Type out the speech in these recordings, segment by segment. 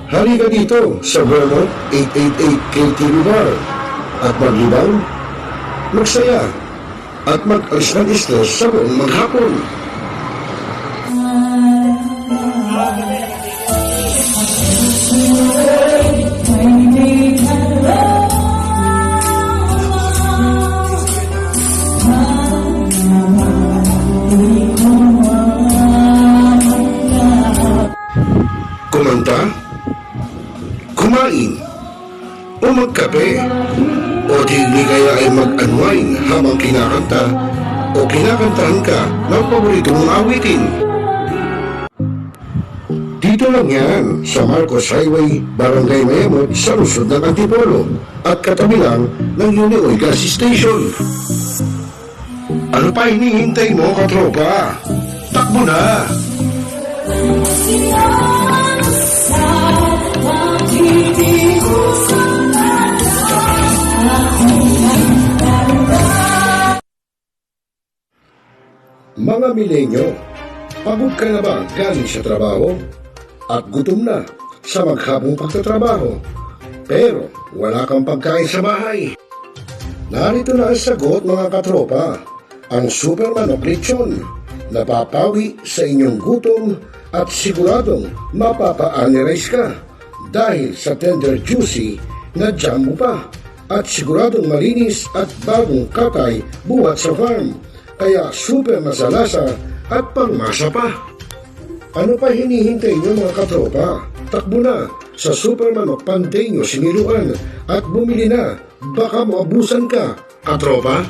Halika dito sa Vermont 888 KTV Bar at maglibang, magsaya, at mag-alis ng stress sa buong maghapon. Kumanta, kumain, o magkape, o di kaya ay mag-unwind habang kinakanta o kinakantahan ka ng paborito mong awitin. Dito lang yan sa Marcos Highway, Barangay Mayamot, sa lungsod ng Antipolo at katabi lang ng Unioy Gas Station. Ano pa hinihintay mo, katropa? Takbo na! Mga milenyo, pagod ka na ba galing sa trabaho? At gutom na sa maghapong pagtatrabaho, pero wala kang pagkain sa bahay? Narito na ang sagot, mga katropa, ang Super Manok Lechon. Napapawi sa inyong gutom at siguradong mapapa-anirize ka dahil sa tender juicy na jumbo pa at siguradong malinis at bagong katay buhat sa farm, kaya super masalasa at pangmasa pa. Ano pa hinihintay niyo, mga katropa? Takbo na sa Super Manok Panteño Siniluan at bumili na, baka maabusan ka, katropa.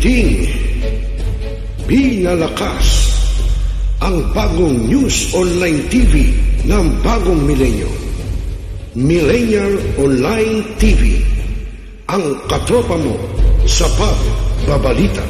Muling pinalakas ang bagong news online TV ng bagong milenyo. Millennial Online TV, ang katropa mo sa pagbabalita.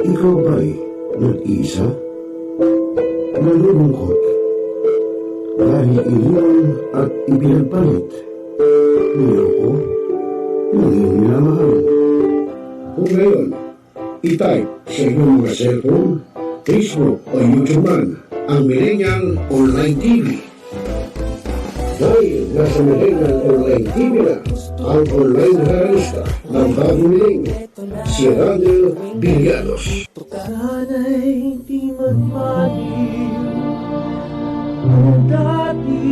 Ikaw ba'y nag-iisa? Nalulungkot? Dahil iniwan at ipinagpalit? Niloko? Naging minamahal? Kung ngayon, i-type sa iyong mga cellphone, Facebook o YouTube man ang Millennial Online TV. Dahil nasa Millennial Online TV na ang online realista ng bagong milenyo, si Radio Villanos. Sana'y di magmaliw ang dati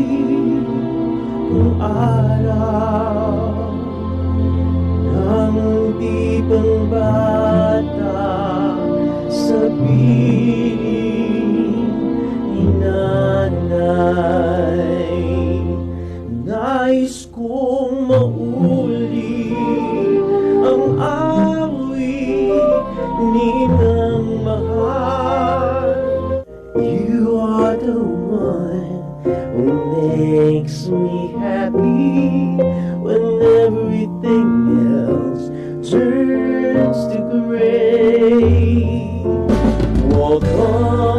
kong araw nang di pang bata sa piling ni nanay. Nais kong mauli ang awit ninang mahal. You are the one who makes me happy when everything else turns to gray. Walk on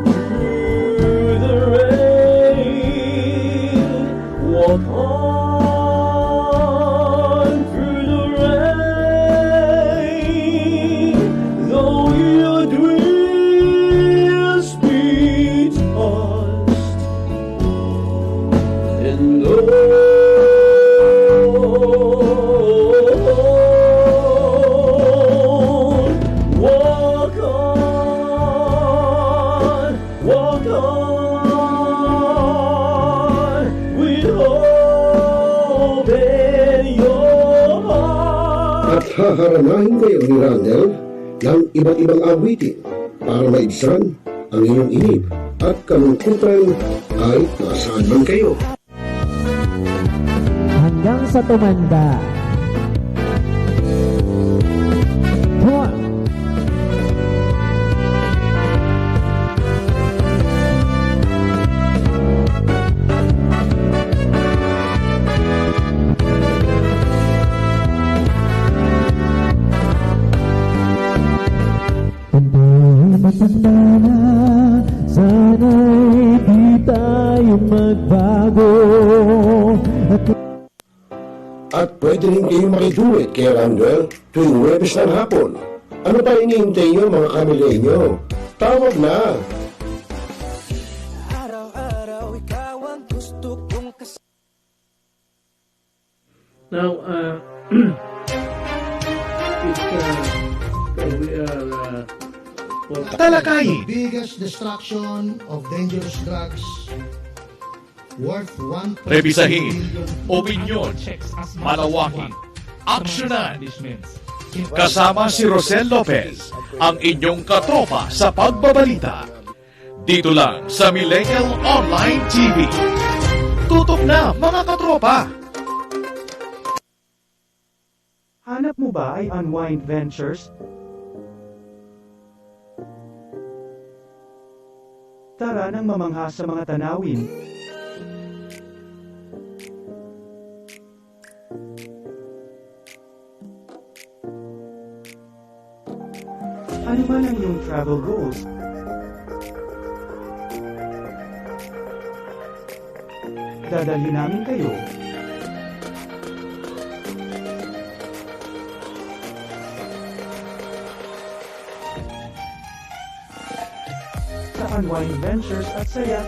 through the rain. Walk on through the rain. Though your dreams be tossed and walk on with hope in your heart. At haharanahin kayo ni Randall ng iba't ibang awitin para maibsan ang inyong inip at kalungkutan kahit nasaan man kayo. Hanggang sa tumanda. Come on. Matanda na, sana'y di tayo magbago. At pwede rin kayo makiduet kay Randall tuwing Huwebes ng hapon. Ano pa hinihintay nyo mga kamilenyo? Tawag na! Araw-araw ikaw ang gusto kong Now, we are Talakayin. Biggest destruction of dangerous drugs worth 1.2 Rebisahin. billion. Opinyon. Malawaking. Aksyonan. Kasama si Rosel Lopez, ang inyong katropa sa pagbabalita. Dito lang sa Millennial Online TV. Tutok na mga katropa. Hanap mo ba ay Unwind Ventures? Tara nang mamangha sa mga tanawin. Ano man ang iyong travel goals? Dadalhin namin kayo. Sa Unwind Ventures at saya.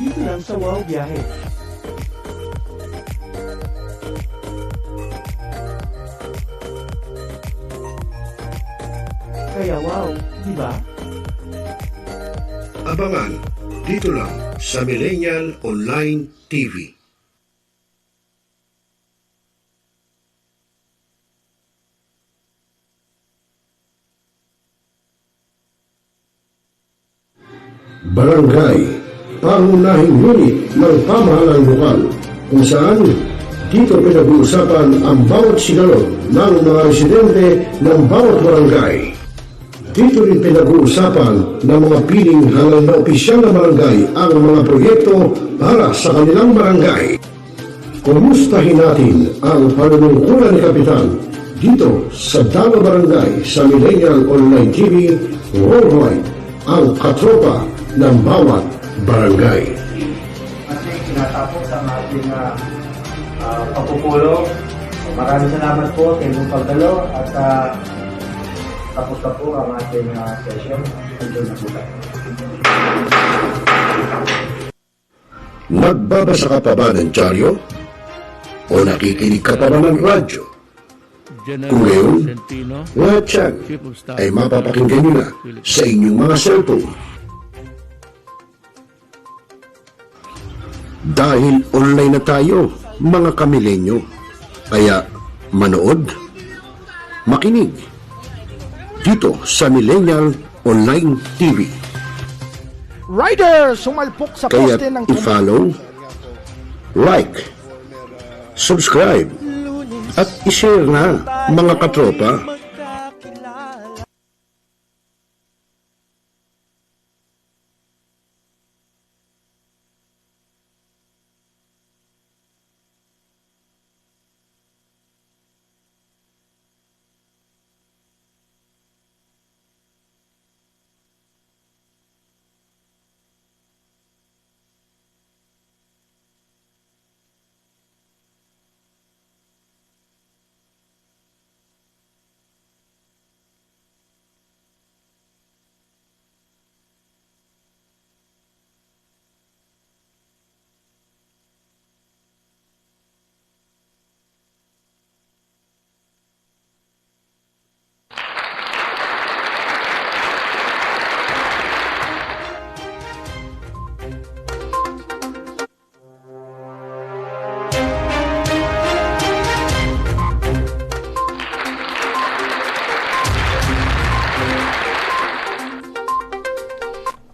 Dito lang sa Wow Biyahe. Kaya wow, di ba? Abangan dito lang sa Millennial Online TV. Barangay, pangunahing unit ng pamahalang lokal kung saan dito pinag-uusapan ang bawat sigalot ng mga residente ng bawat barangay. Dito rin pinag-uusapan ng mga piling hanggang na opisyal na barangay ang mga proyekto para sa kanilang barangay. Kumustahin natin ang panunungkulan ni Kapitan dito sa Dalo Barangay sa Millennial Online TV Worldwide, ang katropa ng bawat barangay. Kasi tinatapos ang ating pagpupulong. Maraming salamat po sa inyong pagdalo at tapos na po ang ating session. Enjoy na po tayo. Nagbabasa ka pa ba ng dyaryo? O nakikinig ka pa ba ng radyo? Kung ngayon, lahat yan ay mapapakinggan nyo na sa inyong mga cellphone. Dahil online na tayo, mga kamilenyo. Kaya manood, makinig dito sa Millennial Online TV. Rider, sumalpok sa Kaya poste ng i-follow, like, subscribe, at i-share na, mga katropa.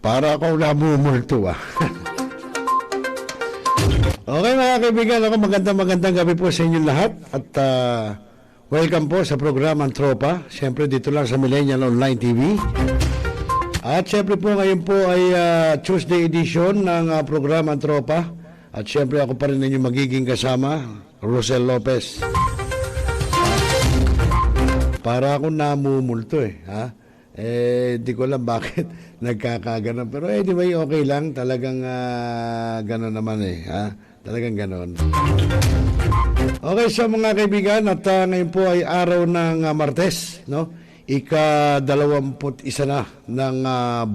Para ako namumulto Okay mga kaibigan, magandang gabi po sa inyong lahat at welcome po sa programang Tropa. Siyempre dito lang sa Millennial Online TV. At siyempre po ngayon po ay Tuesday edition ng programang Tropa. At siyempre ako pa rin inyong magiging kasama, Rosel Lopez. Para ako namumulto di ko alam bakit nagkakaganon. Pero anyway, okay lang. Talagang ganon naman Talagang ganon. Okay, so mga kaibigan, at ngayon po ay araw ng Martes, no? Ika-21 na ng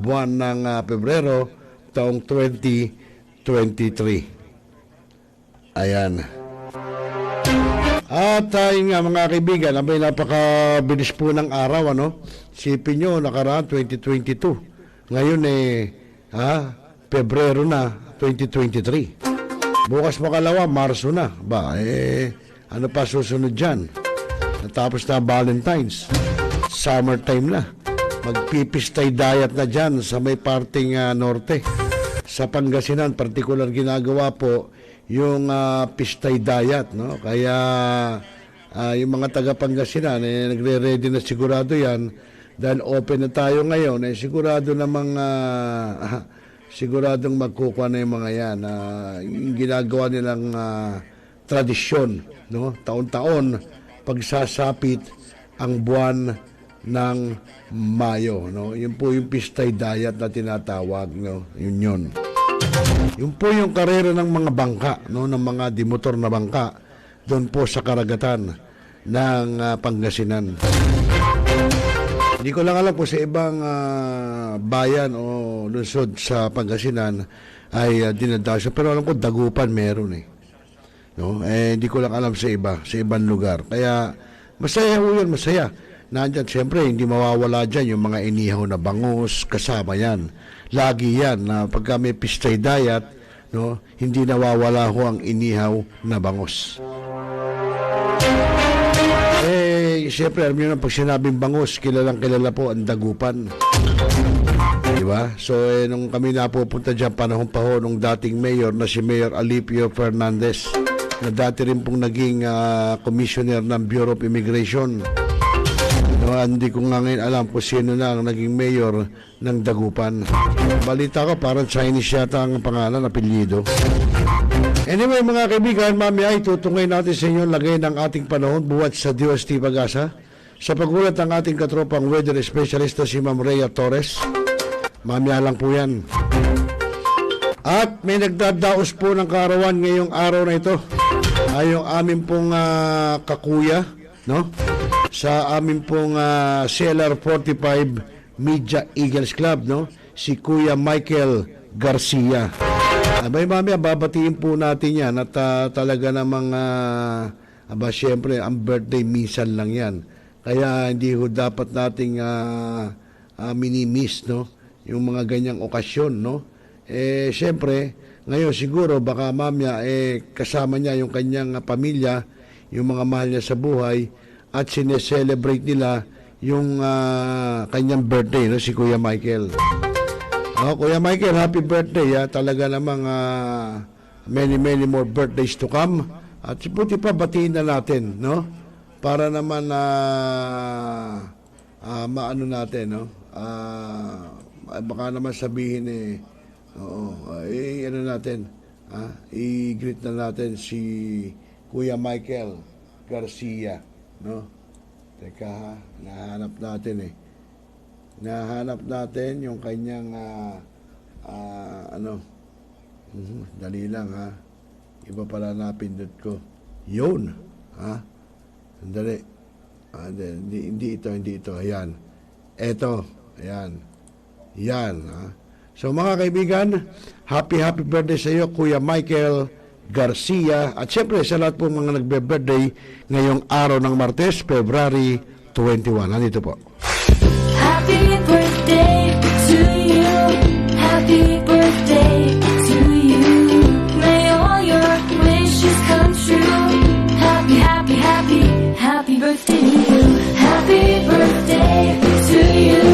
buwan ng Pebrero, taong 2023. Ayan. At yun nga mga kaibigan, abay napakabilis po ng araw, Sipin nyo, nakaraan 2022. Ngayon Pebrero na 2023. Bukas makalawa, Marso na. Ano pa susunod dyan? Natapos na Valentine's. Summertime na. Magpipistay diet na dyan sa may parting norte. Sa Pangasinan, partikular ginagawa po yung pistay diet, no? Kaya yung mga taga Pangasinan nagre-ready na sigurado yan dahil open na tayo ngayon sigurado namang siguradong magkukuha na yung mga yan yung ginagawa nilang tradisyon, no? Taon-taon pagsasapit ang buwan ng Mayo, no? Yun po yung pistay diet na tinatawag, no? Yun po yung karera ng mga bangka, no? Ng mga dimotor na bangka doon po sa karagatan ng Pangasinan. Hindi ko lang alam kung sa ibang bayan o lungsod sa Pangasinan ay dinadayo, pero alam ko Dagupan meron no? Hindi ko lang alam sa ibang lugar. Kaya masaya ho yun, masaya nandyan, siyempre, hindi mawawala dyan yung mga inihaw na bangus, kasama yan. Lagi yan, na pagka may pistay diet, no, hindi nawawala ho ang inihaw na bangus. Siyempre, alam nyo na, pag sinabing bangus, kilalang kilala po ang dagupan. Diba? So, nung kami napupunta dyan, panahon pa ho, nung dating mayor na si Mayor Alipio Fernandez, na dati rin pong naging commissioner ng Bureau of Immigration. No, hindi ko nga ngayon alam kung sino na ang naging mayor ng Dagupan. Balita ko, parang Chinese yata ang pangalan, apelyido. Anyway, mga kaibigan, mamaya itutungay natin sa inyo lagay ng ating panahon buwat sa DOST PagAsa. Sa pagulat ng ating katropang weather specialist na si Ma'am Rhea Torres. Mamaya lang po yan. At may nagdadaos po ng kaarawan ngayong araw na ito. Ay yung amin pong kakuya, no? Sa amin pong Seller 45 Media Eagles Club, no? Si Kuya Michael Garcia. Abay mamaya, babatiin po natin yan at talaga namang syempre, ang birthday minsan lang yan. Kaya hindi ho dapat nating minimiss, no? Yung mga ganyang okasyon, no? Syempre, ngayon siguro baka mamaya kasama niya yung kanyang pamilya, yung mga mahal niya sa buhay, at sineselebrate nila yung kanyang birthday, no? Si Kuya Michael. Kuya Michael, happy birthday. Talaga namang many more birthdays to come. At buti pa batiin na natin, no? Para naman maano natin, no? Baka naman sabihin ano natin, i-greet na natin si Kuya Michael Garcia, no? Teka, nahanap natin nahanap natin yung kanyang dali lang iba pala napindot ko yun sandali hindi ito ayan yan so mga kaibigan, happy birthday sa iyo Kuya Michael Garcia at syempre sa lahat po mga nagbe-birthday ngayong araw ng Martes, February 21. Nandito po. Happy birthday to you. Happy birthday to you. May all your wishes come true. Happy birthday to you. Happy birthday to you.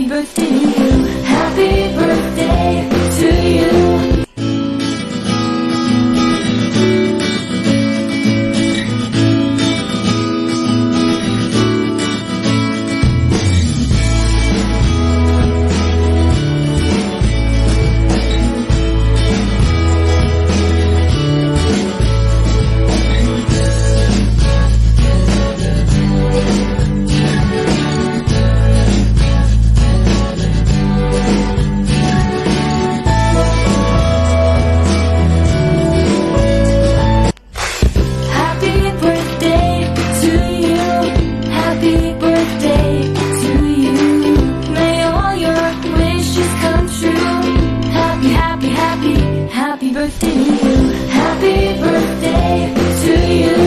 Happy birthday to you. Happy birthday to you. Happy birthday to you. Happy birthday to you. May all your wishes come true. Happy, happy, happy, happy birthday to you. Happy birthday to you.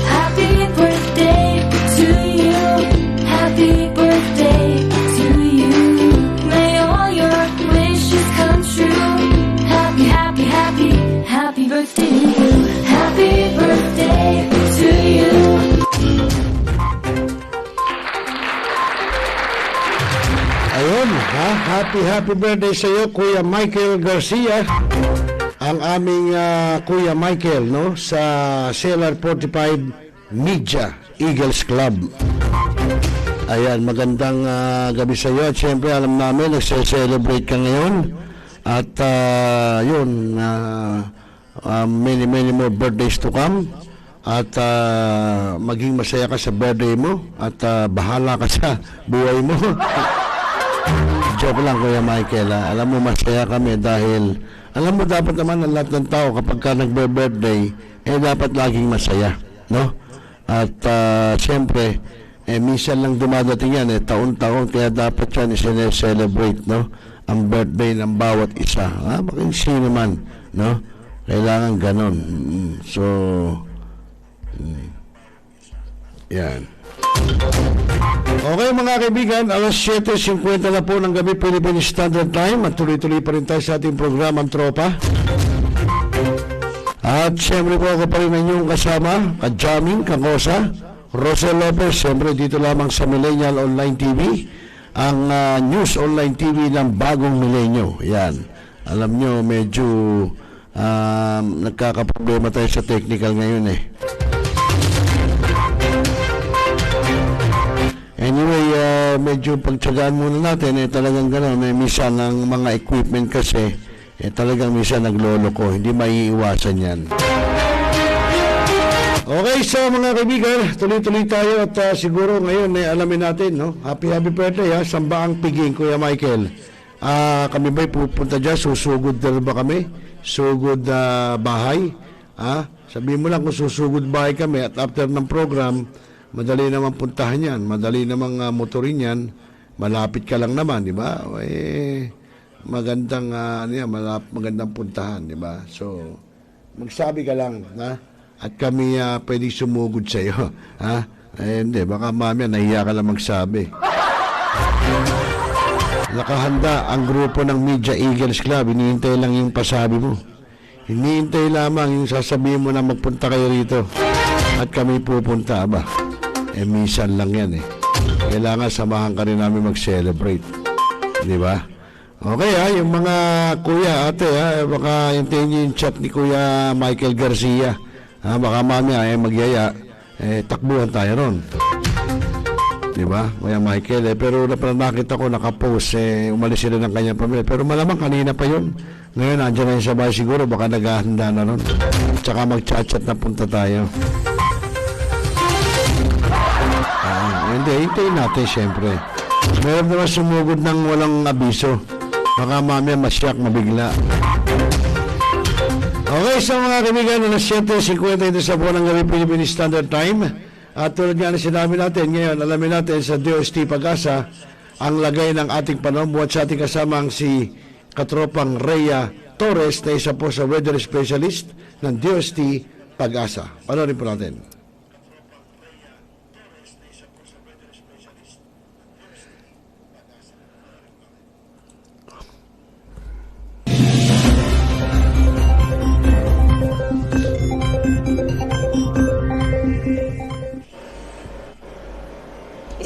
Happy birthday to you. Happy birthday to you. May all your wishes come true. Happy, happy, happy, happy birthday to you. Happy birthday to you. Ayun, ha? Happy birthday sa iyo, Kuya Michael Garcia. Ang aming Kuya Michael, no? Sa Cellar 45 Media Eagles Club. Ayan, magandang gabi sa iyo. At syempre, alam namin, nagse-celebrate ka ngayon. At yun, many more birthdays to come. At maging masaya ka sa birthday mo. At bahala ka sa buhay mo. Joke lang, Kuya Michael. Alam mo, masaya kami dahil alam mo, dapat naman ang lahat ng tao kapag ka nagbe-birthday, dapat laging masaya, no? At siyempre, minsan lang dumadating yan, taon-taon, kaya dapat yan i-celebrate, no? Ang birthday ng bawat isa. Bakit sino man, no? Kailangan ganon. So, yan. Okay mga kaibigan, alas 7:50 na po ng gabi Philippine Standard Time at tuloy-tuloy pa rin tayo sa ating programang Tropa. At siyempre po ako pa rin ang inyong kasama, ka-jamming, ka-kosa, Rosel Lopez, siyempre dito lamang sa Millennial Online TV, ang news online TV ng bagong milenyo. Yan, alam nyo medyo nagkakaproblema tayo sa technical ngayon Anyway, medyo pagtsagaan muna natin, talagang gano'n, minsan ang mga equipment kasi, talagang minsan nagloloko, hindi maiiwasan yan. Okay, so mga kaibigan, tuloy-tuloy tayo at siguro ngayon, alamin natin, no? Happy birthday, Sambaang Piging, Kuya Michael. Kami ba'y pupunta dyan? Susugod na ba kami? Sugod bahay? Sabihin mo lang kung susugod bahay kami at after ng program, madali naman puntahan yan, madali namang motorin yan, malapit ka lang naman, di ba? Magandang, magandang puntahan, di ba? So, magsabi ka lang, at kami pwedeng sumugod sa iyo, hindi, baka mamaya nahiya ka lang magsabi. Nakahanda ang grupo ng Media Eagles Club, hinihintay lang yung pasabi mo. Hinihintay lamang yung sasabihin mo na magpunta kayo rito at kami pupunta, ba? Minsan lang yan Kailangan samahan ka rin namin mag-celebrate. Di ba? Okay yung mga kuya, ate baka hintayin nyo yung chat ni Kuya Michael Garcia. Baka mamaya magyaya, takbuhan tayo ron. Di ba? Kuya Michael, pero nakita ko nakapost, umalis sila ng kanyang pamilya. Pero malamang kanina pa yun. Ngayon, andyan na yung sabay siguro, baka naghahanda na ron. Tsaka mag-chat-chat na punta tayo. Hindi, hintayin natin syempre. Meron naman sumugod ng walang abiso. Baka mamaya masyak, mabigla. Okay, so mga kaibigan, alas 7:50 ito sa buwan ng gabi Philippine Standard Time. At tulad nga na sinabi natin, ngayon alamin natin sa DOST PagAsa ang lagay ng ating panahon buhat sa ating kasamang si katropang Rhea Torres na isa po sa weather specialist ng DOST PagAsa. Panoorin po natin.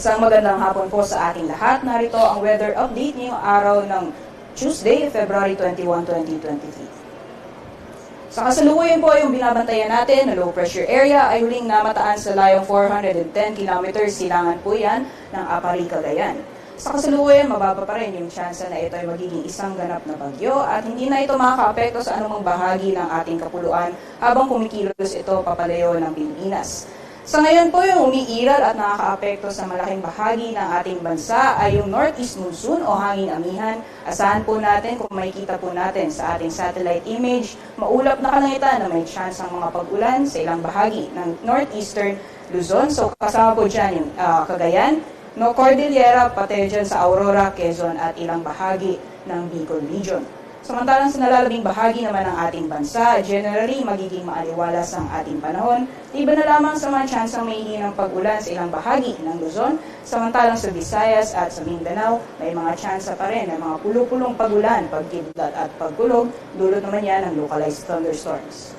Isang magandang hapon po sa ating lahat. Narito ang weather update ngayong araw ng Tuesday, February 21, 2023. Sa kasalukuyan po yung binabantayan natin na low pressure area ay huling namataan sa layong 410 km silangan po yan ng Apari, Cagayan. Sa kasalukuyan, mababa pa rin yung tsansa na ito ay magiging isang ganap na bagyo at hindi na ito makakaapekto sa anumang bahagi ng ating kapuluan habang kumikilos ito papalayo ng Pilipinas. Sa ngayon po, yung umiiral at nakakaapekto sa malaking bahagi ng ating bansa ay yung northeast monsoon o hangin amihan. Asahan po natin kung makikita po natin sa ating satellite image, maulap na kalangitan na may chance ang mga pag-ulan sa ilang bahagi ng northeastern Luzon. So kasama po dyan yung Cagayan, Cordillera, pati dyan sa Aurora, Quezon at ilang bahagi ng Bicol Region. Samantalang sa nalalabing bahagi naman ng ating bansa, generally magiging maaliwalas ang ating panahon. Iba na lamang sa mga tsansang may hihinang pag-ulan sa ilang bahagi ng Luzon. Samantalang sa Visayas at sa Mindanao, may mga tsansa pa rin ng mga pulupulong pag-ulan, pagkidlat at pagkulog. Dulot naman yan ng localized thunderstorms.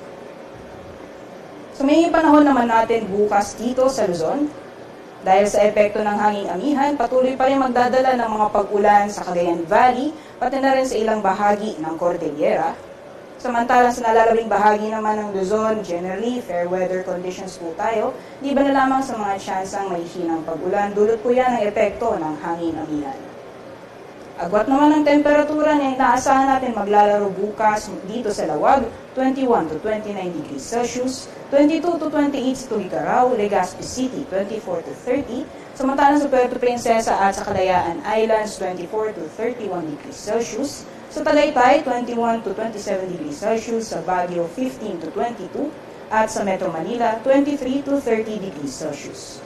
So may panahon naman natin bukas dito sa Luzon. Dahil sa epekto ng hanging amihan, patuloy pa rin magdadala ng mga pag-ulan sa Cagayan Valley, pati na rin sa ilang bahagi ng Cordillera. Samantalang sa nalalabing bahagi naman ng Luzon, generally, fair weather conditions po tayo. Di ba na lamang sa mga tsansang may hinang pag-ulan, dulot po yan ang epekto ng hangin amihan. Agwat naman ang temperatura na inaasahan natin maglalaro bukas dito sa Lawag, 21 to 29 degrees Celsius, 22 to 28 sa Tuguegarao, Legazpi City, 24 to 30, samantalang sa Puerto Princesa at sa Kalayaan Islands, 24 to 31 degrees Celsius, sa Tagaytay, 21 to 27 degrees Celsius, sa Baguio, 15 to 22, at sa Metro Manila, 23 to 30 degrees Celsius.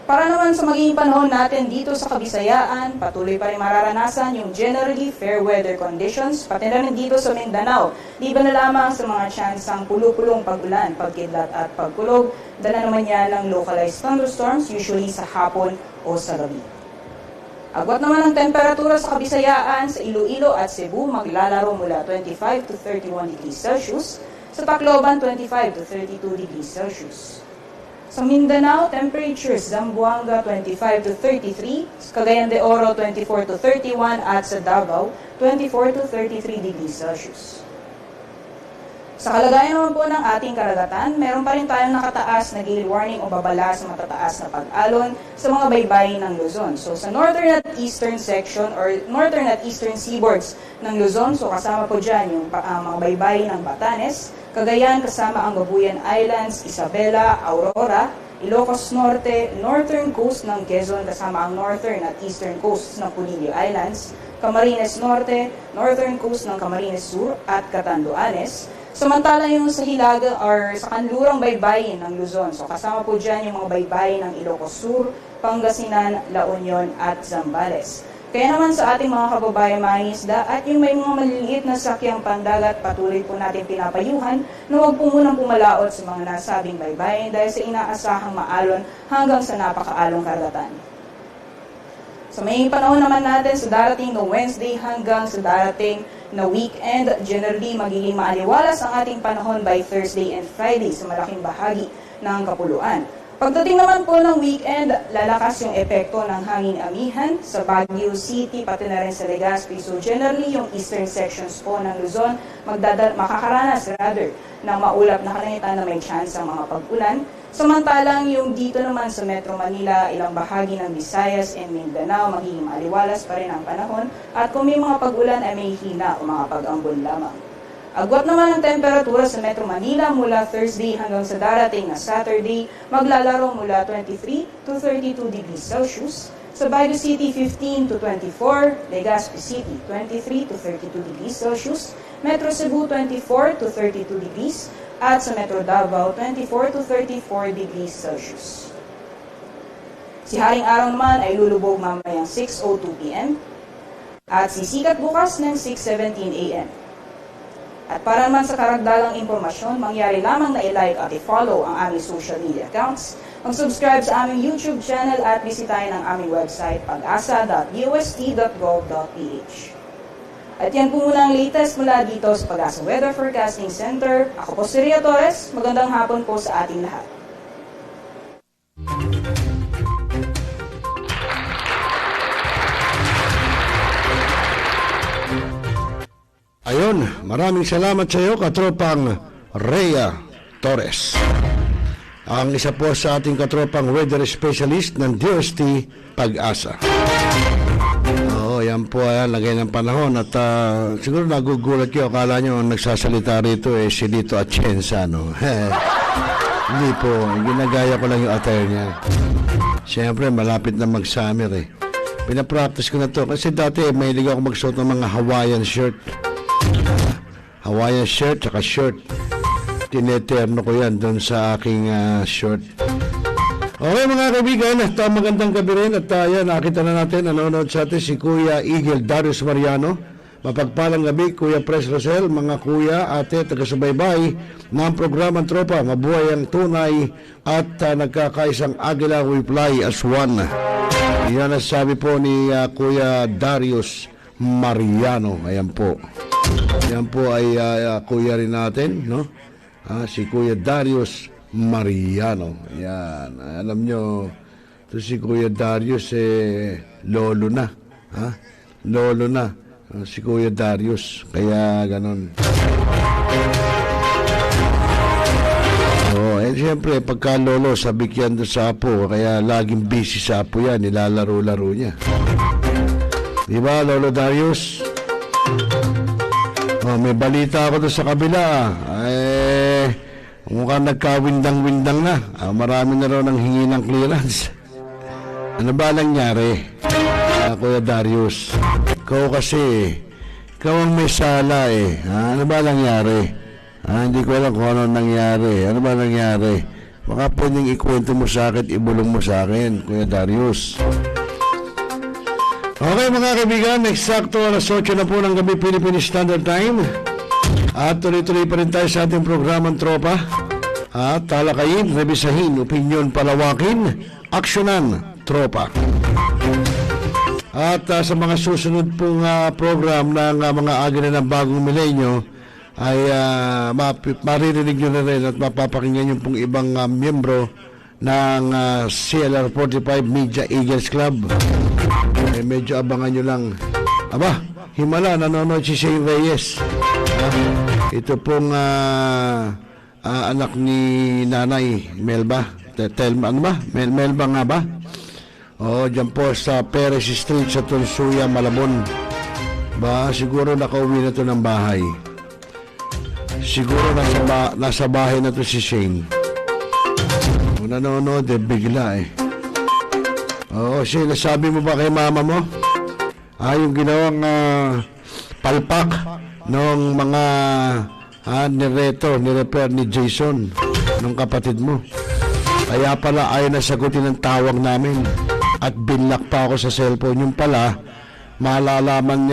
Para naman sa magiging panahon natin dito sa Kabisayaan, patuloy pa rin mararanasan yung generally fair weather conditions, pati na rin dito sa Mindanao. Di ba na lamang sa mga tsansang pulupulong pag-ulan, pagkidlat at pagkulog, dala naman yan ng localized thunderstorms, usually sa hapon o sa gabi. Agwat naman ang temperatura sa Kabisayaan, sa Iloilo at Cebu, maglalaro mula 25 to 31 degrees Celsius, sa Tacloban 25 to 32 degrees Celsius. Sa Mindanao, temperatures, Zamboanga 25 to 33, Cagayan de Oro 24 to 31 at sa Davao 24 to 33 degrees Celsius. Sa kalagayan naman po ng ating karagatan, meron pa rin tayong nakataas na gale warning o babala sa matataas na pag-alon sa mga baybayin ng Luzon. So sa northern at eastern section or northern at eastern seaboards ng Luzon, so kasama po dyan yung mga baybayin ng Batanes, Cagayan kasama ang Babuyan Islands, Isabela, Aurora, Ilocos Norte, northern coast ng Quezon kasama ang northern at eastern coasts ng Polillo Islands, Camarines Norte, northern coast ng Camarines Sur at Catanduanes. Samantala yung sa hilaga or sa kanlurang baybayin ng Luzon. So kasama po dyan yung mga baybayin ng Ilocos Sur, Pangasinan, La Union at Zambales. Kaya naman sa ating mga kababayan mangingisda at yung may mga maliliit na sakyang pandagat, patuloy po natin pinapayuhan na huwag po munang pumalaot sa mga nasabing baybayin dahil sa inaasahang maalon hanggang sa napakaalong karagatan. Sa may panahon naman natin sa darating na Wednesday hanggang sa darating na weekend, generally magiging maaliwalas ang ating panahon by Thursday and Friday sa malaking bahagi ng kapuluan. Pagdating naman po ng weekend, lalakas yung epekto ng hangin amihan sa Baguio City, pati na rin sa Legazpi. So generally, yung eastern sections po ng Luzon, makakaranas ng maulap na kalangitan na may chance ang mga pag-ulan. Samantalang yung dito naman sa Metro Manila, ilang bahagi ng Visayas and Mindanao, magiging maaliwalas pa rin ang panahon. At kung may mga pag-ulan ay may hina o mga pag-ambon lamang. Agwat naman ang temperatura sa Metro Manila mula Thursday hanggang sa darating na Saturday, maglalaro mula 23 to 32 degrees Celsius. Sa Baguio City, 15 to 24, Legazpi City, 23 to 32 degrees Celsius, Metro Cebu, 24 to 32 degrees, at sa Metro Davao 24 to 34 degrees Celsius. Si Haring Araw naman ay lulubog mamayang 6:02 p.m. at sisikat bukas ng 6:17 a.m. At para naman sa karagdagang impormasyon, mangyari lamang na i-like at i-follow ang aming social media accounts, mag-subscribe sa aming YouTube channel at bisitahin ang aming website pagasa.dust.gov.ph. At yan po muna ang latest mula dito sa PagAsa Weather Forecasting Center. Ako po si Ria Torres. Magandang hapon po sa ating lahat. Ayun, maraming salamat sa iyo, katropang Rhea Torres. Ang isa po sa ating katropang weather specialist ng DOST PagAsa. Oo, yan po ay lagay ng panahon at siguro nagugulat kayo, akala nyo nagsasalita rito si Dito Atienza, no? Hindi po, ginagaya ko lang yung attire niya. Siyempre, malapit na mag-summer Pinapractice ko na to kasi dati mahilig ako magsuot ng mga Hawaiian shirt. Hawaiian shirt saka shirt. Tineterno ko yan doon sa aking short. Okay mga kaibigan, magandang gabi rin at yan, nakita na natin, nanonood sa atin si Kuya Eagle Darius Mariano. Mapagpalang gabi, Kuya Pres Rosel, mga kuya, ate, taga-subaybay ng programang Tropa, mabuhay ang tunay at nagkakaisang Agila we fly as one. Yan ang sabi po ni Kuya Darius Mariano. Ayan po. Yan po ay kuya rin natin, no? Si Kuya Darius Mariano. Yan. Alam nyo, ito si Kuya Darius, lolo na. Lolo na. Si Kuya Darius. Kaya ganon. Siyempre, pagka lolo, sabik yan doon sa apo. Kaya laging busy sa apo yan. Nilalaro-laro niya. Diba, Lolo Darius? May balita ako doon sa kabila. Mukhang nagkawindang-windang na. Marami na raw nang hingi ng clearance. Ano ba nangyari? Kuya Darius, ikaw kasi, ikaw ang may sala Ano ba nangyari? Hindi ko alam kung ano nangyari. Ano ba nangyari? Baka pwedeng ikwento mo sa akin, ibulong mo sa akin, Kuya Darius. Okay mga kaibigan, eksakto alas 8 na po ng gabi Philippine Standard Time. At tuloy-tuloy pa rin tayo sa ating programang Tropa. At talakayin, rebisahin, opinyon, palawakin, aksyonan, Tropa. At sa mga susunod pong program ng mga agila ng bagong milenyo ay maririnig nyo na rin at mapapakinggan nyo pong ibang miyembro ng CLR 45 Media Eagles Club. Medyo abangan nyo lang. Aba, himala, nanonood si Shane Reyes. Ito pong anak ni Nanay Melba. Ano ba? Melba nga ba? Dyan po sa Perez Street sa Tunsuya, Malabon. Siguro nakauwi na to ng bahay. Siguro nasa bahay na to si Shane. Kung nanonood, bigla Shane, nasabi mo ba kay mama mo? Yung ginawang palpak ng mga nirepair ni Jason, ng kapatid mo. Kaya pala ayaw na sagutin ang tawag namin at binlock pa ako sa cellphone. Yung pala, malalaman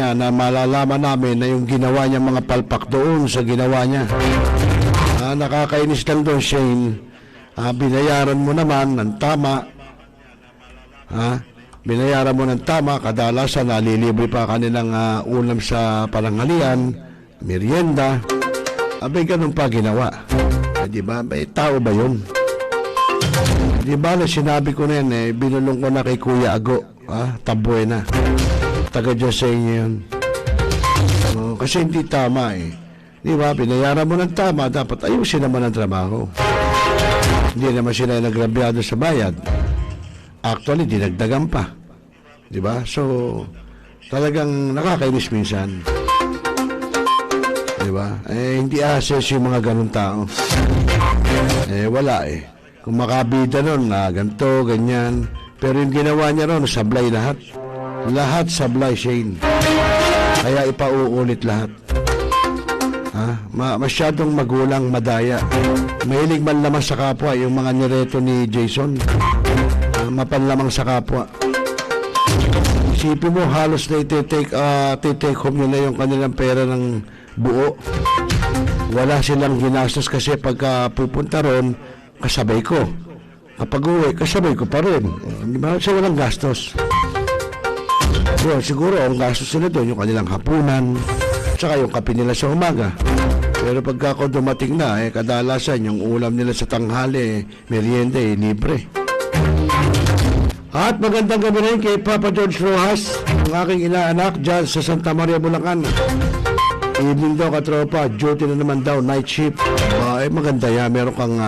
namin na yung ginawa niya mga palpak doon sa ginawa niya. Nakakainis lang doon, Shane. Binayaran mo naman ng tama. Binayaran mo ng tama, kadalasan nalilibre pa kanilang ulam sa pananghalian, merienda. Abay, ganun pa ginawa. Diba? Tao ba yun? Diba na sinabi ko na yan, binulong ko na kay Kuya Ago. Taboy na. Taga Diyos sa inyo yun. Kasi hindi tama Diba? Binayaran mo ng tama, dapat ayusin naman ang trabaho. Hindi naman sila nagrabyado sa bayad. Actually, dinagdagan pa. Diba? So, talagang nakakainis minsan. Diba? Hindi assess yung mga ganun tao. Wala Kung makabida nun, ganito, ganyan. Pero yung ginawa niya ron, sablay lahat. Lahat sablay, Shane. Kaya ipauulit lahat. Masyadong magulang, madaya. Mahilig manlamang sa kapwa, yung mga nireto ni Jason. Mapanlamang sa kapwa. Isipin mo, halos na take home nila yung kanilang pera ng buo. Wala silang ginastos kasi pagka pupunta ron, kasabay ko. Kapag uwi, kasabay ko pa rin. Di ba? So, walang gastos. Siguro, ang gastos nila doon, yung kanilang hapunan, tsaka yung kape nila sa umaga. Pero pagka ako dumating na, kadalasan yung ulam nila sa tanghali, merienda, libre. At magandang gabi rin kay Papa George Rojas, ang aking inaanak dyan sa Santa Maria, Bulacan. Evening daw katropa, duty na naman daw, night shift. Maganda yan, meron kang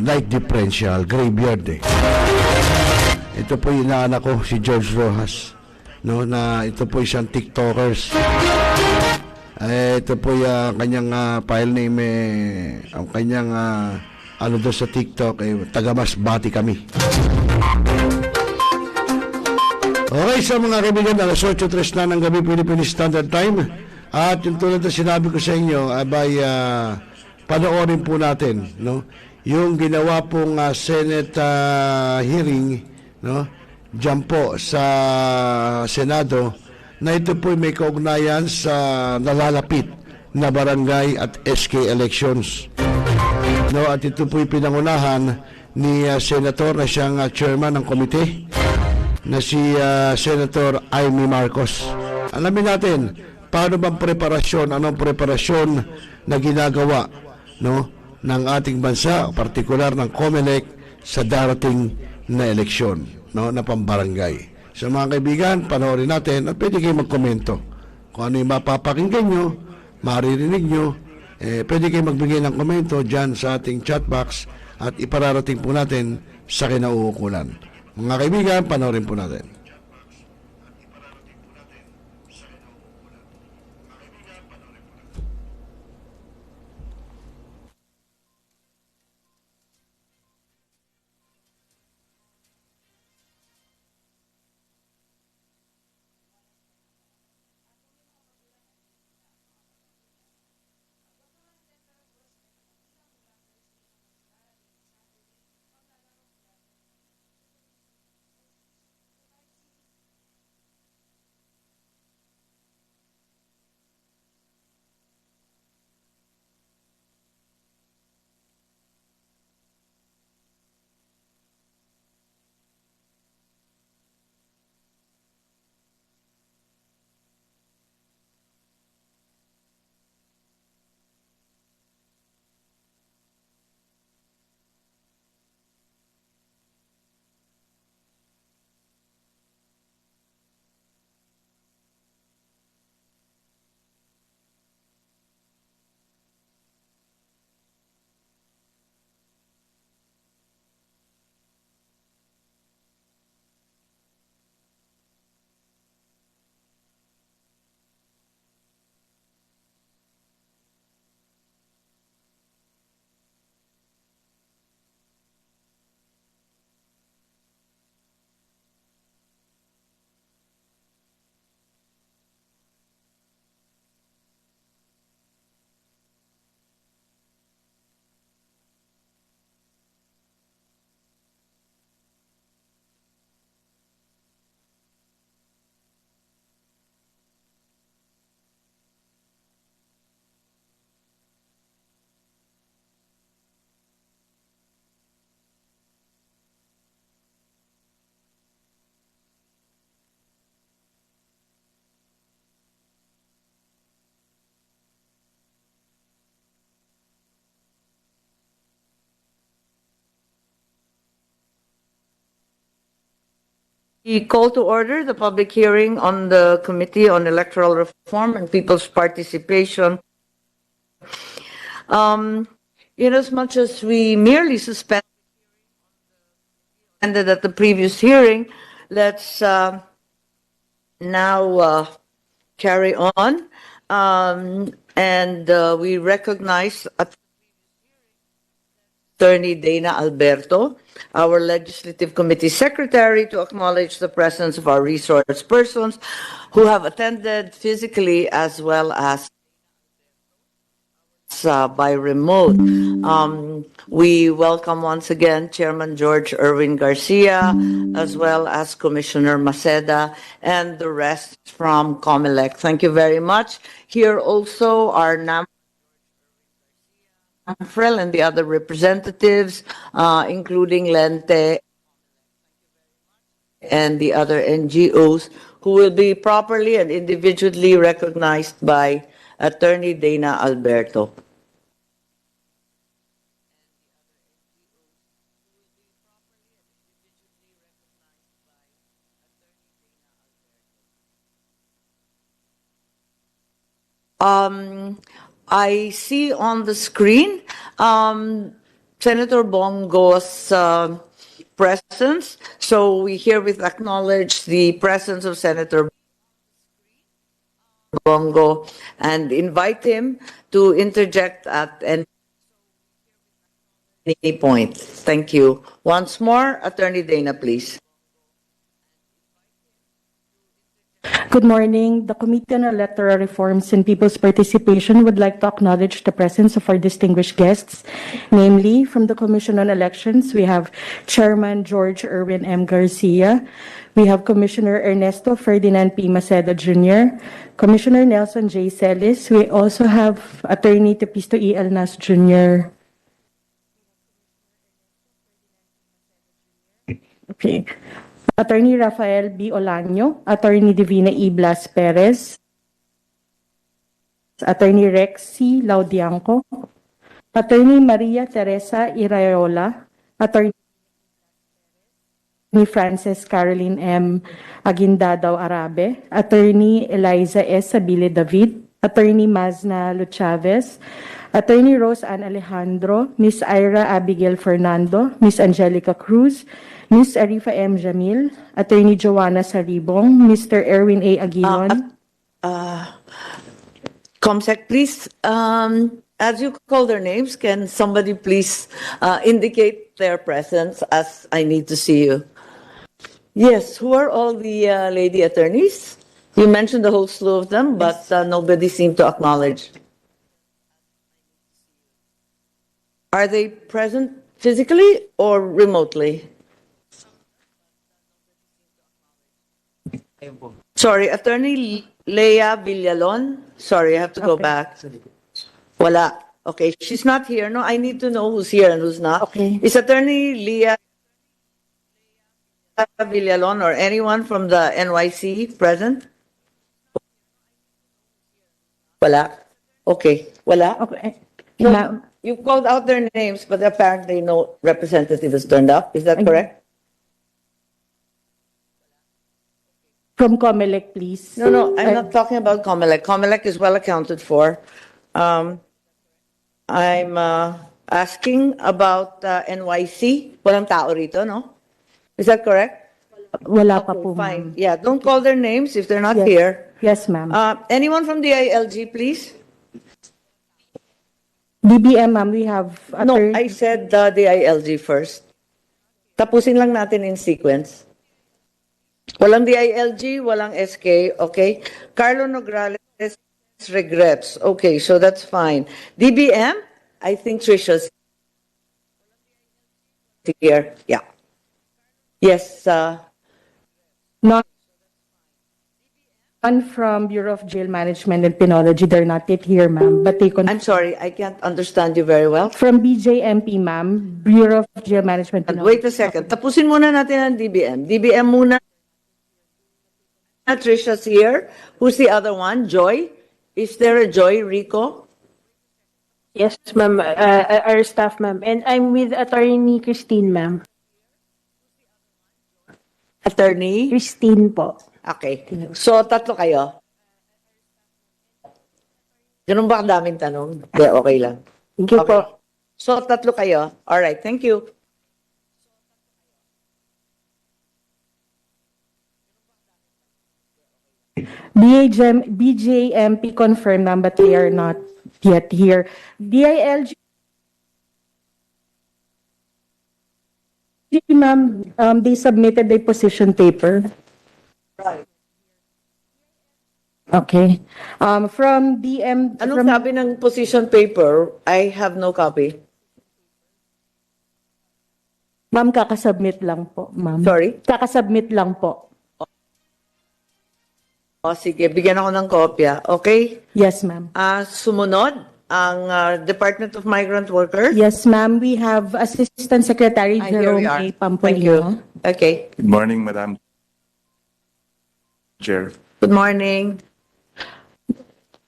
night differential, graveyard Ito po yung inaanak ko, si George Rojas. No, na ito po isang TikTokers. Ito po yung kanyang file name, ang kanyang ano doon sa TikTok, taga-Masbati kami. Okay, so mga kaibigan, alas 8:03 na ng gabi, Philippine Standard Time. At yung tulad na sinabi ko sa inyo, panoorin po natin, no? Yung ginawa pong Senate hearing, no? Diyan po sa Senado, na ito po may kaugnayan sa nalalapit na barangay at SK elections. No, at ito po pinangunahan ni Senator na siyang chairman ng komite, na si Senator Amy Marcos. Alamin natin, paano bang preparasyon, anong preparasyon na ginagawa, no, ng ating bansa, partikular ng COMELEC sa darating na eleksyon, no, na pambarangay. So mga kaibigan, panoorin natin at pwede kayo magkomento. Kung ano yung mapapakinggan nyo, maririnig nyo, pwede kayo magbigay ng komento dyan sa ating chat box at ipararating po natin sa kinauukulan. Mga kaibigan, panoorin po natin. We call to order the public hearing on the Committee on Electoral Reform and People's Participation. In as much as we merely suspended at the previous hearing, let's now carry on. We recognize Attorney Dana Alberto, our Legislative Committee Secretary, to acknowledge the presence of our resource persons who have attended physically as well as by remote. We welcome once again Chairman George Erwin Garcia, as well as Commissioner Maceda, and the rest from COMELEC. Thank you very much. Here also are NAMFREL and the other representatives, including Lente and the other NGOs, who will be properly and individually recognized by Attorney Dana Alberto. I see on the screen Senator Bongo's presence. So we herewith acknowledge the presence of Senator Bongo and invite him to interject at any point. Thank you. Once more, Attorney Dana, please. Good morning. The Committee on Electoral Reforms and People's Participation would like to acknowledge the presence of our distinguished guests. Namely, from the Commission on Elections, we have Chairman George Erwin M. Garcia. We have Commissioner Ernesto Ferdinand P. Maceda Jr., Commissioner Nelson J. Celis. We also have Attorney Tepisto E. Alnas Jr. Okay. Attorney Rafael B. Olaño, Attorney Divina E. Blas Perez, Attorney Rexy Laudianco, Attorney Maria Teresa Iraola, Attorney Frances Caroline M. Aguindadao Arabe, Attorney Eliza S. Sabile David, Attorney Mazna Luchavez, Attorney Rose Ann Alejandro, Miss Ira Abigail Fernando, Miss Angelica Cruz, Ms. Arifa M. Jamil, Attorney Joanna Saribong, Mr. Erwin A. Aguilon. Comsec, please, as you call their names, can somebody please indicate their presence as I need to see you? Yes, who are all the lady attorneys? You mentioned a whole slew of them, but nobody seemed to acknowledge. Are they present physically or remotely? Sorry, Attorney Leah Villalon. Sorry, I have to go back. Wala. Okay, she's not here. No, I need to know who's here and who's not. Okay. Is Attorney Leah Villalon or anyone from the NYC present? Wala. Okay, wala. Okay. No, you called out their names, but apparently no representative has turned up. Is that correct? From COMELEC, please. No, I'm not talking about COMELEC. COMELEC is well accounted for. I'm asking about NYC. Walang tao rito, no? Is that correct? Wala pa po, Fine. ma'am. Yeah, don't call their names if they're not Yes. here. Yes, ma'am. Anyone from the ILG, please? DBM, ma'am, we have... No, I said the ILG first. Tapusin lang natin in sequence. Walang DILG, walang SK, okay? Carlo Nograles regrets. Okay, so that's fine. DBM, I think Trisha's here. Yeah. Yes. Not one from Bureau of Jail Management and Penology. They're not yet here, ma'am. But they I'm sorry, I can't understand you very well. From BJMP, ma'am, Bureau of Jail Management. And wait a second. Tapusin muna natin ang DBM. DBM muna. Trisha's here. Who's the other one? Joy? Is there a Joy, Rico? Yes, ma'am. Our staff, ma'am. And I'm with Attorney Christine, ma'am. Attorney? Christine po. Okay. So, tatlo kayo? Ganun ba kadaming tanong? Hindi, okay lang. Thank you po. So, tatlo kayo? Alright, thank you. BJMP confirmed, ma'am, but they are not yet here. DILG, ma'am, they submitted a position paper. Right. Okay. From DM... Anong sabi ng position paper? I have no copy. Ma'am, kakasubmit lang po, ma'am. Sorry? Kakasubmit lang po. O sige, bigyan ako ng kopya. Okay? Yes, ma'am. Sumunod, ang Department of Migrant Workers. Yes, ma'am. We have Assistant Secretary Here we Jerome are. A. Thank you. Pampolino. Okay. Good morning, Madam Chair. Good morning.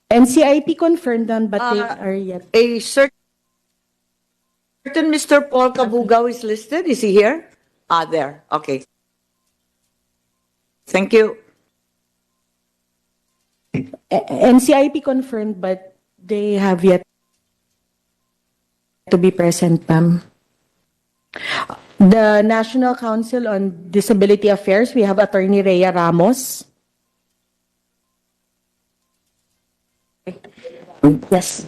NCIP confirmed on, but they are yet. A certain Mr. Paul Kabugao is listed. Is he here? There. Okay. Thank you. NCIP confirmed, but they have yet to be present, ma'am. The National Council on Disability Affairs, we have Attorney Rhea Ramos. Yes.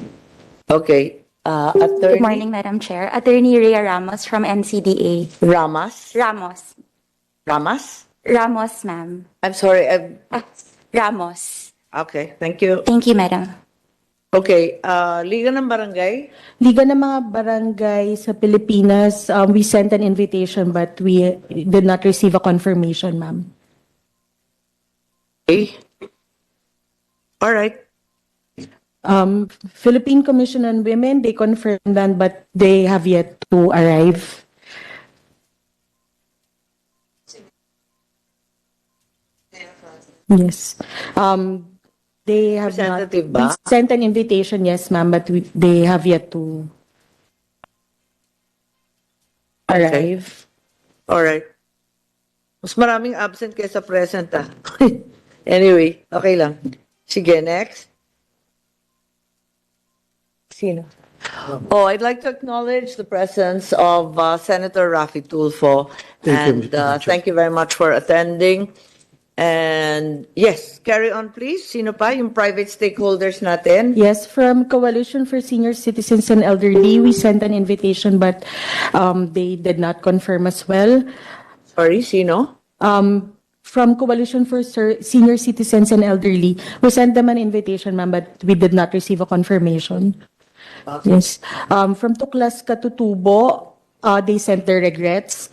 Okay. Attorney Good morning, Madam Chair. Attorney Rhea Ramos from NCDA. Ramos? Ramos. Ramos, ma'am. I'm sorry. Ramos. Okay, thank you. Thank you, Madam. Okay, Liga ng Barangay? Liga ng mga barangay sa Pilipinas, we sent an invitation, but we did not receive a confirmation, ma'am. Okay. All right. Philippine Commission on Women, they confirmed that, but they have yet to arrive. Yes. They have not. Representative ba? We sent an invitation, yes, ma'am, but they have yet to arrive. All right. Mas maraming absent kaysa present, ah. Anyway, okay lang. Sige, next. Sino? Oh, I'd like to acknowledge the presence of Senator Raffy Tulfo. Thank you, And thank you very much for attending. And yes, carry on please. Sino pa yung private stakeholders natin? Yes, from Coalition for Senior Citizens and Elderly, we sent an invitation, but they did not confirm as well. Sorry, sino? From Coalition for Senior Citizens and Elderly, we sent them an invitation, ma'am, but we did not receive a confirmation. Okay. Yes. From Tuklas Katutubo, they sent their regrets.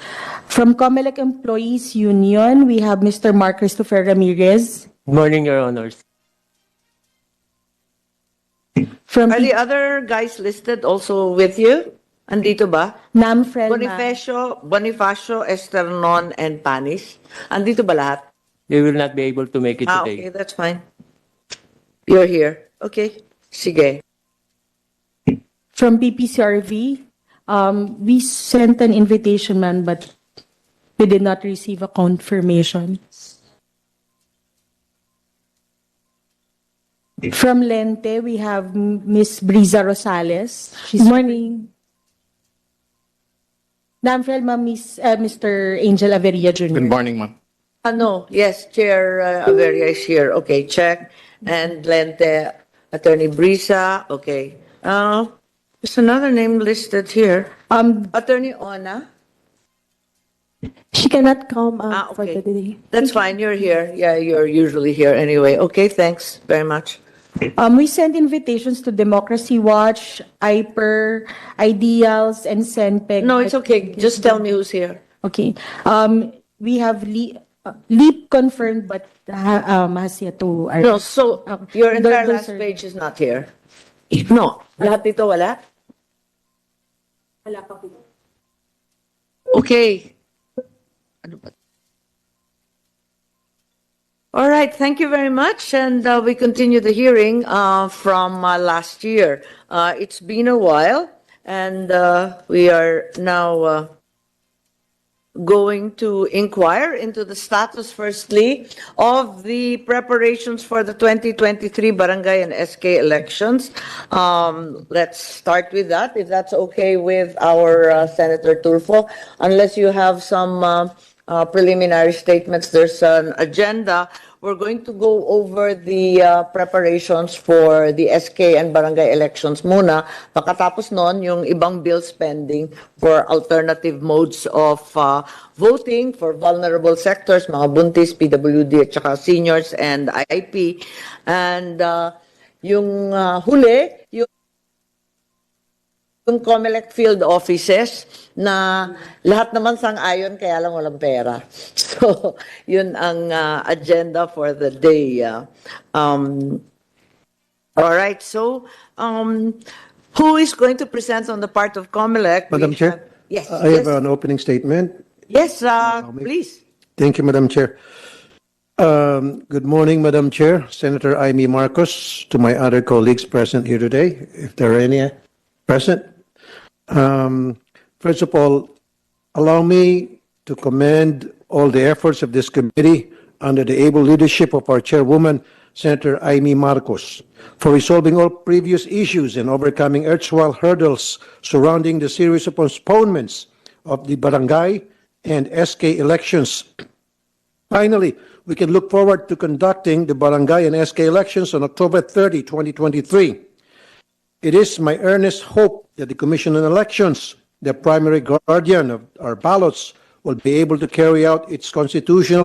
From COMELEC Employees Union, we have Mr. Mark Christopher Ramirez. Good morning, Your Honors. Are the other guys listed also with you? Andito ba? Nam Frel, Bonifacio, Esternon, and Panis. Andito ba lahat? They will not be able to make it today. Okay, that's fine. You're here. Okay. Sige. From PPCRV, we sent an invitation, man, but we did not receive a confirmation. From Lente, we have Miss Briza Rosales. Good morning. Namfrel, ma'am, Mr. Angel Averia Jr. Good morning, ma'am. No, yes, Chair Averia is here. Okay, check. And Lente, Attorney Brisa. Okay. There's another name listed here. Attorney Ona. She cannot come for okay. today. That's fine. You're here. Yeah, you're usually here anyway. Okay, thanks very much. We sent invitations to Democracy Watch, IPER, Ideals, and SENPEG. No, it's okay. Just tell me who's here. Okay. We have LEAP confirmed, but has yet to arrive. No, so your entire Those last are- page is not here. No, lahat dito wala? Wala pa po. Okay. Ano ba? All right, thank you very much. And we continue the hearing from last year. It's been a while, and we are now going to inquire into the status, firstly, of the preparations for the 2023 Barangay and SK elections. Let's start with that, if that's okay with our Senator Tulfo, unless you have some preliminary statements, there's an agenda. We're going to go over the preparations for the SK and barangay elections muna. Pagkatapos nun, yung ibang bill spending for alternative modes of voting for vulnerable sectors, mga buntis, PWD, at saka seniors and IP. And yung huli, yung COMELEC field offices na lahat naman sang-ayon kaya lang walang pera. So, yun ang agenda for the day. All right, so who is going to present on the part of COMELEC? Madam Chair? Yes. I have an opening statement. Yes, please. Thank you, Madam Chair. Good morning, Madam Chair, Senator Amy Marcos, to my other colleagues present here today, if there are any present. First of all, allow me to commend all the efforts of this committee under the able leadership of our chairwoman, Senator Amy Marcos, for resolving all previous issues and overcoming erstwhile hurdles surrounding the series of postponements of the barangay and SK elections. Finally, we can look forward to conducting the barangay and SK elections on October 30, 2023. It is my earnest hope that the Commission on Elections, the primary guardian of our ballots, will be able to carry out its constitutional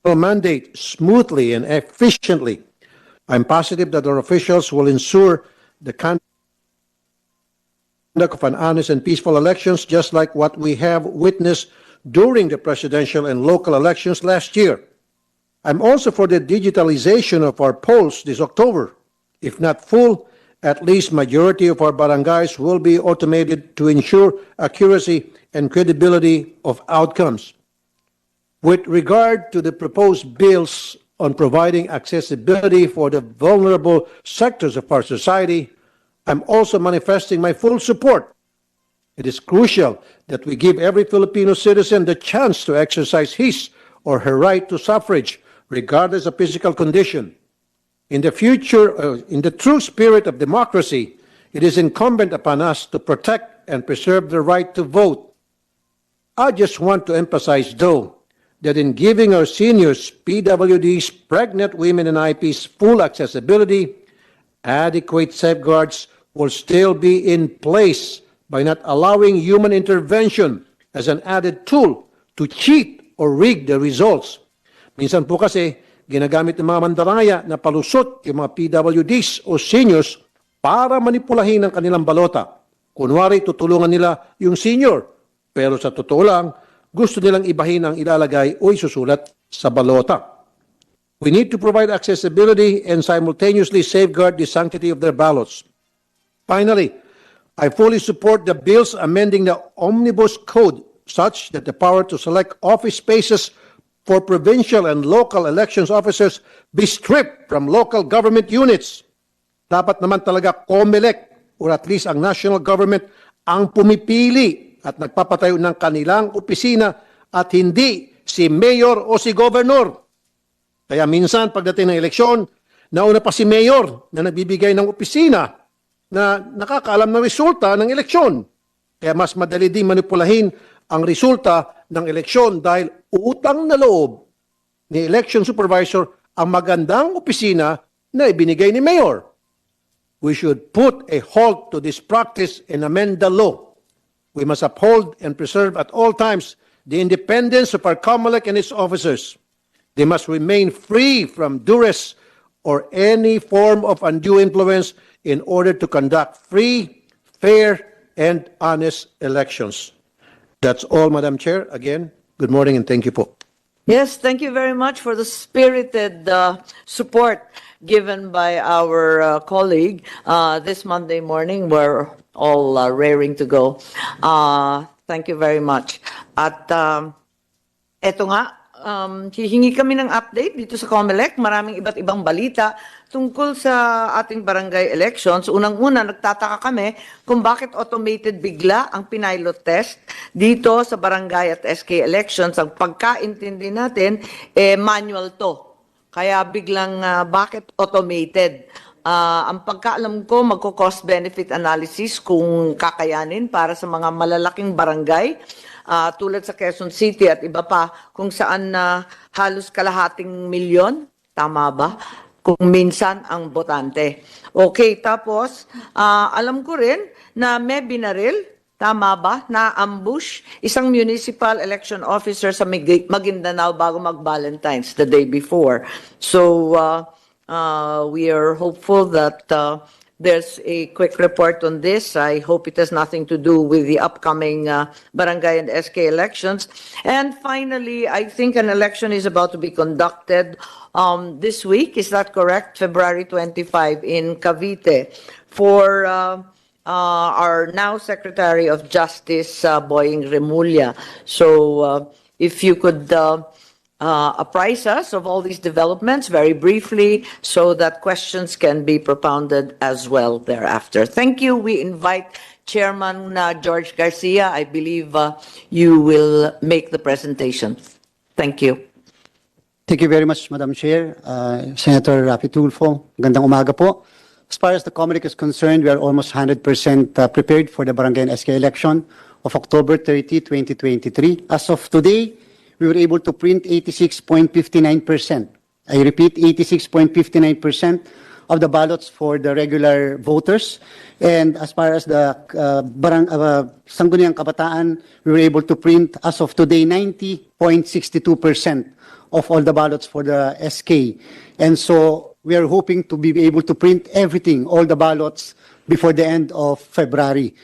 mandate smoothly and efficiently. I'm positive that our officials will ensure the conduct of an honest and peaceful elections, just like what we have witnessed during the presidential and local elections last year. I'm also for the digitalization of our polls this October. If not full, at least majority of our barangays will be automated to ensure accuracy and credibility of outcomes. With regard to the proposed bills on providing accessibility for the vulnerable sectors of our society, I'm also manifesting my full support. It is crucial that we give every Filipino citizen the chance to exercise his or her right to suffrage, regardless of physical condition. In the true spirit of democracy, it is incumbent upon us to protect and preserve the right to vote. I just want to emphasize, though, that in giving our seniors, PWDs, pregnant women, and IPs full accessibility, adequate safeguards will still be in place by not allowing human intervention as an added tool to cheat or rig the results. Minsan po kasi, ginagamit ng mga mandaraya na palusot yung mga PWDs o seniors para manipulahin ang kanilang balota. Kunwari, tutulungan nila yung senior, pero sa totoo lang, gusto nilang ibahin ang ilalagay o isusulat sa balota. We need to provide accessibility and simultaneously safeguard the sanctity of their ballots. Finally, I fully support the bills amending the Omnibus Code such that the power to select office spaces for provincial and local elections officers be stripped from local government units. Dapat naman talaga COMELEC or at least ang national government ang pumipili at nagpapatayo ng kanilang opisina at hindi si mayor o si governor. Kaya minsan pagdating ng eleksyon, nauna pa si mayor na nagbibigay ng opisina na nakakaalam ng resulta ng eleksyon. Kaya mas madali din manipulahin ang resulta ng eleksyon dahil utang na loob ni election supervisor ang magandang opisina na ibinigay ni mayor. We should put a halt to this practice and amend the law. We must uphold and preserve at all times the independence of our COMELEC and its officers. They must remain free from duress or any form of undue influence in order to conduct free, fair, and honest elections. That's all, Madam Chair. Again, good morning and thank you po. Yes, thank you very much for the spirited support given by our colleague this Monday morning. We're all raring to go. Thank you very much. At eto nga, hihingi kami ng update dito sa COMELEC. Maraming iba't ibang balita tungkol sa ating barangay elections. Unang-una, nagtataka kami kung bakit automated bigla ang pinilot test dito sa barangay at SK elections. Ang pagkaintindi natin, manual to. Kaya biglang bakit automated? Ang pagkaalam ko, magko-cost benefit analysis kung kakayanin para sa mga malalaking barangay. tulad sa Quezon City at iba pa, kung saan halos kalahating milyon, tama ba? Kung minsan ang botante. Okay, tapos alam ko rin na may binaril, tama ba, na ambush isang municipal election officer sa Maguindanao bago mag-Valentine's the day before. So we are hopeful that there's a quick report on this. I hope it has nothing to do with the upcoming barangay and SK elections. And finally, I think an election is about to be conducted this week. Is that correct? February 25 in Cavite for our now Secretary of Justice, Boying Remulla. So if you could apprise us of all these developments very briefly so that questions can be propounded as well thereafter. Thank you. We invite Chairman George Garcia. I believe you will make the presentation. Thank you. Thank you very much, Madam Chair. Senator Rapi Tulfo, gandang umaga po. As far as the COMELEC is concerned, we are almost 100% prepared for the Barangay and SK election of October 30, 2023. As of today, we were able to print 86.59%. I repeat, 86.59% of the ballots for the regular voters. And as far as the Sangguniang Kabataan, we were able to print, as of today, 90.62% of all the ballots for the SK. And so we are hoping to be able to print everything, all the ballots, before the end of February.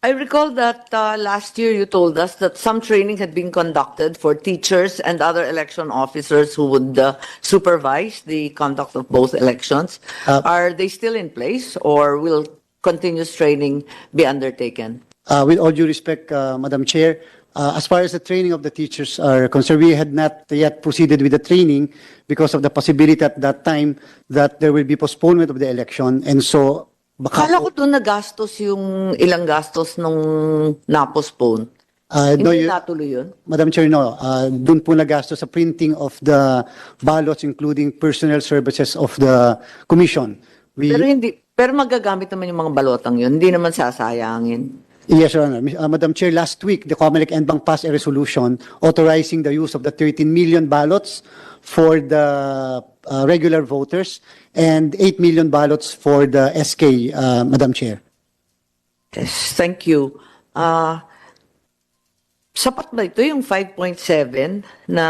I recall that last year you told us that some training had been conducted for teachers and other election officers who would supervise the conduct of both elections. Are they still in place, or will continuous training be undertaken? With all due respect, Madam Chair, as far as the training of the teachers are concerned, we had not yet proceeded with the training because of the possibility at that time that there will be postponement of the election. And so, Kala ko doon nagastos yung ilang gastos nung na-postpone. Hindi natuloy yun? Madam Chair, no. Doon po nagastos sa printing of the ballots, including personnel services of the Commission. Pero magagamit naman yung mga balotang yun. Hindi naman sasayangin. Yes, Your Honor. Madam Chair, last week, the COMELEC and Bank passed a resolution authorizing the use of the 13 million ballots for the regular voters and 8 million ballots for the SK, Madam Chair. Yes, thank you. Sapat ba ito yung 5.7 na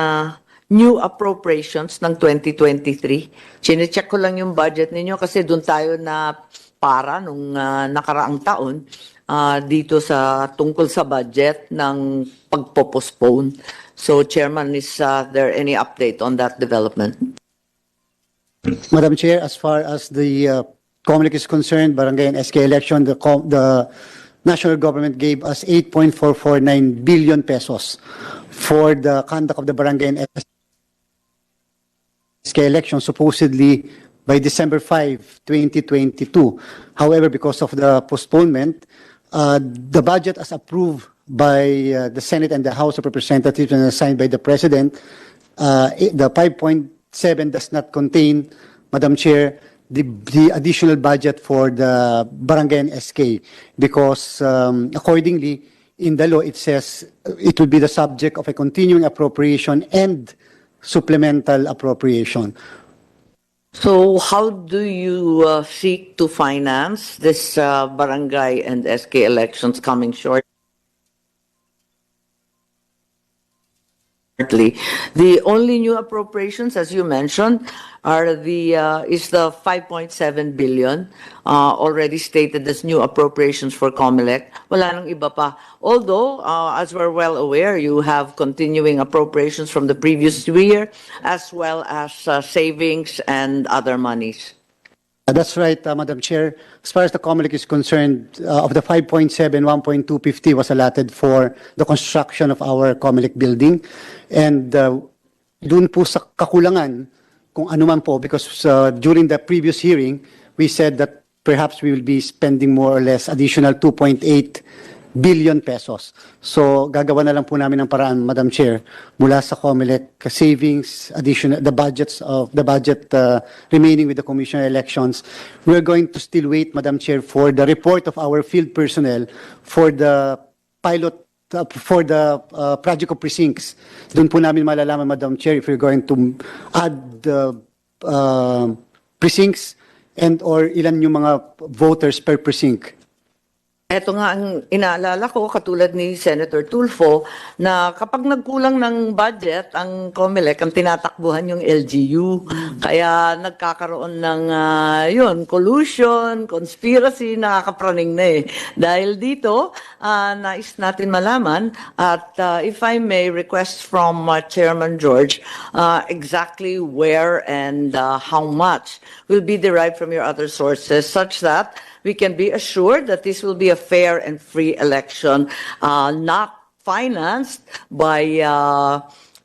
new appropriations ng 2023? Chinecheck ko lang yung budget ninyo kasi doon tayo na para nung nakaraang taon dito sa tungkol sa budget ng pagpo-postpone. So, Chairman, is there any update on that development? Madam Chair, as far as the COMELEC is concerned, barangay and SK election, the national government gave us 8.449 billion pesos for the conduct of the barangay and SK election, supposedly by December 5, 2022. However, because of the postponement, the budget as approved by the Senate and the House of Representatives and assigned by the President, the 5.7 does not contain, Madam Chair, the additional budget for the barangay and SK because accordingly, in the law, it says it will be the subject of a continuing appropriation and supplemental appropriation. So how do you seek to finance this barangay and SK elections coming shortly? The only new appropriations, as you mentioned, are is the 5.7 billion already stated as new appropriations for COMELEC. Wala nang iba pa. Although, as we're well aware, you have continuing appropriations from the previous year, as well as savings and other monies. That's right, Madam Chair. As far as the COMELEC is concerned, of the 5.7, 1.250 was allotted for the construction of our COMELEC building. And dun po sa kakulangan, kung ano man po, because during the previous hearing, we said that perhaps we will be spending more or less additional 2.8 billion pesos. So gagawa na lang po namin ng paraan, Madam Chair, mula sa COMELEC savings, additional, the budget remaining with the Commission elections. We're going to still wait, Madam Chair, for the report of our field personnel for the pilot for the Pragco precincts. Doon po namin malalaman, Madam Chair, if we're going to add precincts and or ilan yung mga voters per precinct. Ito nga ang inaalala ko, katulad ni Senator Tulfo, na kapag nagkulang ng budget, ang COMELEC, ang tinatakbuhan yung LGU. Kaya nagkakaroon ng collusion, conspiracy, nakakapraning na eh. Dahil dito, nais natin malaman, at if I may request from Chairman George, exactly where and how much will be derived from your other sources, such that we can be assured that this will be a fair and free election, not financed by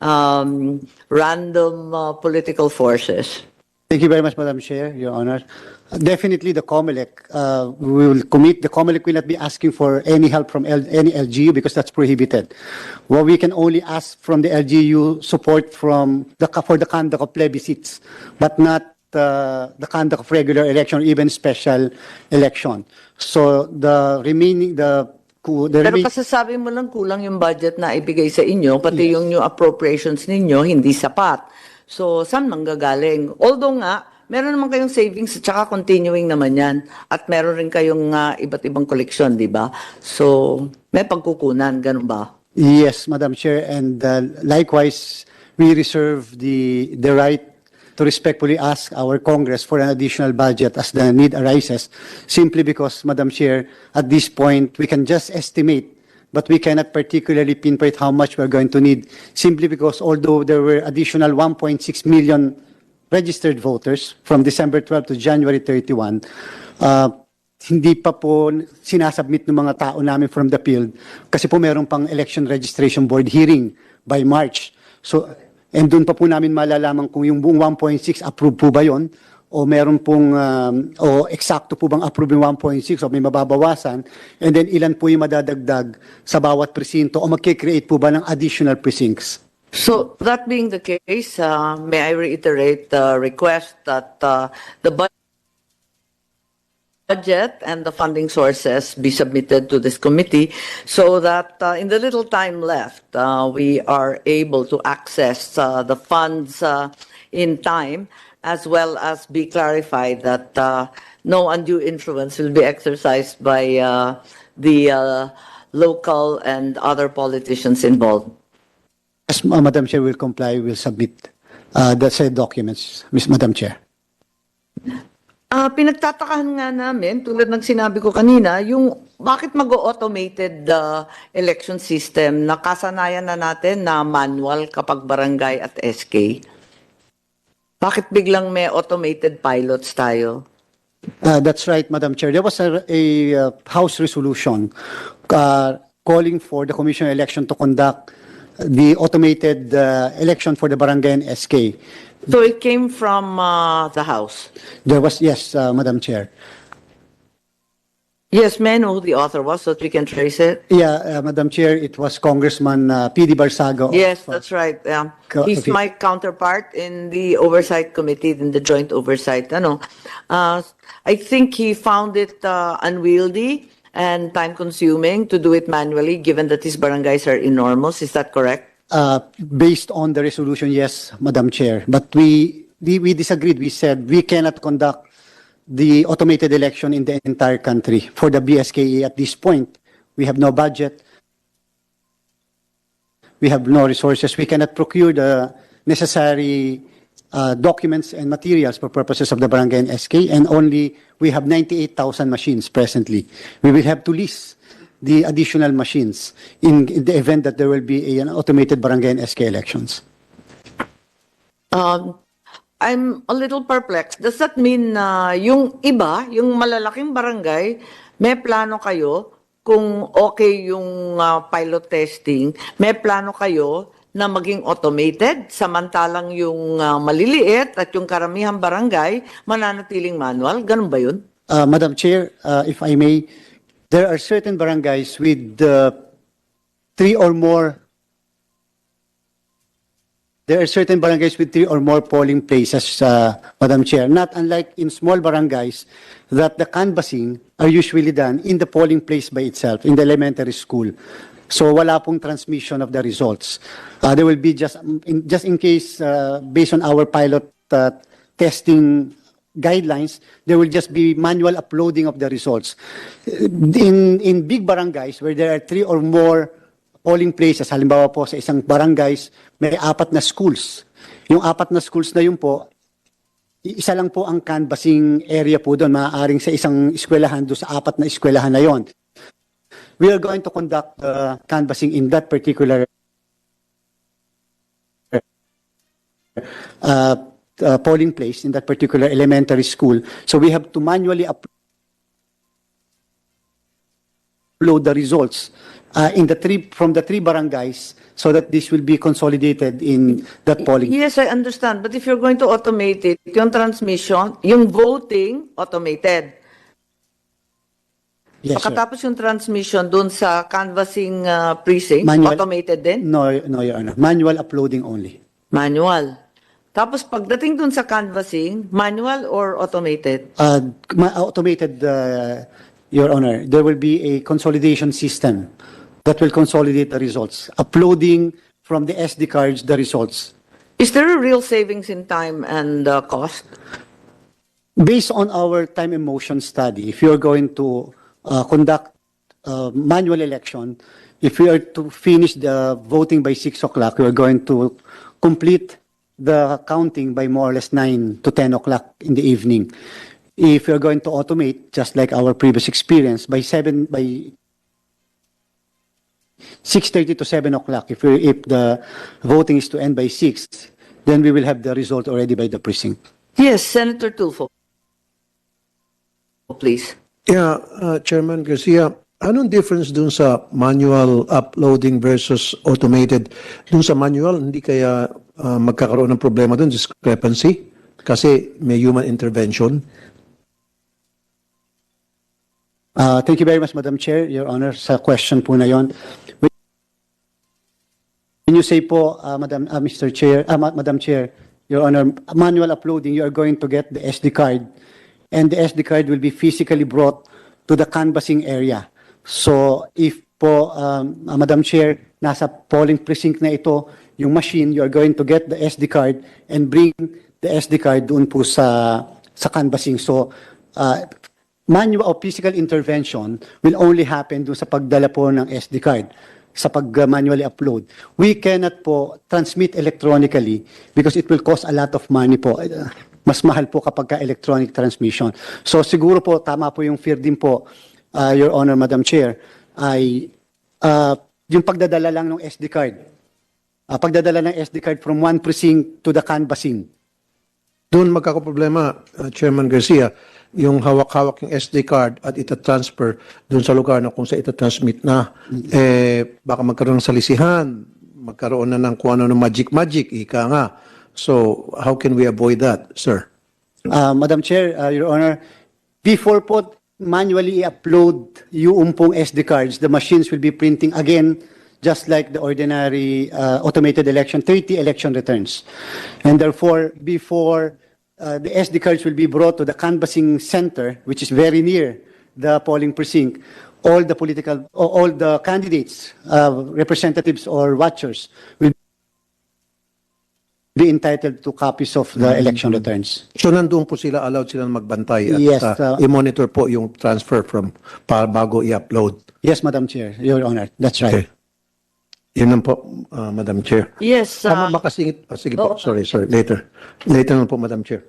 random political forces. Thank you very much, Madam Chair, Your Honor. Definitely the COMELEC, we will commit, the COMELEC will not be asking for any help from any LGU because that's prohibited. What we can only ask from the LGU support for the conduct of plebiscites, but not the conduct of regular election, even special election. So the remaining, Pero kasasabi mo lang kulang yung budget na ibigay sa inyo, pati yung new appropriations ninyo, hindi sapat. So, saan manggagaling? Although nga, meron naman kayong savings at saka continuing naman yan. At meron rin kayong iba't ibang koleksyon, di ba? So, may pagkukunan, ganun ba? Yes, Madam Chair, and likewise, we reserve the right to respectfully ask our Congress for an additional budget as the need arises, simply because, Madam Chair, at this point, we can just estimate, but we cannot particularly pinpoint how much we're going to need, simply because although there were additional 1.6 million registered voters from December 12 to January 31, hindi pa po sinasubmit ng mga tao namin from the field kasi po meron pang election registration board hearing by March. So, and doon pa po namin malalaman kung yung buong 1.6 approve po ba yon o meron pong o eksakto po bang approve yung 1.6 o may mababawasan, and then ilan po yung madadagdag sa bawat presinto o magkikreate po ba ng additional precincts. So, that being the case, may I reiterate the request that the budget and the funding sources be submitted to this committee so that in the little time left, we are able to access the funds in time, as well as be clarified that no undue influence will be exercised by the local and other politicians involved. Yes, Madam Chair, will comply, will submit the said documents, Madam Chair. Pinagtatakahan nga namin, tulad ng sinabi ko kanina, yung bakit mag-automated election system na kasanayan na natin na manual kapag barangay at SK? Bakit biglang may automated pilots tayo? That's right, Madam Chair. There was a House resolution calling for the Commission on Election to conduct the automated election for the barangay and SK. So it came from the House? There was, yes, Madam Chair. Yes, may I know who the author was so that we can trace it? Yeah, Madam Chair, it was Congressman P.D. Barsago. Yes, that's right. He's my counterpart in the Oversight Committee, in the Joint Oversight. I think he found it unwieldy and time-consuming to do it manually, given that these barangays are enormous. Is that correct? Based on the resolution, yes, Madam Chair. But we disagreed. We said we cannot conduct the automated election in the entire country. For the BSKE at this point, we have no budget. We have no resources. We cannot procure the necessary documents and materials for purposes of the barangay and SK, and only we have 98,000 machines presently. We will have to lease the additional machines in the event that there will be an automated barangay and SK elections. I'm a little perplexed. Does that mean yung iba, yung malalaking barangay, may plano kayo kung okay yung pilot testing, may plano kayo na maging automated, samantalang yung maliliit at yung karamihang barangay mananatiling manual? Ganun ba yun? Madam Chair, if I may, there are certain barangays with three or more polling places, Madam Chair, not unlike in small barangays that the canvassing are usually done in the polling place by itself, in the elementary school. So wala pong transmission of the results. There will be just in case, based on our pilot testing guidelines, there will just be manual uploading of the results. In big barangays where there are 3 or more polling places, halimbawa po sa isang barangays, may 4 na schools. Yung 4 na schools na yun po, isa lang po ang canvassing area po doon, maaaring sa isang eskwelahan doon sa 4 na eskwelahan na yon. We are going to conduct canvassing in that particular polling place, in that particular elementary school. So we have to manually upload the results from the 3 barangays so that this will be consolidated in that polling. Yes, I understand. But if you're going to automate it, yung transmission, yung voting, automated. Yes, sir. Pagkatapos yung transmission dun sa canvassing precinct, automated din? No, Your Honor. Manual uploading only. Manual. Tapos pagdating dun sa canvassing, manual or automated? Automated, Your Honor. There will be a consolidation system that will consolidate the results, uploading from the SD cards the results. Is there a real savings in time and cost? Based on our time and motion study, if you're going to conduct manual election, if we are to finish the voting by 6 o'clock, we are going to complete the counting by more or less 9 to 10 o'clock in the evening. If you're going to automate, just like our previous experience, by 6:30 to 7 o'clock, if the voting is to end by 6, then we will have the result already by the precinct. Yes, Senator Tulfo. Please. Yeah, Chairman Garcia, anong difference dun sa manual uploading versus automated? Dun sa manual, hindi kaya magkakaroon ng problema dun, discrepancy? Kasi may human intervention? Thank you very much, Madam Chair, Your Honor, sa question po na yon. When you say po, Mr. Chair, Madam Chair, Your Honor, manual uploading, you are going to get the SD card, and the SD card will be physically brought to the canvassing area. So if po, Madam Chair, nasa polling precinct na ito, yung machine, you are going to get the SD card and bring the SD card doon po sa canvassing. So manual or physical intervention will only happen doon sa pagdala po ng SD card, sa pag-manually upload. We cannot po transmit electronically because it will cost a lot of money po. Mas mahal po kapag electronic transmission. So siguro po, tama po yung fear din po, Your Honor, Madam Chair, ay yung pagdadala lang ng SD card. Pagdadala ng SD card from one precinct to the canvassing. Doon magkakaproblema, Chairman Garcia, yung hawak-hawak yung SD card at itatransfer doon sa lugar na kung sa itatransmit na, baka magkaroon ng salisihan, magkaroon na ng kung ano ng magic, ika nga. So, how can we avoid that, sir? Madam Chair, Your Honor, before po manually i-upload yung pong SD cards, the machines will be printing again, just like the ordinary automated election, 30 election returns. And therefore, before the SD cards will be brought to the canvassing center, which is very near the polling precinct, all the candidates, representatives or watchers will be entitled to copies of the election returns. So nandun po sila, allowed sila magbantay at Yes, i-monitor po yung transfer para bago i-upload. Yes, Madam Chair, Your Honor, that's right. Okay. Yun lang po, Madam Chair. Yes. Makasingit. Sige po, sorry, later. Later na po, Madam Chair.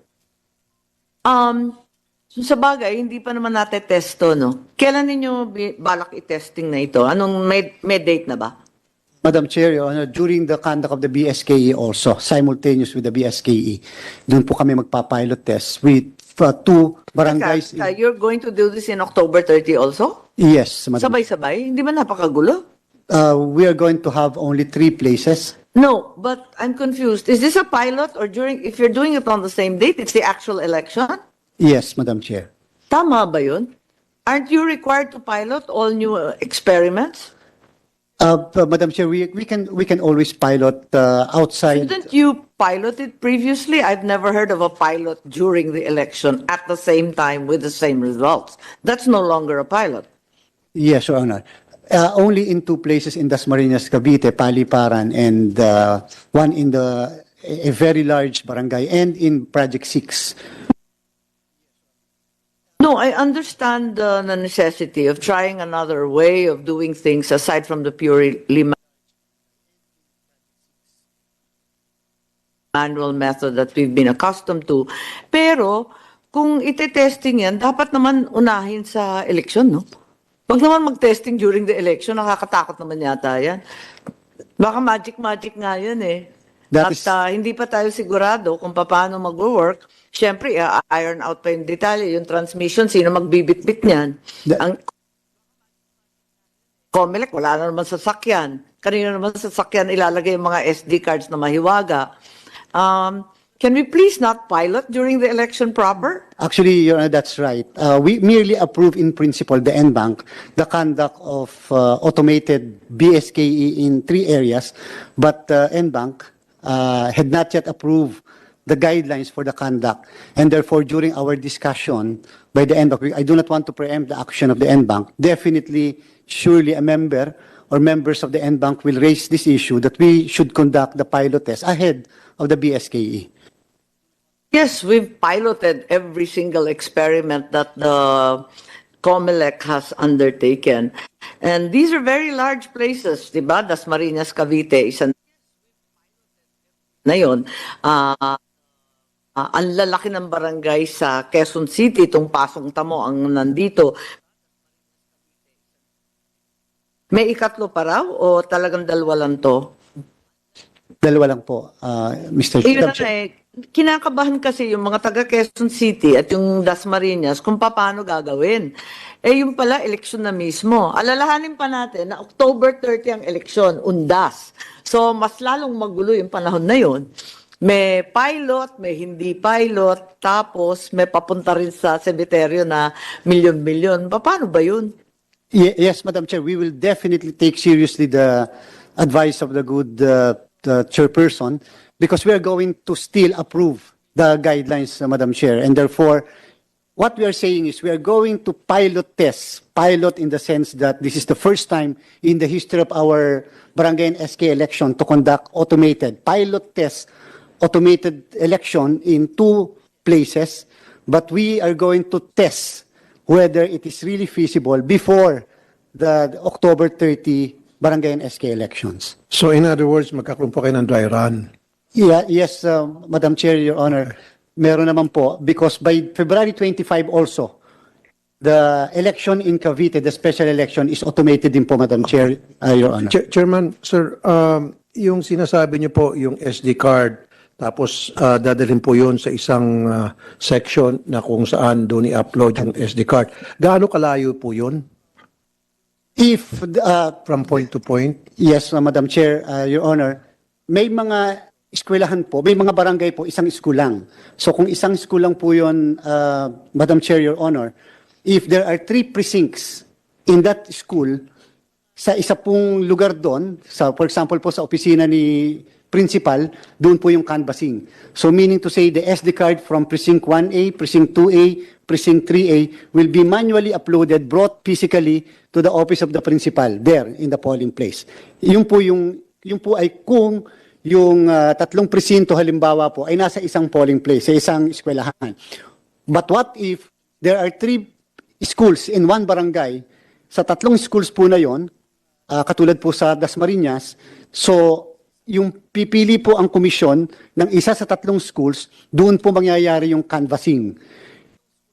Sa bagay, hindi pa naman natin testo, no? Kailan ninyo balak i-testing na ito? Anong may date na ba? Madam Chair, Your Honor, during the conduct of the BSKE also, simultaneous with the BSKE, doon po kami magpa-pilot test with 2 barangays. You're going to do this in October 30 also? Yes, Madam. Sabay-sabay? Hindi ba napakagulo? We are going to have only 3 places. No, but I'm confused. Is this a pilot or if you're doing it on the same date, it's the actual election? Yes, Madam Chair. Tama ba yun? Aren't you required to pilot all new experiments? Madam Chair, we can always pilot outside. Shouldn't you pilot it previously? I've never heard of a pilot during the election at the same time with the same results. That's no longer a pilot. Yes, Your Honor. Only in 2 places in Dasmariñas, Cavite, Paliparan, and one in a very large barangay, and in Project 6. No, I understand the necessity of trying another way of doing things aside from the purely manual method that we've been accustomed to. Pero, kung ite-testing yan, dapat naman unahin sa eleksyon, no? Wag naman mag-testing during the election, nakakatakot naman yata yan. Baka magic-magic nga yan eh. Hindi pa tayo sigurado kung paano mag-work. Siyempre, iron out pa yung detalye, yung transmission, sino magbibit-bit niyan. Ang COMELEC, wala na naman sasakyan. Kanina naman sasakyan ilalagay yung mga SD cards na mahiwaga. Can we please not pilot during the election proper? Actually, Your Honor, that's right. We merely approve in principle the NBank, the conduct of automated BSKE in 3 areas, but NBank had not yet approved the guidelines for the conduct. And therefore, during our discussion, by the NBank, I do not want to preempt the action of the NBank. Definitely, surely a member or members of the NBank will raise this issue that we should conduct the pilot test ahead of the BSKE. Yes, we've piloted every single experiment that the COMELEC has undertaken. And these are very large places, di ba? Dasmariñas, Cavite, isa na yun. Ang lalaki ng barangay sa Quezon City, itong Pasong Tamo ang nandito. May ikatlo pa raw o talagang dalawa lang to? Dalawa lang po, Mr. Chair. Kinakabahan kasi yung mga taga Quezon City at yung Dasmariñas kung paano gagawin. Yung pala, eleksyon na mismo. Alalahanin pa natin na October 30 ang eleksyon, undas. So, mas lalong magulo yung panahon na yun. May pilot, may hindi pilot, tapos may papunta rin sa semeteryo na milyon-milyon. Paano ba yun? Yes, Madam Chair, we will definitely take seriously the advice of the good the chairperson, because we are going to still approve the guidelines, Madam Chair. And therefore, what we are saying is we are going to pilot in the sense that this is the first time in the history of our barangay and SK election to conduct automated pilot test, automated election in 2 places, but we are going to test whether it is really feasible before the October 30 barangay and SK elections. So in other words, magkakaroon po kayo ng dry run? Yeah, yes, Madam Chair, Your Honor. Meron naman po, because by February 25 also, the election in Cavite, the special election, is automated din po, Madam Chair, Your Honor. Chairman, sir, yung sinasabi niyo po, yung SD card, tapos dadalhin po yun sa isang section na kung saan doon i-upload yung SD card. Gaano kalayo po yun? If from point to point? Yes, Madam Chair, Your Honor, may mga eskwelahan po, may mga barangay po, isang school lang. So kung isang school lang po yun, Madam Chair, Your Honor, if there are 3 precincts in that school, sa isa pong lugar doon, for example po sa opisina ni principal, doon po yung canvassing. So meaning to say the SD card from precinct 1A, precinct 2A, precinct 3A will be manually uploaded, brought physically to the office of the principal there in the polling place. Yung po ay kung yung 3 presinto halimbawa po ay nasa isang polling place, sa isang eskwelahan. But what if there are 3 schools in 1 barangay, sa 3 schools po na yon, katulad po sa Dasmariñas, so yung pipili po ang komisyon ng isa sa 3 schools, doon po mangyayari yung canvassing.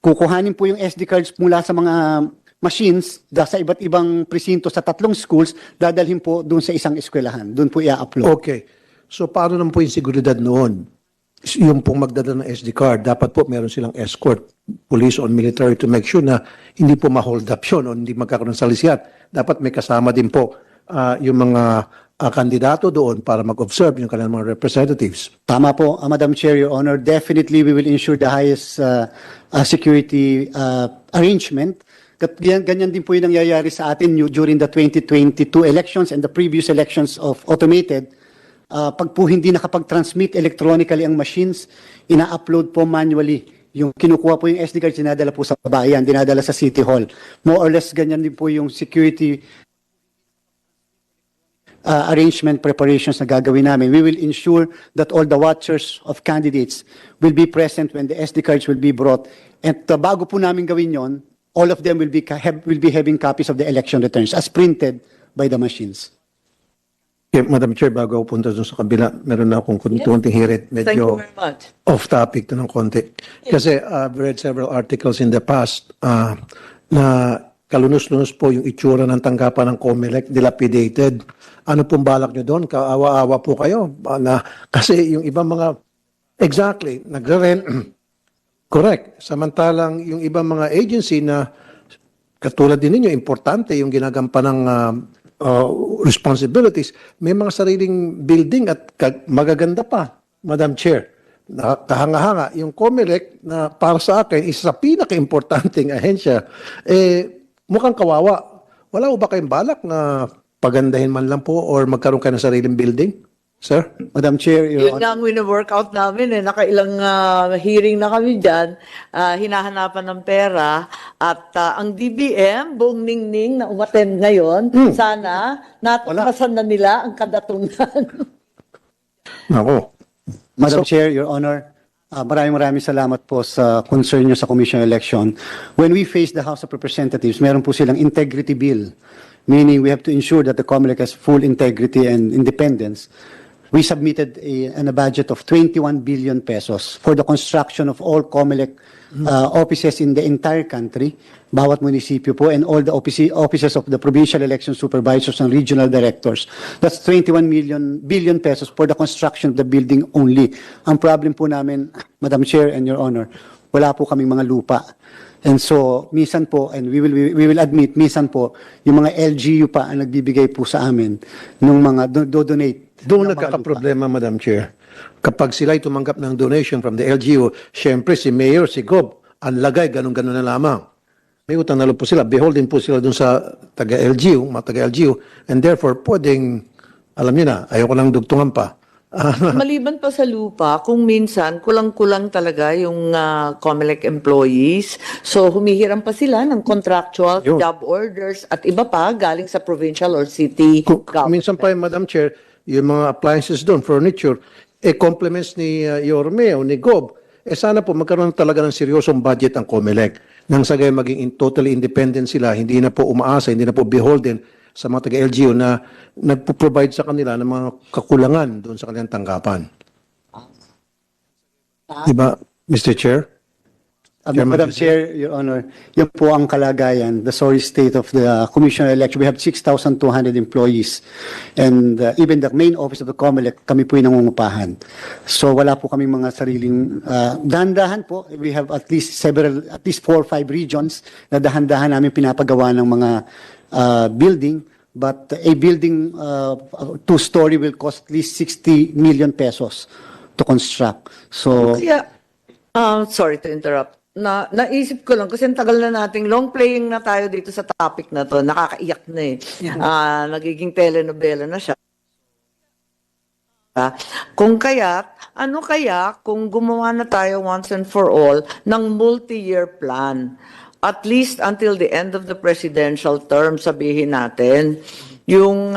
Kukuhanin po yung SD cards mula sa mga machines sa iba't ibang presinto sa 3 schools, dadalhin po doon sa isang eskwelahan. Doon po i-upload. Okay. So paano naman po yung seguridad noon? Yung pong magdadala ng SD card, dapat po meron silang escort, police or military to make sure na hindi po ma-hold up yun o hindi magkakaroon ng salisian. Dapat may kasama din po yung mga kandidato doon para mag-observe yung kanilang mga representatives. Tama po, Madam Chair, Your Honor. Definitely, we will ensure the highest security arrangement. Ganyan din po yung nangyayari sa atin during the 2022 elections and the previous elections of automated. Pag po hindi nakapag-transmit electronically ang machines, ina-upload po manually. Yung kinukuha po yung SD card, dinadala po sa bayan, dinadala sa City Hall. More or less, ganyan din po yung security arrangement preparations na gagawin namin. We will ensure that all the watchers of candidates will be present when the SD cards will be brought. At bago po namin gawin yon, all of them will be having copies of the election returns as printed by the machines. Okay, Madam Chair, bago ako punta dun sa kabila, meron na akong kunting hirit. Thank you Medyo very much. off topic to ng konti. Kasi I've read several articles in the past na kalunos-lunos po yung itsura ng tanggapan ng COMELEC, dilapidated. Ano pong balak nyo doon? Kaawa-awa po kayo. Kasi yung ibang mga, exactly, nagre-rent. Correct. Samantalang yung ibang mga agency na katulad din ninyo, importante yung ginagampan ng responsibilities, may mga sariling building at magaganda pa, Madam Chair. Kahanga-hanga, yung COMELEC na para sa akin, isa sa pinaka-importanting ahensya, mukhang kawawa. Wala ba kayong balak na pagandahin man lang po or magkaroon kayo ng sariling building? Sir? Madam Chair, Yun nga ang wino-workout namin Nakailang hearing na kami dyan. Hinahanapan ng pera. At ang DBM, buong ningning na umattend ngayon, sana natakasan na nila ang kadatungan. Nako. Madam Chair, Your Honor, maraming salamat po sa concern nyo sa Commission Election. When we face the House of Representatives, meron po silang integrity bill, meaning we have to ensure that the COMELEC has full integrity and independence. We submitted a budget of 21 billion pesos for the construction of all COMELEC offices in the entire country, bawat munisipyo po, and all the offices of the provincial election supervisors and regional directors. That's 21 billion pesos for the construction of the building only. Ang problem po namin, Madam Chair and Your Honor, wala po kaming mga lupa. And so, minsan po, and we will admit, minsan po, yung mga LGU pa ang nagbibigay po sa amin nung mga donate. Doon nagkakaproblema, Madam Chair. Kapag sila'y tumanggap ng donation from the LGU, syempre si Mayor, si Gob, ang lagay, ganun-ganun na lamang. May utang na loob po sila, beholden po sila doon sa taga-LGU, mga taga-LGU, and therefore, pwedeng, alam niyo na, ayoko lang dugtungan pa. Maliban pa sa lupa, kung minsan, kulang-kulang talaga yung COMELEC employees. So, humihiram pa sila ng contractual job orders at iba pa galing sa provincial or city government. Minsan pa, Madam Chair, yung mga appliances doon, furniture, complements ni Yorme o ni Gob, sana po magkaroon talaga ng seryosong budget ang COMELEC. Nang sagay maging totally independent sila, hindi na po umaasa, hindi na po beholden sa mga taga-LGU na nagpo-provide sa kanila ng mga kakulangan doon sa kanilang tanggapan. Diba, Mr. Chair? Madam Chair, Your Honor, yun po ang kalagayan, the sorry state of the Commission on Election. We have 6,200 employees. And even the main office of the COMELEC, kami po yung nangungupahan. So wala po kaming mga sariling, dahan-dahan po. We have at least 4 or 5 regions na dahan-dahan namin pinapagawa ng mga building. But a building, 2-story will cost at least 60 million pesos to construct. So, sorry to interrupt. Naisip ko lang kasi ang tagal na nating long playing na tayo dito sa topic na to. Nakakaiyak na nagiging telenovela na siya. Kung ano kaya kung gumawa na tayo once and for all ng multi-year plan? At least until the end of the presidential term, sabihin natin, yung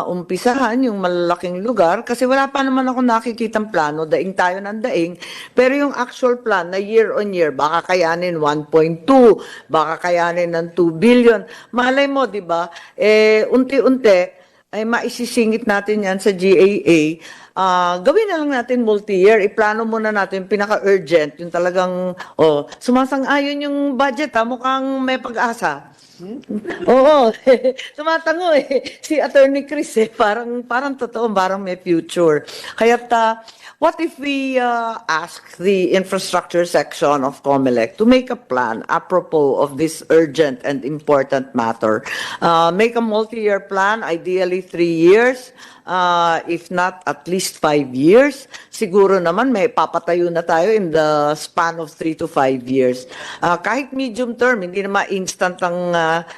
umpisahan, yung malalaking lugar, kasi wala pa naman ako nakikitang plano, daing tayo ng daing, pero yung actual plan na year on year, baka kayanin 1.2, baka kayanin ng 2 billion. Malay mo, di ba? Unti-unti, ay maisisingit natin yan sa GAA. Gawin na lang natin multi-year. Iplano muna natin pinaka-urgent, yung talagang, sumasang-ayon yung budget, mukhang may pag-asa. Oo, tumatango si Attorney Chris parang totoo, parang may future. Kaya what if we ask the infrastructure section of COMELEC to make a plan apropos of this urgent and important matter? Make a multi-year plan, ideally 3 years. If not at least 5 years, siguro naman may papatayo na tayo in the span of 3 to 5 years. Kahit medium term, hindi naman instant ang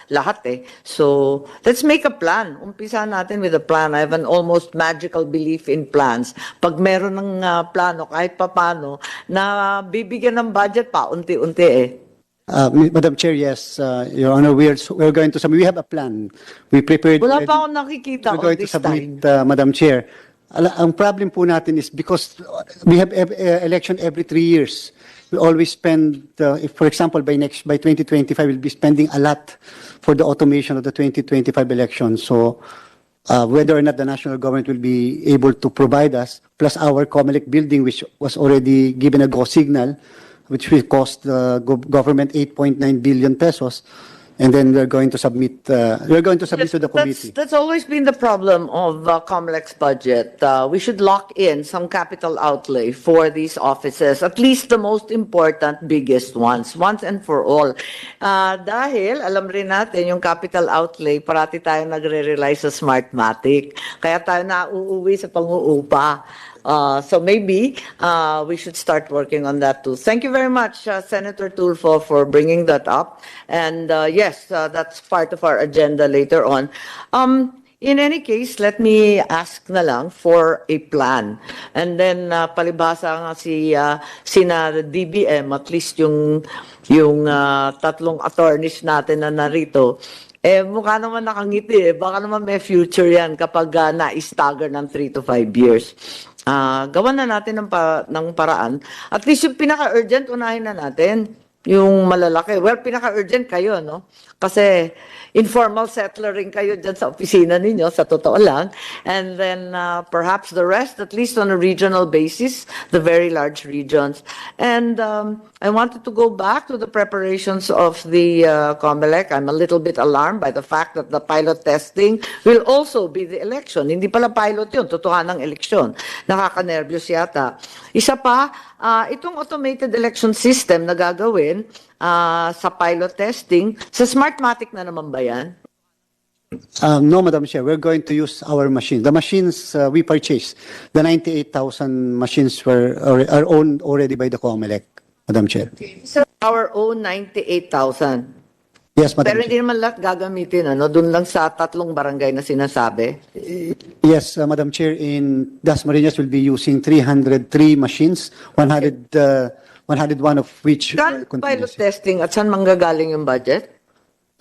lahat So, let's make a plan. Umpisa natin with a plan. I have an almost magical belief in plans. Pag meron ng plano, kahit papano, na bibigyan ng budget pa, unti-unti Madam Chair, yes, Your Honor, we're going to submit. We have a plan. We prepared. Wala pa akong nakikita We're on going to this submit, time. Madam Chair. Ang problem po natin is because we have election every 3 years. We always spend, if, for example, by 2025, we'll be spending a lot for the automation of the 2025 election. So, whether or not the national government will be able to provide us, plus our COMELEC building, which was already given a go signal, which will cost the government 8.9 billion pesos, and then we're going to submit. We're going to submit to the committee. That's always been the problem of COMELEC's budget. We should lock in some capital outlay for these offices, at least the most important, biggest ones, once and for all. Dahil, alam rin natin, yung capital outlay, parati tayo nagre-rely sa Smartmatic. Kaya tayo nauuwi sa pang-uupa. So maybe we should start working on that too. Thank you very much, Senator Tulfo, for bringing that up. And yes, that's part of our agenda later on. In any case, let me ask na lang for a plan. And then palibhasa nga sina DBM, at least yung tatlong attorneys natin na narito, mukha naman nakangiti baka naman may future yan kapag na-stagger ng 3 to 5 years. Gawan na natin ng paraan. At least yung pinaka-urgent, unahin na natin. Yung malalaki. Well, pinaka-urgent kayo, no? Kasi informal settler rin kayo dyan sa opisina ninyo, sa totoo lang. And then perhaps the rest, at least on a regional basis, the very large regions. And I wanted to go back to the preparations of the COMELEC. I'm a little bit alarmed by the fact that the pilot testing will also be the election. Hindi pala pilot yun, totohanang eleksyon. Nakaka-nervyos yata. Isa pa, itong automated election system na gagawin sa pilot testing, sa Smartmatic na naman ba yan? No, Madam Chair, we're going to use our machines. The machines we purchased, the 98,000 machines are owned already by the COMELEC, Madam Chair. So our own 98,000. Yes, Madam Pero hindi naman lahat gagamitin, ano? Doon lang sa tatlong barangay na sinasabi. Yes, Madam Chair, in Dasmariñas will be using 303 machines, 101 of which are pilot testing at saan manggagaling yung budget?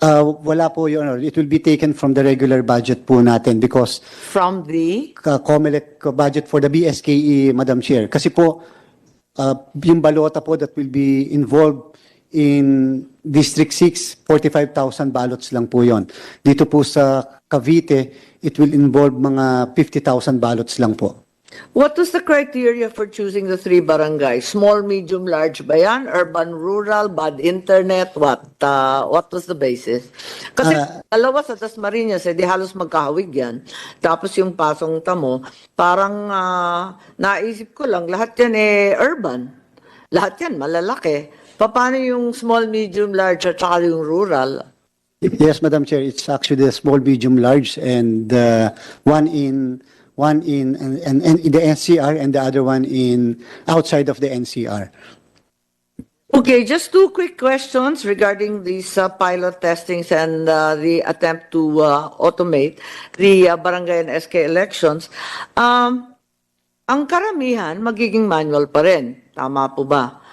Wala po, Your Honor. It will be taken from the regular budget po natin because from the COMELEC budget for the BSKE, Madam Chair. Kasi po, yung balota po that will be involved in District 6, 45,000 ballots lang po yon. Dito po sa Cavite, it will involve mga 50,000 ballots lang po. What was the criteria for choosing the 3 barangays? Small, medium, large ba yan? Urban, rural, bad internet? What was the basis? Kasi dalawa sa Dasmariñas, di halos magkahawig yan. Tapos yung Pasong Tamo, parang naisip ko lang, lahat yan urban. Lahat yan malalaki. Paano yung small, medium, large at saka yung rural? Yes, Madam Chair, it's actually the small, medium, large and one in the NCR and the other one in outside of the NCR. Okay, just 2 quick questions regarding these pilot testings and the attempt to automate the barangay and SK elections. Ang karamihan magiging manual pa rin. Tama po ba?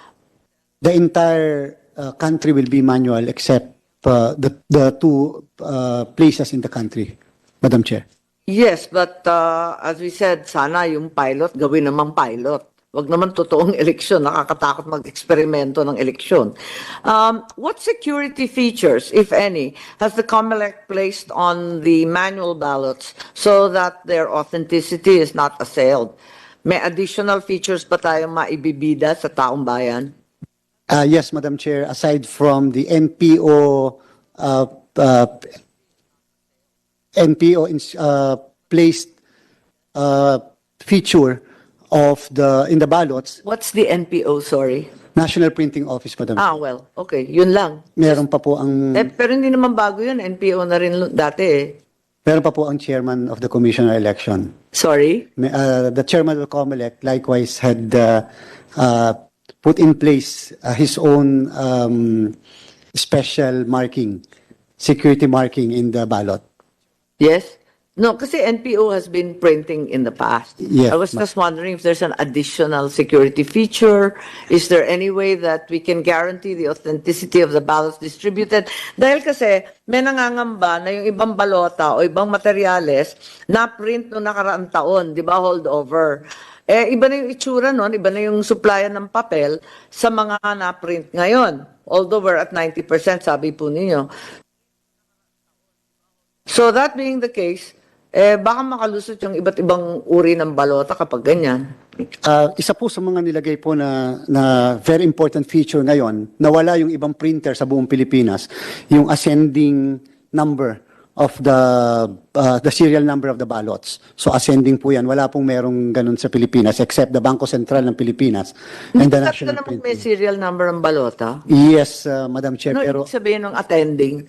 The entire country will be manual except the 2 places in the country, Madam Chair. Yes, but as we said, sana yung pilot, gawin naman pilot. Wag naman totoong eleksyon, nakakatakot mag-eksperimento ng eleksyon. What security features, if any, has the COMELEC placed on the manual ballots so that their authenticity is not assailed? May additional features ba tayong maibibida sa taong bayan? Yes, Madam Chair, aside from the NPO placed feature of in the ballots. What's the NPO, sorry? National Printing Office, Madam Chair. Well, okay, yun lang. Meron pa po ang... pero hindi naman bago yun, NPO na rin dati eh. Meron pa po ang chairman of the Commission on Election. Sorry? The chairman of the COMELEC likewise had put in place his own special marking, security marking in the ballot. Yes? No, kasi NPO has been printing in the past. Yes, I was just wondering if there's an additional security feature. Is there any way that we can guarantee the authenticity of the ballots distributed? Dahil kasi may nangangamba na yung ibang balota o ibang materyales na print noong nakaraang taon, di ba, hold over. Iba na yung itsura nun, iba na yung supplyan ng papel sa mga na-print ngayon. Although we're at 90%, sabi po ninyo. So that being the case, baka makalusot yung iba't ibang uri ng balota kapag ganyan. Isa po sa mga nilagay po na very important feature ngayon, nawala yung ibang printer sa buong Pilipinas, yung ascending number of the serial number of the ballots. So ascending po yan. Wala pong merong ganun sa Pilipinas except the Bangko Sentral ng Pilipinas and the National Printing. May serial number ng balota? Yes, Madam Chair. No, pero ibig sabihin ng attending?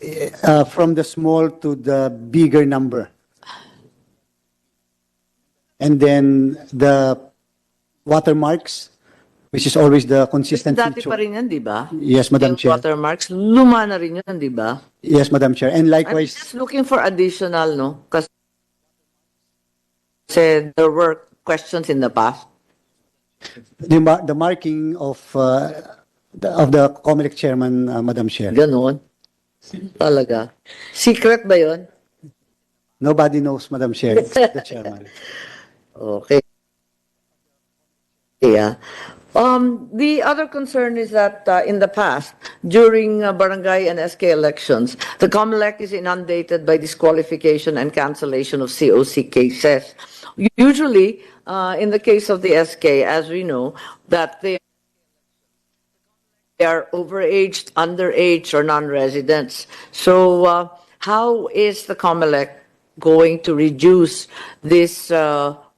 From the small to the bigger number. And then the watermarks, which is always the consistent Dati feature. pa rin yan, di ba? Yes, Madam Yung Chair. watermarks, luma na rin yun, di ba? Yes, Madam Chair. And likewise, I'm just looking for additional, no? Kasi there were questions in the past. the marking of the COMELEC chairman, Madam Chair. Ganon. Talaga. Secret ba yun? Nobody knows, Madam Chair. It's the chairman. Okay. Yeah. The other concern is that in the past, during barangay and SK elections, the COMELEC is inundated by disqualification and cancellation of COC cases. Usually, in the case of the SK, as we know, that they are overaged, underage, or non-residents. So, how is the COMELEC going to reduce this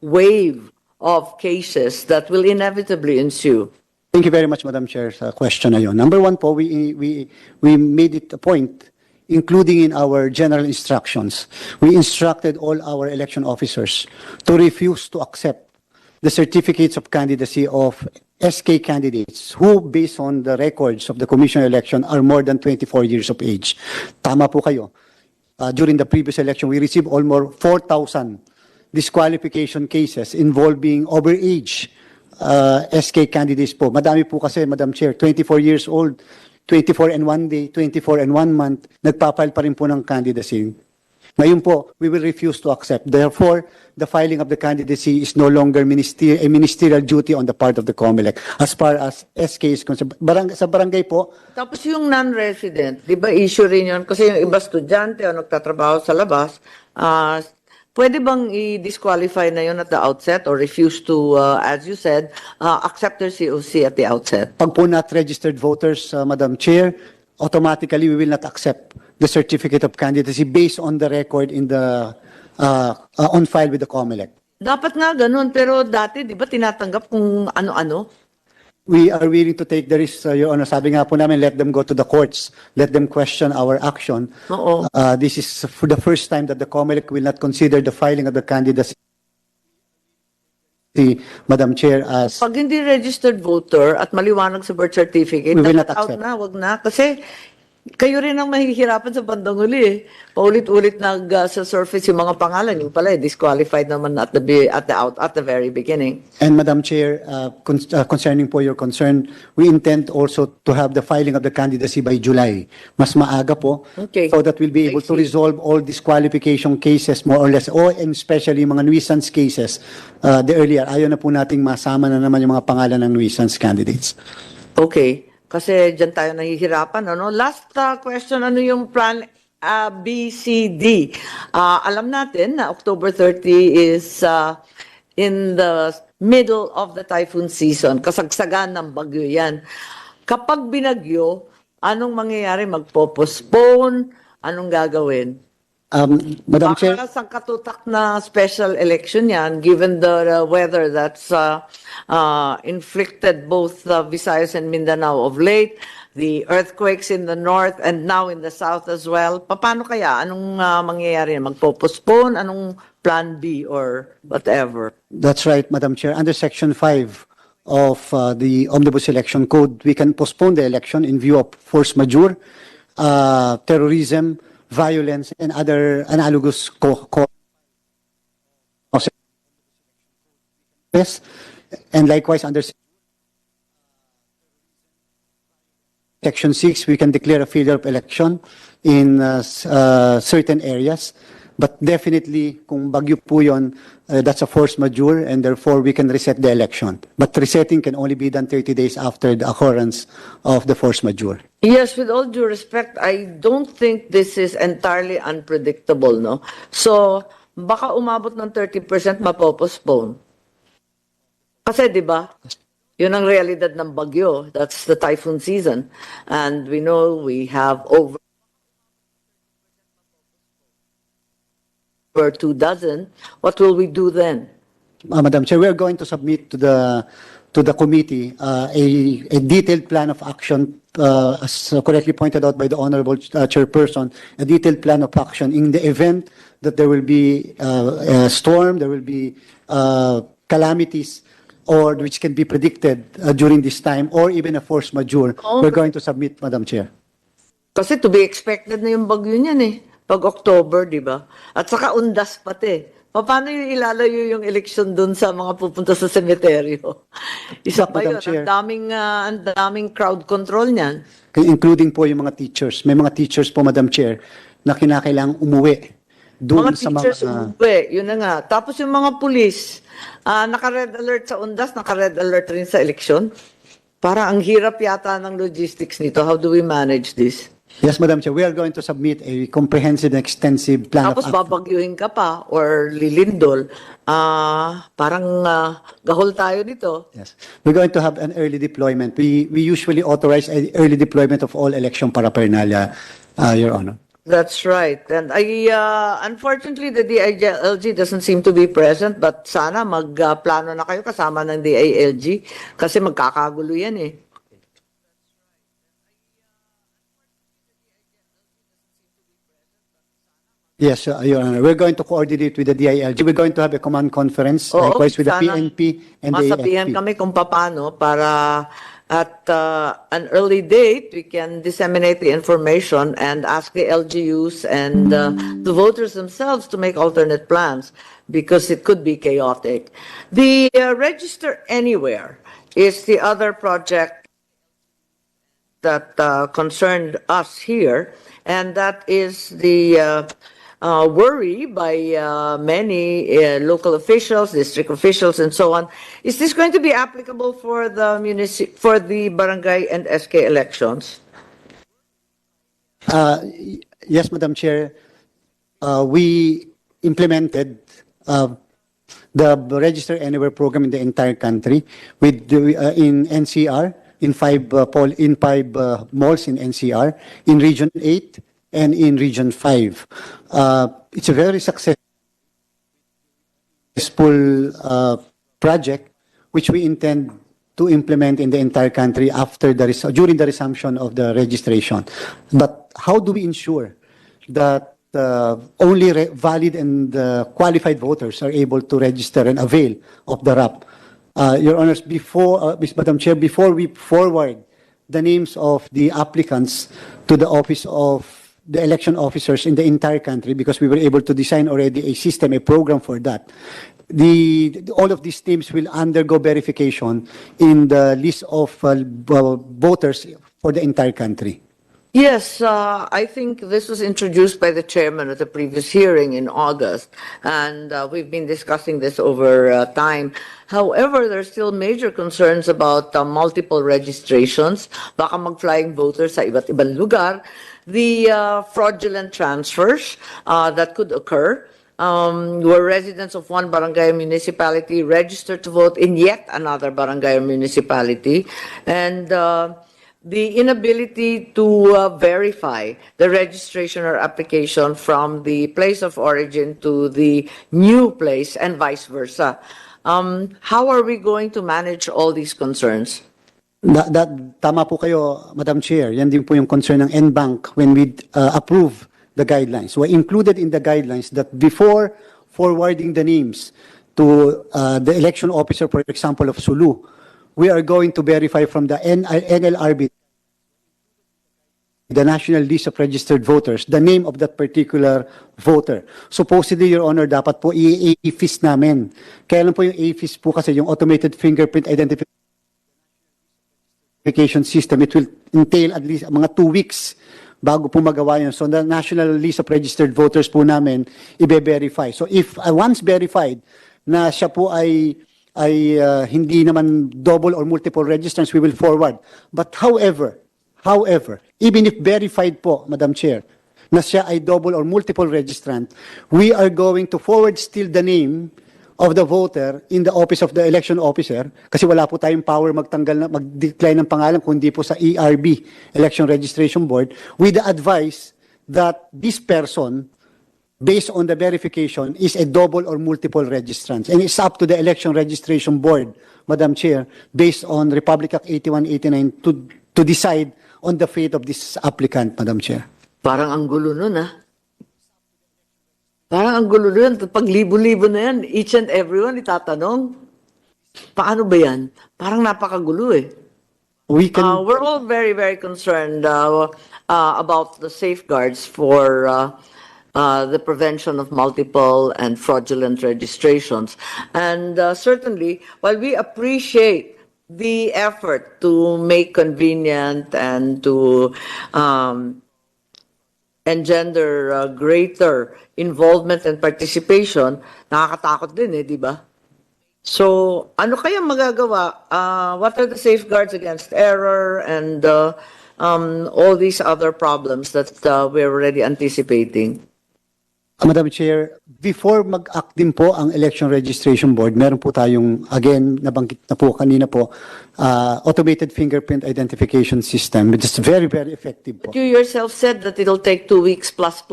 wave of cases that will inevitably ensue? Thank you very much, Madam Chair, sa question na yun. Number one po, we made it a point, including in our general instructions, we instructed all our election officers to refuse to accept the certificates of candidacy of SK candidates who, based on the records of the Commission on Election, are more than 24 years of age. Tama po kayo. During the previous election, we received almost 4,000 disqualification cases involving overage SK candidates po. Madami po kasi, Madam Chair, 24 years old, 24 and 1 day, 24 and 1 month, nagpapile pa rin po ng candidacy. Ngayon po, we will refuse to accept. Therefore, the filing of the candidacy is no longer a ministerial duty on the part of the COMELEC as far as SK is concerned. Sa barangay po. Tapos yung non-resident, di ba issue rin yun? Kasi yung iba estudyante o nagtatrabaho sa labas, pwede bang i-disqualify na yun at the outset or refuse to, as you said, accept their COC at the outset? Pag po not registered voters, Madam Chair, automatically we will not accept the certificate of candidacy based on the record in the on file with the COMELEC. Dapat nga ganun, pero dati, di ba tinatanggap kung ano-ano? We are willing to take the risk, Your Honor. Sabi nga po namin, let them go to the courts. Let them question our action. Oo. This is for the first time that the COMELEC will not consider the filing of the candidacy, Madam Chair, as... Pag hindi registered voter at maliwanag sa birth certificate, We will not out accept. na, wag na. Kasi kayo rin ang mahihirapan sa bandang huli eh. Paulit-ulit sa surface yung mga pangalan. Yung pala, disqualified naman at the very beginning. And Madam Chair, concerning po your concern, we intend also to have the filing of the candidacy by July. Mas maaga po. Okay. So that we'll be able to resolve all disqualification cases more or less, and especially mga nuisance cases the earlier. Ayaw na po nating masama na naman yung mga pangalan ng nuisance candidates. Okay. Kasi dyan tayo nahihirapan. Ano? Last question, ano yung plan B, C, D? Alam natin na October 30 is in the middle of the typhoon season. Kasagsagan ng bagyo yan. Kapag binagyo, anong mangyayari? Magpo-postpone? Anong gagawin? Madam Chair. Baka sangkatutak na special election yan, given the weather that's inflicted both Visayas and Mindanao of late, the earthquakes in the north and now in the south as well. Paano kaya? Anong mangyayari? Magpo-postpone? Anong plan B or whatever? That's right, Madam Chair. Under Section 5 of the Omnibus Election Code, we can postpone the election in view of force majeure, terrorism, violence, and other analogous Yes, and likewise under Section 6, we can declare a failure of election in certain areas. But definitely, kung bagyo po yun, that's a force majeure, and therefore we can reset the election. But resetting can only be done 30 days after the occurrence of the force majeure. Yes, with all due respect, I don't think this is entirely unpredictable, no? So, baka umabot ng 30% mapopostpone. Kasi, di ba, yun ang realidad ng bagyo. That's the typhoon season. And we know we have over 24. What will we do then? Madam Chair, we are going to submit to the committee a detailed plan of action, as correctly pointed out by the Honorable Chairperson, a detailed plan of action in the event that there will be a storm, there will be calamities, or which can be predicted during this time, or even a force majeure. We're going to submit, Madam Chair. Kasi to be expected na yung bagyo niyan eh. Pag October, di ba? At saka undas pati. Paano yung ilalayo yung eleksyon dun sa mga pupunta sa semeteryo? Isa pa yun, ang daming crowd control niyan. Including po yung mga teachers. May mga teachers po, Madam Chair, na kinakailangang umuwi. Doon Mga teachers umuwi, yun na nga. Tapos yung mga pulis, naka-red alert sa undas, naka-red alert rin sa eleksyon. Para ang hirap yata ng logistics nito. How do we manage this? Yes, Madam Chair, we are going to submit a comprehensive and extensive plan Tapos of action. babagyuhin ka pa or lilindol, parang gahol tayo nito. Yes. We're going to have an early deployment. We usually authorize an early deployment of all election paraphernalia, Your Honor. That's right. And unfortunately, the DILG doesn't seem to be present, but sana magplano na kayo kasama ng DILG kasi magkakagulo yan eh. Yes, Your Honor. We're going to coordinate with the DILG. We're going to have a command conference, likewise with the PNP and the masabihan AFP. kami kung paano para at an early date, we can disseminate the information and ask the LGUs and the voters themselves to make alternate plans because it could be chaotic. The Register Anywhere is the other project that concerned us here, and that is the worry by many local officials, district officials, and so on. Is this going to be applicable for the barangay and SK elections? Yes, Madam Chair. We implemented the Register Anywhere program in the entire country with in NCR, in five malls in NCR, in Region 8, and in Region 5. It's a very successful project which we intend to implement in the entire country during the resumption of the registration. But how do we ensure that only valid and qualified voters are able to register and avail of the R.O.P.A? Your Honors, Madam Chair, before we forward the names of the applicants to the office of the election officers in the entire country, because we were able to design already a system, a program for that. All of these names will undergo verification in the list of voters for the entire country. Yes, I think this was introduced by the chairman at the previous hearing in August, and we've been discussing this over time. However, there are still major concerns about multiple registrations, baka mag-flying voters sa iba't ibang lugar, the fraudulent transfers that could occur, where residents of one barangay or municipality register to vote in yet another barangay or municipality, and the inability to verify the registration or application from the place of origin to the new place and vice versa. How are we going to manage all these concerns? Tama po kayo, Madam Chair. Yan din po yung concern ng NBank when we approve the guidelines. We included in the guidelines that before forwarding the names to the election officer, for example, of Sulu, we are going to verify from the NLRB the national list of registered voters, the name of that particular voter. Supposedly, Your Honor, dapat po i-AFIS namin. Kaya lang po yung AFIS po kasi yung automated fingerprint identification system, it will entail at least mga 2 weeks bago po magawa yun. So the national list of registered voters po namin, i-verify. So if once verified na siya po ay hindi naman double or multiple registrants, we will forward. But however, even if verified po, Madam Chair, na siya ay double or multiple registrant, we are going to forward still the name of the voter in the office of the election officer kasi wala po tayong power mag-decline ng pangalan kundi po sa ERB, Election Registration Board, with the advice that this person, based on the verification, is a double or multiple registrant. And it's up to the Election Registration Board, Madam Chair, based on Republic Act 8189 to decide on the fate of this applicant, Madam Chair. Parang ang gulo nun, ah. Parang ang gulo nun. Pag libo-libo na yan, each and everyone itatanong. Paano ba yan? Parang napakagulo eh. We're all very, very concerned about the safeguards for the prevention of multiple and fraudulent registrations. And certainly, while we appreciate the effort to make convenient and to engender greater involvement and participation, nakakatakot din eh, di ba? So, ano kaya magagawa? What are the safeguards against error and all these other problems that we're already anticipating? Madam Chair, before mag-act din po ang Election Registration Board, meron po tayong, again, nabanggit na po kanina po, automated fingerprint identification system, which is very, very effective po. But you yourself said that it'll take 2 weeks plus.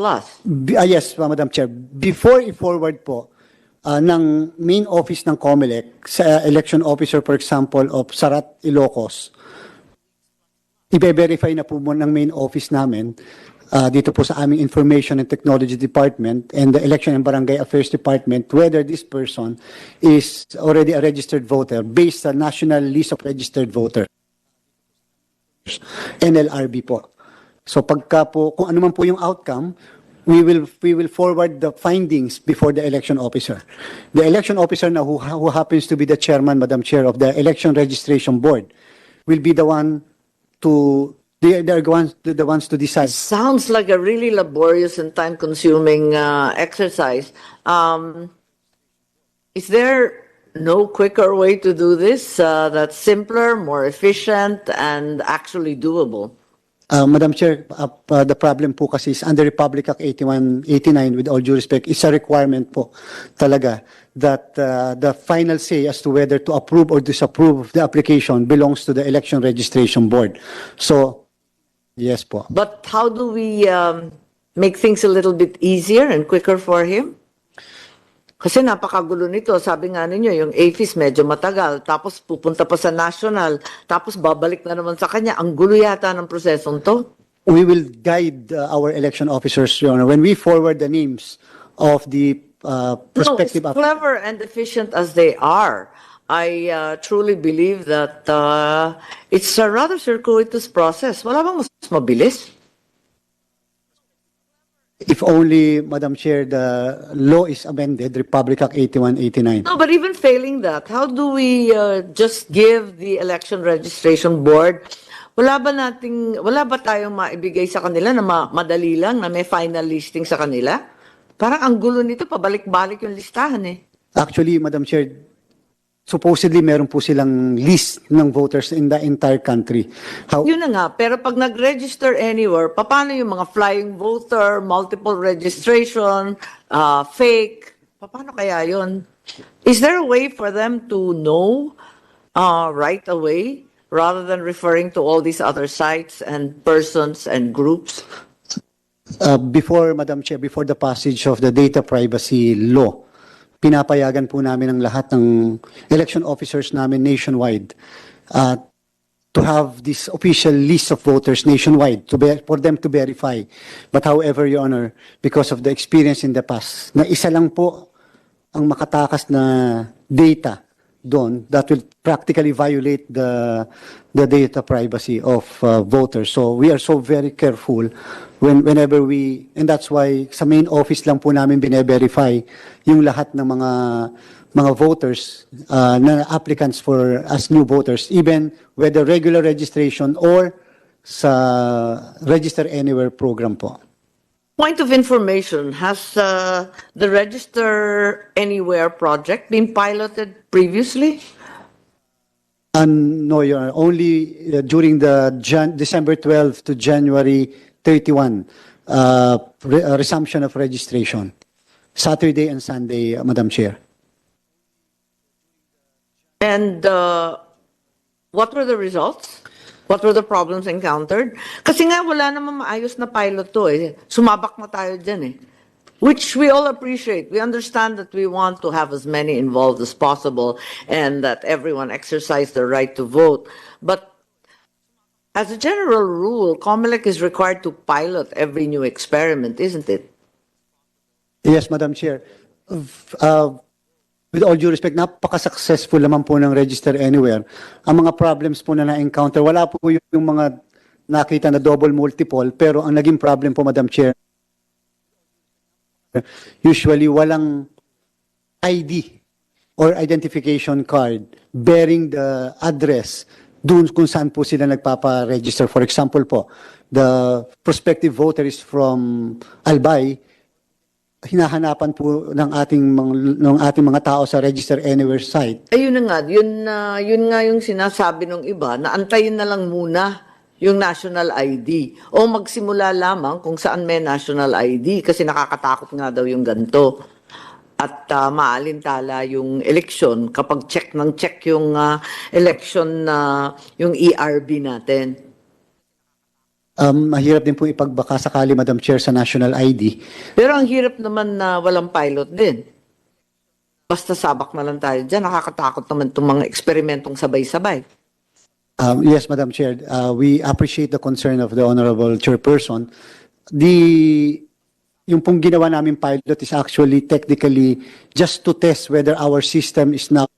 Yes, Madam Chair. Before i-forward po ng main office ng COMELEC sa election officer, for example, of Sarat, Ilocos, i-verify na po ng main office namin dito po sa aming Information and Technology Department and the Election and Barangay Affairs Department whether this person is already a registered voter based sa National List of Registered Voters, NLRB po. So pagka po, kung ano man po yung outcome, we will forward the findings before the election officer. The election officer now who happens to be the chairman, Madam Chair, of the Election Registration Board will be the one to they're the ones to decide. Sounds like a really laborious and time-consuming exercise. Is there no quicker way to do this that's simpler, more efficient, and actually doable? Madam Chair, the problem po kasi is under Republic Act 8189, with all due respect, is a requirement po talaga that the final say as to whether to approve or disapprove the application belongs to the Election Registration Board. So, yes po. But how do we make things a little bit easier and quicker for him? Kasi napakagulo nito. Sabi nga ninyo, yung AFIS medyo matagal. Tapos pupunta pa sa national. Tapos babalik na naman sa kanya. Ang gulo yata ng prosesong to. We will guide our election officers, Your Honor, when we forward the names of the prospective... No, as clever and efficient as they are, I truly believe that it's a rather circuitous process. Wala bang mas mabilis? If only, Madam Chair, the law is amended, Republic Act 8189. No, but even failing that, how do we just give the Election Registration Board, wala ba tayong maibigay sa kanila na madali lang, na may final listing sa kanila? Parang ang gulo nito, pabalik-balik yung listahan eh. Actually, Madam Chair, supposedly meron po silang list ng voters in the entire country. Yun na nga, pero pag nag-register anywhere, paano yung mga flying voter, multiple registration, fake, paano kaya yun? Is there a way for them to know right away rather than referring to all these other sites and persons and groups? Before, Madam Chair, before the passage of the data privacy law, pinapayagan po namin ang lahat ng election officers namin nationwide to have this official list of voters nationwide for them to verify. But however, Your Honor, because of the experience in the past, na isa lang po ang makatakas na data doon that will practically violate the data privacy of voters. So we are so very careful whenever and that's why sa main office lang po namin bine-verify yung lahat ng mga voters na applicants for as new voters, even whether regular registration or sa Register Anywhere program po. Point of information, has the Register Anywhere project been piloted previously? No, Your Honor. Only during the December 12 to January 31 resumption of registration. Saturday and Sunday, Madam Chair. And what were the results? What were the problems encountered? Kasi nga wala namang maayos na pilot to eh. Sumabak na tayo dyan eh. Which we all appreciate. We understand that we want to have as many involved as possible and that everyone exercise their right to vote. But as a general rule, COMELEC is required to pilot every new experiment, isn't it? Yes, Madam Chair. With all due respect, napaka-successful naman po ng Register Anywhere. Ang mga problems po na na-encounter, wala po yung mga nakita na double multiple, pero ang naging problem po, Madam Chair, usually walang ID or identification card bearing the address dun kung saan po sila nagpapa-register. For example po, the prospective voter is from Albay, hinahanapan po ng ating mga tao sa Register Anywhere site. Ayun na nga, yun nga yung sinasabi ng iba, na antayin na lang muna yung national ID o magsimula lamang kung saan may national ID kasi nakakatakot nga daw yung ganito. At maalintala yung election kapag check yung election yung ERB natin. Mahirap din po ipagbaka sakali, Madam Chair, sa national ID. Pero ang hirap naman na walang pilot din. Basta sabak na lang tayo dyan, nakakatakot naman itong mga eksperimentong sabay-sabay. Yes, Madam Chair, we appreciate the concern of the Honorable Chairperson. Yung pong ginawa namin pilot is actually technically just to test whether our system is now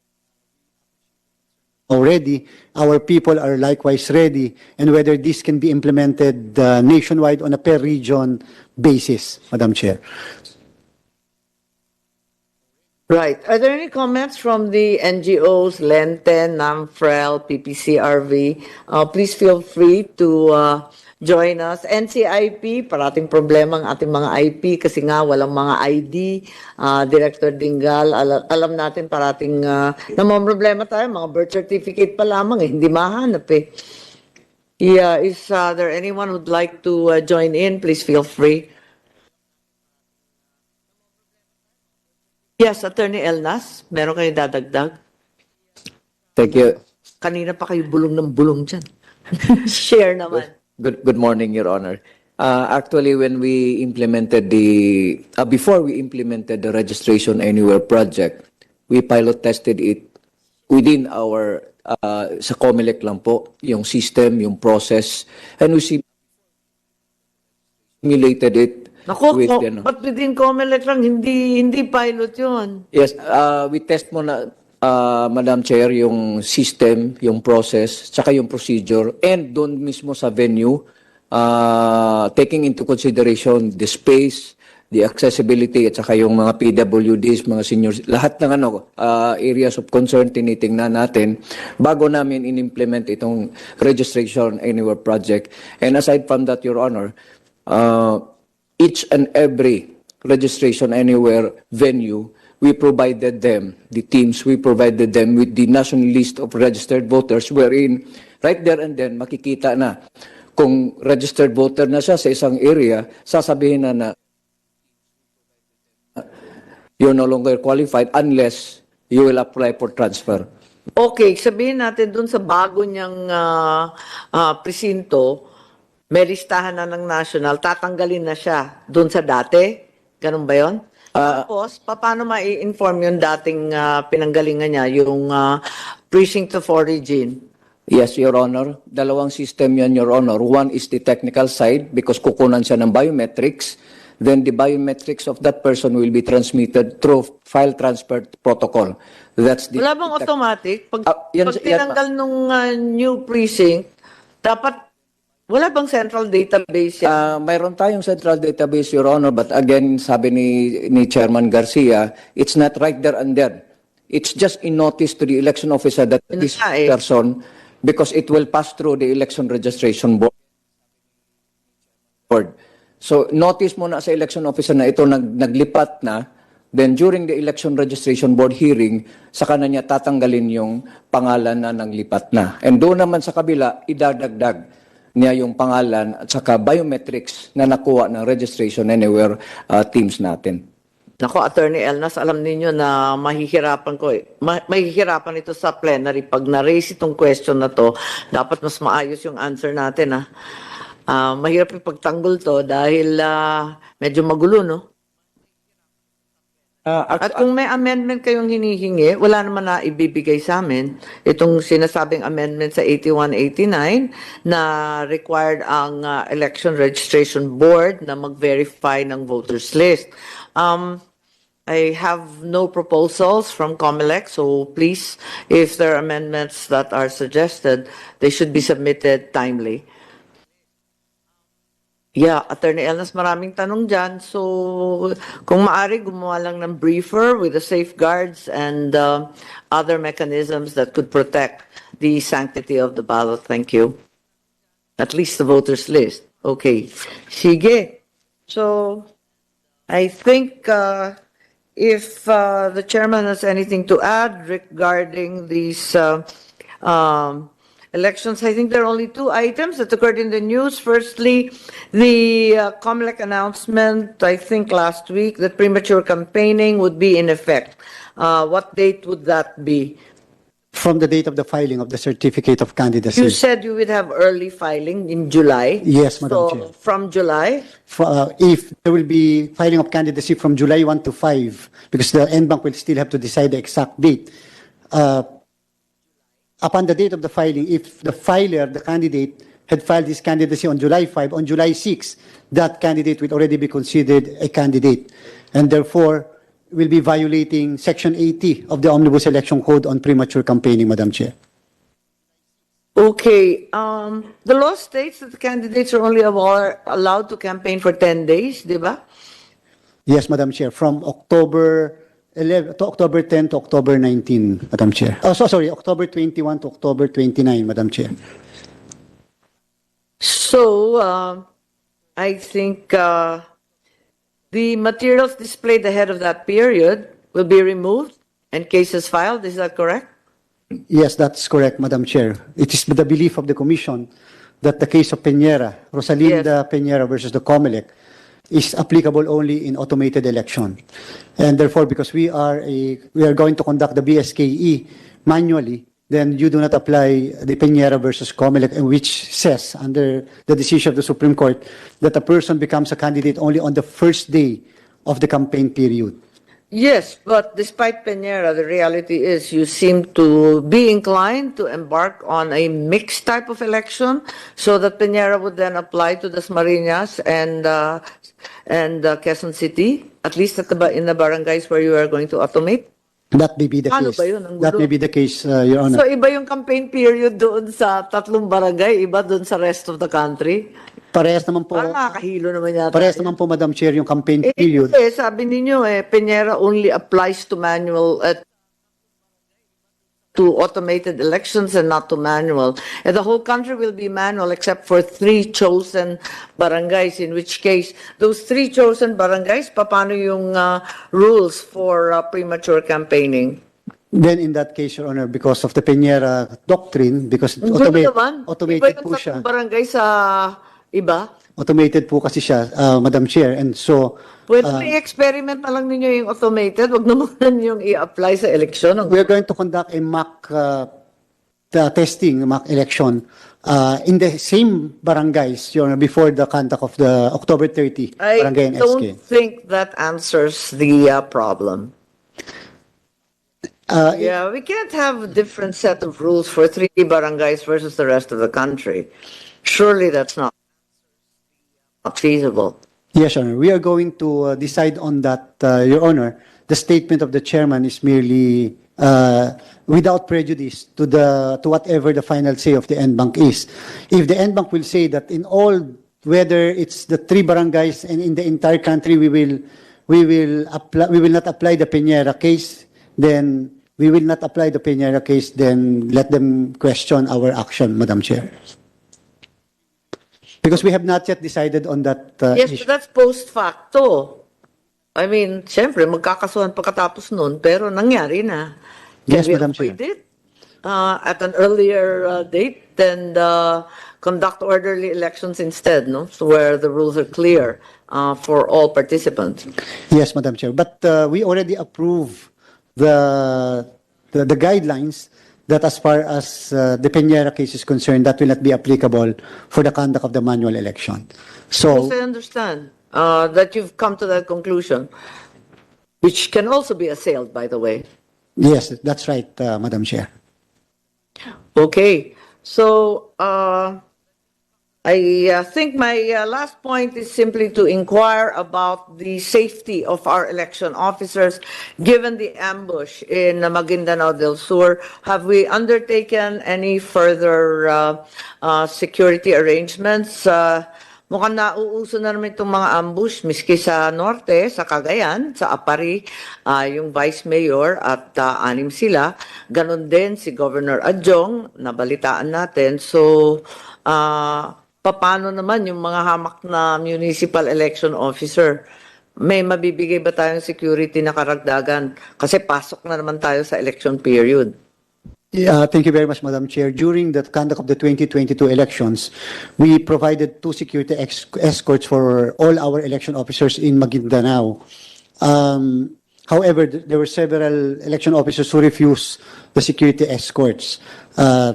already, our people are likewise ready, and whether this can be implemented nationwide on a per region basis, Madam Chair. Right. Are there any comments from the NGOs, Lenten, NAMFREL, PPCRV? Please feel free to join us. NCIP, parating problema ang ating mga IP kasi nga walang mga ID. Director Dingal, alam natin parating namang problema tayo, mga birth certificate pa lamang hindi mahanap eh. Yeah, is there anyone who'd like to join in? Please feel free. Yes, Attorney Elnas, meron kayo dadagdag? Thank you. Kanina pa kayo bulong ng bulong dyan. Share naman. Good morning, Your Honor. Actually, when we implemented before we implemented the Registration Anywhere project, we pilot tested it within our, sa COMELEC lang po, yung system, yung process, and we simulated it. Naku, ba't within COMELEC lang, hindi pilot yun? Yes, we test mo na, Madam Chair, yung system, yung process, tsaka yung procedure, and doon mismo sa venue, taking into consideration the space, the accessibility, at saka yung mga PWDs, mga seniors, lahat ng areas of concern tinitingnan natin bago namin in-implement itong Registration Anywhere project. And aside from that, Your Honor, each and every Registration Anywhere venue, we provided them, the teams, we provided them with the national list of registered voters wherein right there and then makikita na kung registered voter na siya sa isang area, sasabihin na you're no longer qualified unless you will apply for transfer. Okay, sabihin natin dun sa bago niyang presinto, may listahan na ng national, tatanggalin na siya dun sa dati? Ganun ba yun? Tapos, paano ma-inform yung dating pinanggalingan niya, yung precinct of origin? Yes, Your Honor. Dalawang system yan, Your Honor. One is the technical side because kukunan siya ng biometrics. then the biometrics of that person will be transmitted through file transfer protocol. That's the... Wala bang automatic? Pag, yan- pag tinanggal nung new precinct, dapat wala bang central database yan? Mayroon tayong central database, Your Honor, but again, sabi ni Chairman Garcia, it's not right there and there. It's just a notice to the election officer that this person, because it will pass through the election registration board. So, notice mo na sa election officer na ito naglipat na, then during the election registration board hearing, saka na niya tatanggalin yung pangalan na naglipat na. And doon naman sa kabila, idadagdag niya yung pangalan at saka biometrics na nakuha ng registration anywhere teams natin. Nako, Attorney Elnas, alam ninyo na mahihirapan ko mahihirapan ito sa plenary. Pag na-raise itong question na to, dapat mas maayos yung answer natin. Mahirap yung pagtanggol to dahil medyo magulo, no? At kung may amendment kayong hinihingi, wala naman na ibibigay sa amin. Itong sinasabing amendment sa 8189 na required ang election registration board na mag-verify ng voters list. I have no proposals from COMELEC, so please, if there are amendments that are suggested, they should be submitted timely. Yeah, Attorney Elnas, maraming tanong dyan. So, kung maari, gumawa lang ng briefer with the safeguards and other mechanisms that could protect the sanctity of the ballot. Thank you. At least the voters list. Okay. Sige. So, I think if the chairman has anything to add regarding these elections, I think there are only two items that occurred in the news. Firstly, the COMELEC announcement, I think last week, that premature campaigning would be in effect. What date would that be? From the date of the filing of the certificate of candidacy. You said you would have early filing in July. Yes, Madam Chair. From July? If there will be filing of candidacy from July 1 to 5, because the NBank will still have to decide the exact date. Upon the date of the filing, if the filer, the candidate, had filed his candidacy on July 5, on July 6, that candidate will already be considered a candidate, and therefore will be violating Section 80 of the Omnibus Election Code on premature campaigning, Madam Chair. Okay. The law states that the candidates are only allowed to campaign for 10 days, di ba? Yes, Madam Chair, from October 11 to October 10 to October 19, Madam Chair. Oh, sorry, October 21 to October 29, Madam Chair. So, I think the materials displayed ahead of that period will be removed and cases filed. Is that correct? Yes, that's correct, Madam Chair. It is the belief of the Commission that the case of Peñera, Rosalinda Peñera versus the COMELEC, is applicable only in automated election. And therefore, because we are going to conduct the BSKE manually, then you do not apply the Peñera versus COMELEC, which says, under the decision of the Supreme Court, that a person becomes a candidate only on the first day of the campaign period. Yes, but despite Peñera, the reality is you seem to be inclined to embark on a mixed type of election, so that Peñera would then apply to Dasmariñas and Quezon City, at least in the barangays where you are going to automate. That may be the case. Ba yun? Ang That gulo. may be the case, Your Honor. So iba yung campaign period doon sa tatlong barangay, iba doon sa rest of the country? Parehas naman po. Parang nakakahilo naman yata. Parehas naman po, Madam Chair, yung campaign period. Sabi ninyo, Peñera only applies to to automated elections and not to manual. And the whole country will be manual except for 3 chosen barangays, in which case, those 3 chosen barangays, paano yung rules for premature campaigning? Then in that case, Your Honor, because of the Peñera doctrine, because automated po siya. Barangay sa iba? Automated po kasi siya, Madam Chair. And so, pwede i-experiment na lang ninyo yung automated, wag naman yung i-apply sa election. We are going to conduct a mock testing, mock election, in the same barangays, Your Honor, before the conduct of the October 30 barangay and SK. I don't think that answers the problem. We can't have a different set of rules for 3 barangays versus the rest of the country. Surely that's not feasible. Yes, Your Honor. We are going to decide on that, Your Honor. The statement of the chairman is merely without prejudice to whatever the final say of the NBank is. If the NBank will say that in all, whether it's the 3 barangays and in the entire country, we will not apply the Peñera case, then we will not apply the Peñera case, then let them question our action, Madam Chair. Because we have not yet decided on that Yes, issue. but that's post facto. I mean, syempre, magkakasuhan pagkatapos nun, pero nangyari na. Can Yes, we Madam avoid Chair. it at an earlier date and conduct orderly elections instead, no? So where the rules are clear for all participants. Yes, Madam Chair. But we already approve the guidelines that as far as the Peñera case is concerned, that will not be applicable for the conduct of the manual election. So, Yes, I understand that you've come to that conclusion, which can also be assailed, by the way. yes, that's right, Madam Chair. Okay, so I think my last point is simply to inquire about the safety of our election officers given the ambush in Maguindanao del Sur. Have we undertaken any further security arrangements? Mukhang nauuso na naman itong mga ambush, miski sa norte, sa Cagayan, sa Apari, yung vice mayor at 6 sila. Ganon din si Governor Adjong, nabalitaan natin. So, paano naman yung mga hamak na municipal election officer? May mabibigay ba tayong security na karagdagan? Kasi pasok na naman tayo sa election period. Thank you very much, Madam Chair. During the conduct of the 2022 elections, we provided 2 security escorts for all our election officers in Maguindanao. However, there were several election officers who refused the security escorts.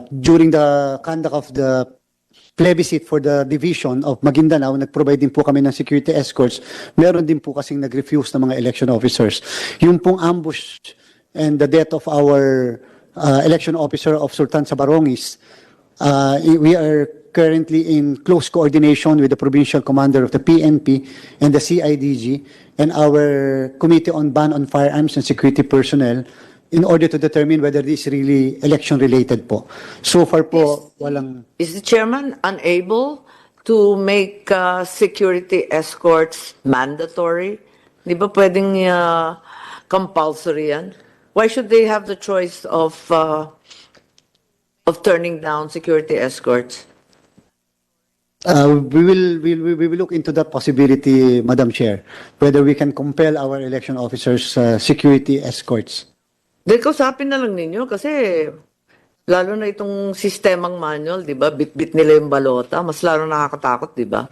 During the conduct of the plebiscite for the division of Maguindanao, nag-provide din po kami ng security escorts. Meron din po kasing nag-refuse ng mga election officers. Yung pong ambush and the death of our election officer of Sultan Sabarongis, we are currently in close coordination with the provincial commander of the PNP and the CIDG and our Committee on Ban on Firearms and Security Personnel in order to determine whether this is really election-related po. So far po, walang... Is the chairman unable to make security escorts mandatory? Di ba pwedeng compulsory yan? Why should they have the choice of turning down security escorts? We will look into that possibility, Madam Chair, whether we can compel our election officers security escorts. Dahil kausapin na lang ninyo kasi lalo na itong sistemang manual, di ba? Bit-bit nila yung balota. Mas lalo nakakatakot, di ba?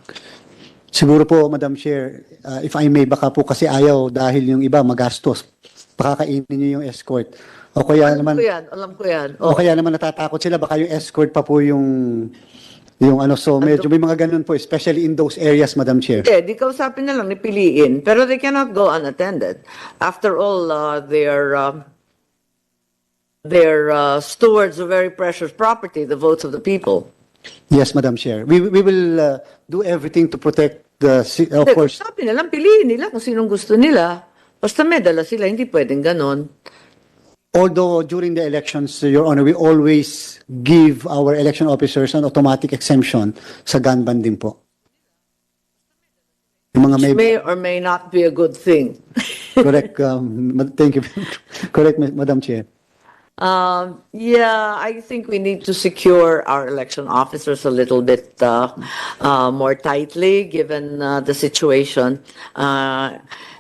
Siguro po, Madam Chair, if I may, baka po kasi ayaw dahil yung iba magastos. Pakakainin niyo yung escort. O kaya alam naman, ko yan. O kaya naman natatakot sila, baka yung escort pa po yung ano, so medyo may mga ganun po, especially in those areas, Madam Chair. Di kausapin na lang, nipiliin. Pero they cannot go unattended. After all, they're stewards of very precious property, the votes of the people. Yes, Madam Chair. We will do everything to protect the, of course. Kausapin na lang, piliin nila kung sinong gusto nila. Basta may dala sila, hindi pwedeng ganon. Although during the elections, Your Honor, we always give our election officers an automatic exemption sa gun ban din po. Yung mga may or may not be a good thing. Correct. Thank you. Correct, Madam Chair. Yeah, I think we need to secure our election officers a little bit more tightly given the situation.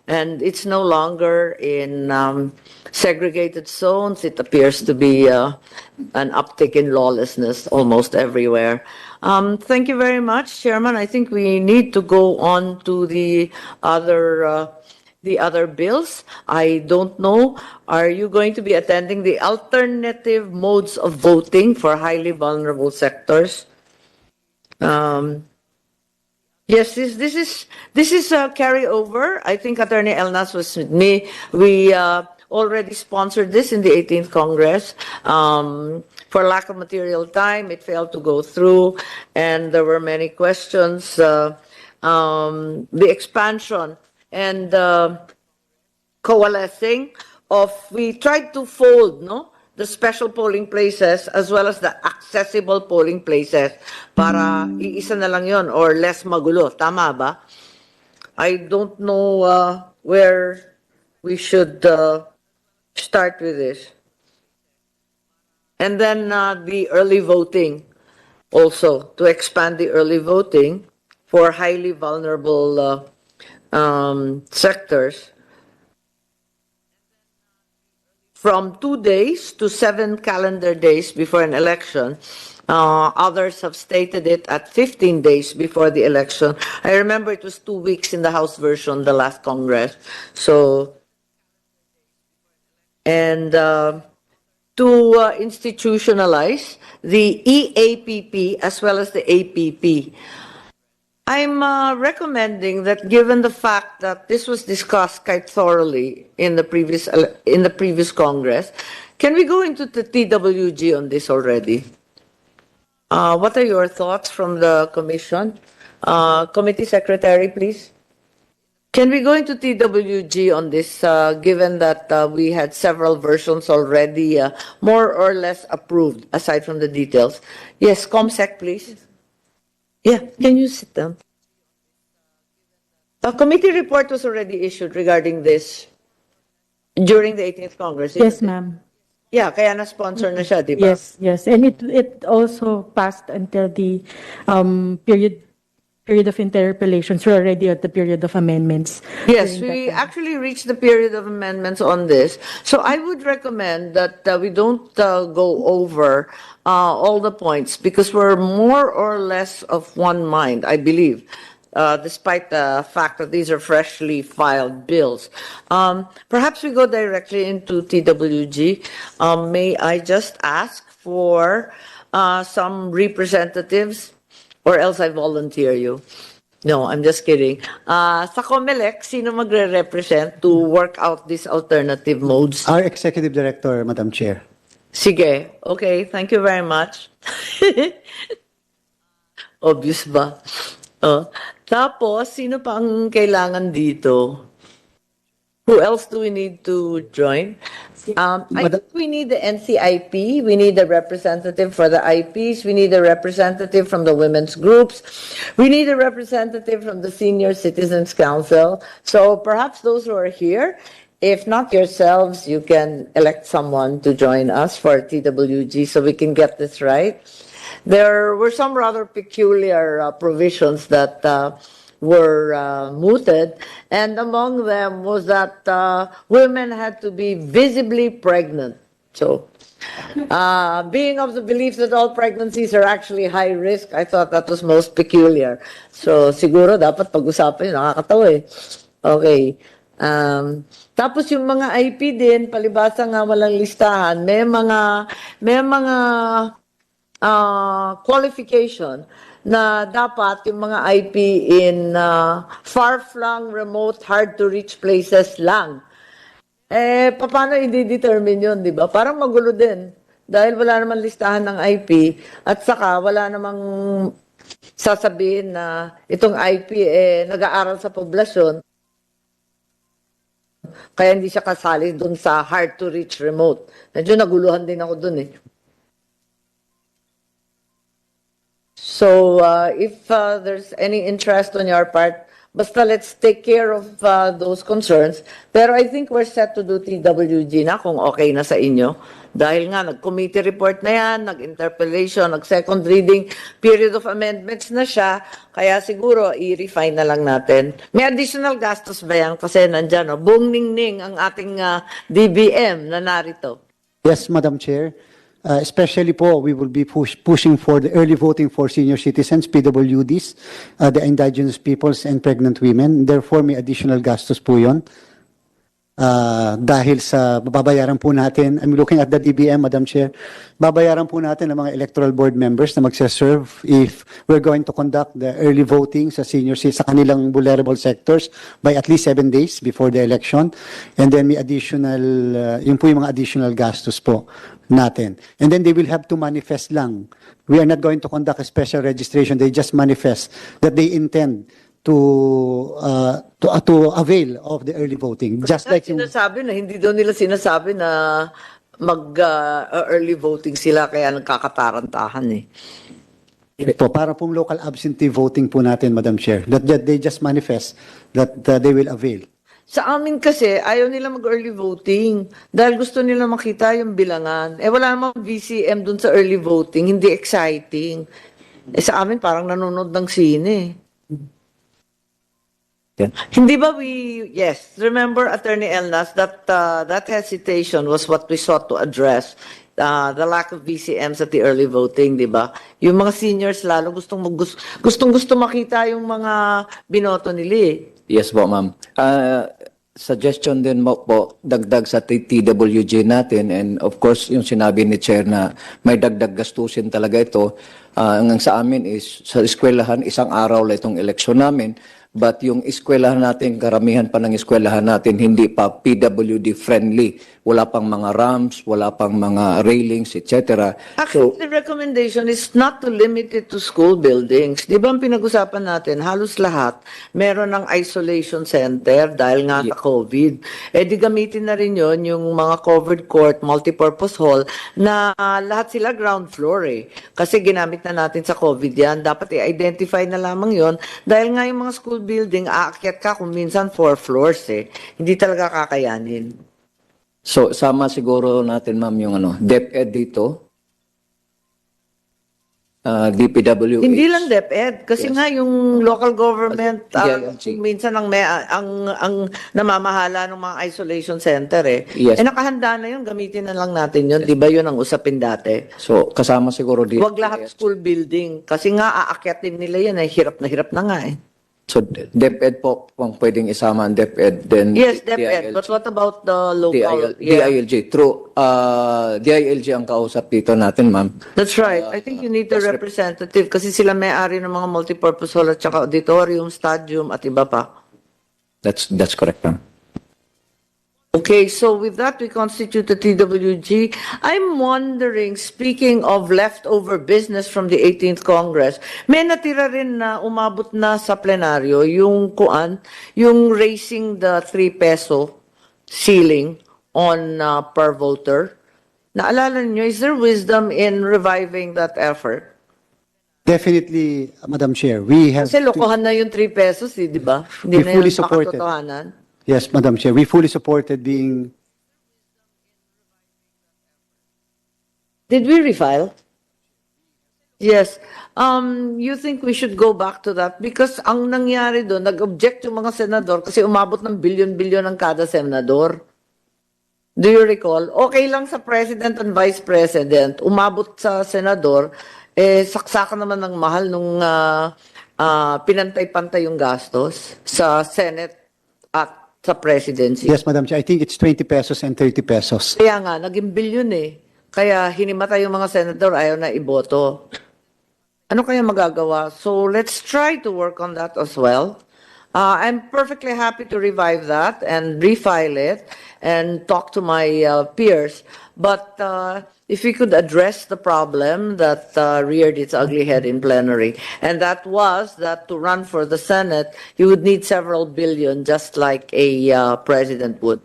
And it's no longer in segregated zones. It appears to be an uptick in lawlessness almost everywhere. Thank you very much, Chairman. I think we need to go on to the other bills. I don't know. Are you going to be attending the alternative modes of voting for highly vulnerable sectors? Yes, this is a carryover. I think Attorney Elnas was with me. We already sponsored this in the 18th Congress. For lack of material time, it failed to go through, and there were many questions the expansion and coalescing we tried to fold, no, the special polling places as well as the accessible polling places para iisa na lang yon or less magulo. Tama ba? I don't know where we should start with this. And then the early voting also, to expand the early voting for highly vulnerable sectors from 2 days to 7 calendar days before an election. Others have stated it at 15 days before the election. I remember it was 2 weeks in the House version, the last Congress. So, and to institutionalize the EAPP as well as the APP. I'm recommending that, given the fact that this was discussed quite thoroughly in the previous Congress, can we go into the TWG on this already? What are your thoughts from the Commission? Committee Secretary, please. Can we go into TWG on this, given that we had several versions already more or less approved, aside from the details? Yes, ComSec, please. Yeah, can you sit down? A committee report was already issued regarding this during the 18th Congress. Yes, ma'am. Yeah, kaya na-sponsor na siya, di ba? Yes, yes. And it also passed until the period of interpellations. We're already at the period of amendments. Yes, we actually reached the period of amendments on this. So I would recommend that we don't go over all the points because we're more or less of one mind, I believe, despite the fact that these are freshly filed bills. Perhaps we go directly into TWG. May I just ask for some representatives? Or else I volunteer you. No, I'm just kidding. Sa COMELEC, sino magre-represent to work out these alternative modes? Our Executive Director, Madam Chair. Sige. Okay, thank you very much. Obvious ba? Tapos, sino pa ang kailangan dito? Who else do we need to join? I think we need the NCIP, we need a representative for the IPs, we need a representative from the women's groups, we need a representative from the Senior Citizens Council. So perhaps those who are here, if not yourselves, you can elect someone to join us for TWG so we can get this right. There were some rather peculiar provisions that were mooted, and among them was that women had to be visibly pregnant. So, being of the belief that all pregnancies are actually high risk, I thought that was most peculiar. So, siguro dapat pag-usapan yun, nakakatawa eh. Okay. Tapos yung mga IP din, palibasa nga walang listahan, may mga qualification na dapat yung mga IP in far-flung, remote, hard-to-reach places lang. Paano i-determine yun, di ba? Parang magulo din. Dahil wala naman listahan ng IP at saka wala namang sasabihin na itong IP nag-aaral sa poblasyon. Kaya hindi siya kasali dun sa hard-to-reach remote. Medyo naguluhan din ako dun eh. So, if there's any interest on your part, basta let's take care of those concerns. Pero I think we're set to do TWG na kung okay na sa inyo. Dahil nga, nag-committee report na yan, nag-interpellation, nag-second reading, period of amendments na siya. Kaya siguro, i-refine na lang natin. May additional gastos ba yan? Kasi nandyan, no? Buong ningning ang ating DBM na narito. Yes, Madam Chair. Especially po, we will be pushing for the early voting for senior citizens, PWDs, the indigenous peoples, and pregnant women. Therefore, may additional gastos po yun. Dahil sa babayaran po natin, I'm looking at the DBM, Madam Chair, babayaran po natin ang mga electoral board members na magsaserve if we're going to conduct the early voting sa senior sa kanilang vulnerable sectors by at least 7 days before the election. And then may additional, yun po yung mga additional gastos po natin. And then they will have to manifest lang. We are not going to conduct a special registration. They just manifest that they intend to avail of the early voting. Just like yung Sinasabi na, hindi daw nila sinasabi na mag-early voting sila kaya nagkakatarantahan eh. po, para pong local absentee voting po natin, Madam Chair, that they just manifest that they will avail. Sa amin kasi, ayaw nila mag-early voting dahil gusto nila makita yung bilangan. Eh wala namang VCM dun sa early voting, hindi exciting. Eh sa amin parang nanonood ng sine. Hindi ba yes, remember Attorney Elnas, that hesitation was what we sought to address. The lack of VCMs at the early voting, di ba? Yung mga seniors lalo gustong makita yung mga binoto nila eh. Yes po, ma'am. Suggestion din mo po, dagdag sa TWG natin, and of course, yung sinabi ni Chair na may dagdag gastusin talaga ito. Ang sa amin is, sa eskwelahan, isang araw lang itong eleksyon namin, but yung eskwelahan natin, karamihan pa ng eskwelahan natin, hindi pa PWD friendly. Wala pang mga ramps, wala pang mga railings, etc. Actually, the recommendation is not to limit it to school buildings. Di ba ang pinag-usapan natin, halos lahat, meron ng isolation center dahil nga sa COVID. Eh di gamitin na rin yon yung mga covered court, multipurpose hall, na lahat sila ground floor eh. Kasi ginamit na natin sa COVID yan. Dapat i-identify na lamang yon dahil nga yung mga school building, aakyat ka kung minsan 4 floors eh. Hindi talaga kakayanin. So, sama siguro natin, ma'am, yung DepEd dito. DPWH. Hindi lang DepEd, kasi nga yung local government, minsan ang namamahala ng mga isolation center eh. Yes. Eh nakahanda na yun, gamitin na lang natin yun. Di ba yun ang usapin dati? So, kasama siguro dito. Huwag lahat school building, kasi nga aakyatin nila yan eh, hirap na nga eh. So, DepEd po, kung pwedeng isama ang DepEd, then... Yes, DepEd. But what about the local? DILG. True. DILG ang kausap dito natin, ma'am. That's right. I think you need a representative kasi sila may-ari ng mga multipurpose hall at saka auditorium, stadium at iba pa. That's correct, ma'am. Okay, so with that, we constitute the TWG. I'm wondering, speaking of leftover business from the 18th Congress, may natira rin na umabot na sa plenaryo yung raising the 3 peso ceiling on per voter. Naalala niyo, is there wisdom in reviving that effort? Definitely, Madam Chair, we have... Kasi lokohan na yung 3 pesos, di ba? Hindi na yung makatotohanan. Yes, Madam Chair, we fully supported being... Did we refile? Yes. You think we should go back to that? Because ang nangyari doon, nag-object yung mga senador kasi umabot ng bilyon-bilyon ang kada senador. Do you recall? Okay lang sa President and Vice President, umabot sa senador, saksakan naman ng mahal nung pinantay-pantay yung gastos sa Senate at sa presidency. Yes, Madam Chair, I think it's 20 pesos and 30 pesos. Kaya nga, naging bilyon eh. Kaya hinimatay yung mga senador, ayaw na iboto. Ano kaya magagawa? So let's try to work on that as well. I'm perfectly happy to revive that and refile it and talk to my peers. But if we could address the problem that reared its ugly head in plenary, and that was that to run for the Senate, you would need several billion, just like a president would.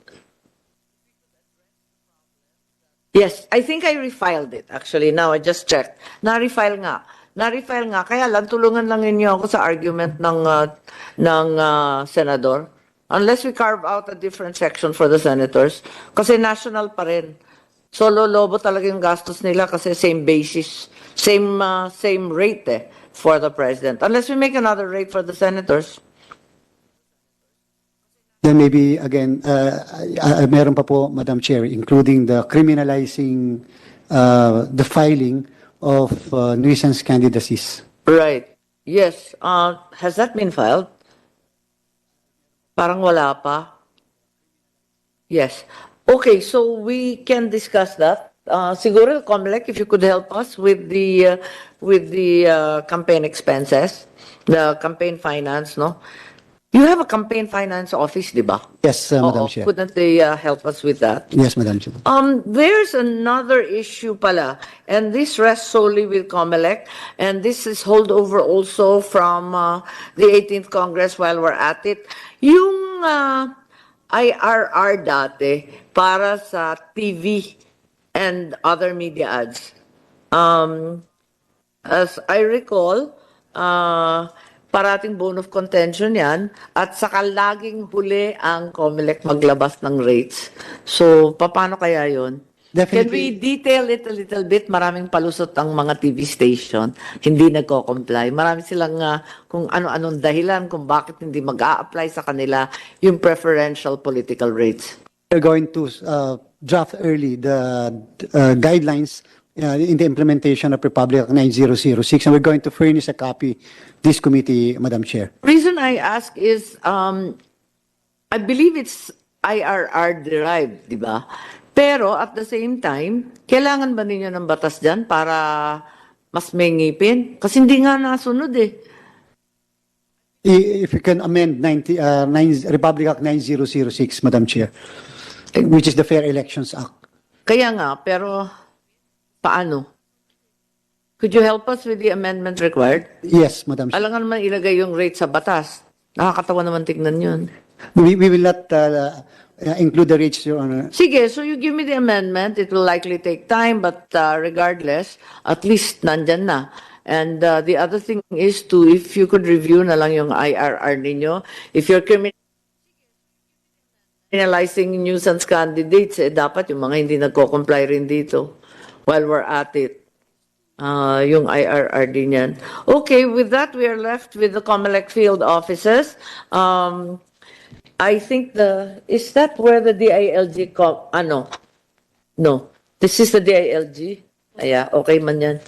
Yes, I think I refiled it, actually. Now, I just checked. Na-refile nga. Na-refile nga. Kaya lang, tulungan lang ninyo ako sa argument ng senador. Unless we carve out a different section for the senators. Kasi national pa rin. So, lolobo talaga yung gastos nila kasi same basis, same rate for the president. Unless we make another rate for the senators. Then maybe, again, meron pa po, Madam Chair, including the criminalizing the filing of nuisance candidacies. Right. Yes. Has that been filed? Parang wala pa. Yes. Okay, so we can discuss that. Siguro, Comelec, if you could help us with the campaign expenses, the campaign finance, no? You have a campaign finance office, di ba? Yes, Madam Oo. Chair. Couldn't they help us with that? Yes, Madam Chair. There's another issue pala, and this rests solely with COMELEC, and this is holdover also from the 18th Congress while we're at it. Yung IRR dati para sa TV and other media ads. As I recall, parating bone of contention yan, at saka laging huli ang COMELEC maglabas ng rates. So, paano kaya yun? Can we detail it a little bit? Maraming palusot ang mga TV station, hindi nagko-comply. Marami silang kung ano-anong dahilan kung bakit hindi mag-a-apply sa kanila yung preferential political rates. We're going to draft early the guidelines in the implementation of Republic Act 9006, and we're going to furnish a copy this committee, Madam Chair. Reason I ask is, I believe it's IRR derived, di ba? Pero at the same time, kailangan ba ninyo ng batas dyan para mas may ngipin? Kasi hindi nga nasunod eh. If you can amend Republic Act 9006, Madam Chair, which is the Fair Elections Act. Kaya nga, pero paano? Could you help us with the amendment required? Yes, Madam Chair. Alangan naman ilagay yung rate sa batas. Nakakatawa naman tignan yun. We will not include the rates, Your Honor. Sige, so you give me the amendment. It will likely take time, but regardless, at least nandyan na. And the other thing is if you could review na lang yung IRR ninyo. If you're criminalizing nuisance candidates, dapat yung mga hindi nagko-comply rin dito while we're at it. Yung IRR din yan. Okay, with that, we are left with the COMELEC field offices. I think is that where the DILG, no, this is the DILG. Yeah, okay man yan.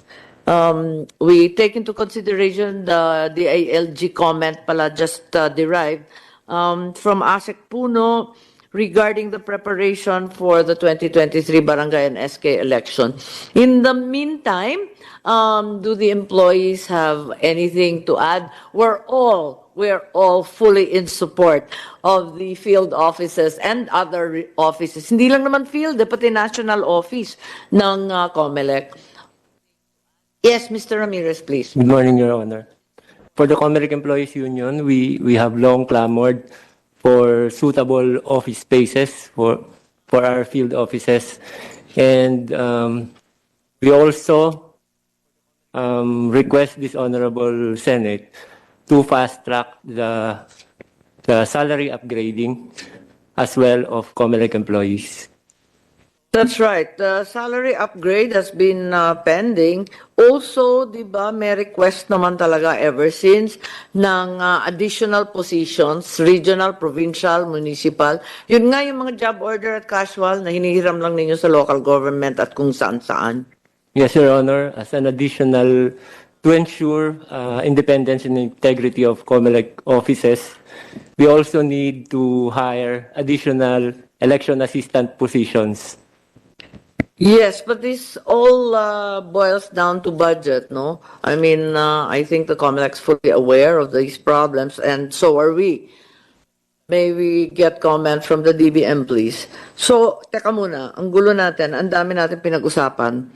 We take into consideration the DILG comment pala just derived from ASEC Puno regarding the preparation for the 2023 Barangay and SK election. In the meantime, do the employees have anything to add? We're all fully in support of the field offices and other offices. Hindi lang naman field, pati national office ng COMELEC. Yes, Mr. Ramirez, please. Good morning, Your Honor. For the COMELEC Employees Union, we have long clamored for suitable office spaces for our field offices. And we also request this Honorable Senate to fast-track the salary upgrading as well of COMELEC employees. That's right. The salary upgrade has been pending. Also, di ba, may request naman talaga ever since ng additional positions, regional, provincial, municipal. Yun nga yung mga job order at casual na hinihiram lang ninyo sa local government at kung saan-saan. Yes, Your Honor. As an additional to ensure independence and integrity of COMELEC offices, we also need to hire additional election assistant positions. Yes, but this all boils down to budget, no? I mean, I think the COMELEC is fully aware of these problems, and so are we. May we get comment from the DBM, please? So, teka muna, ang gulo natin, ang dami natin pinag-usapan.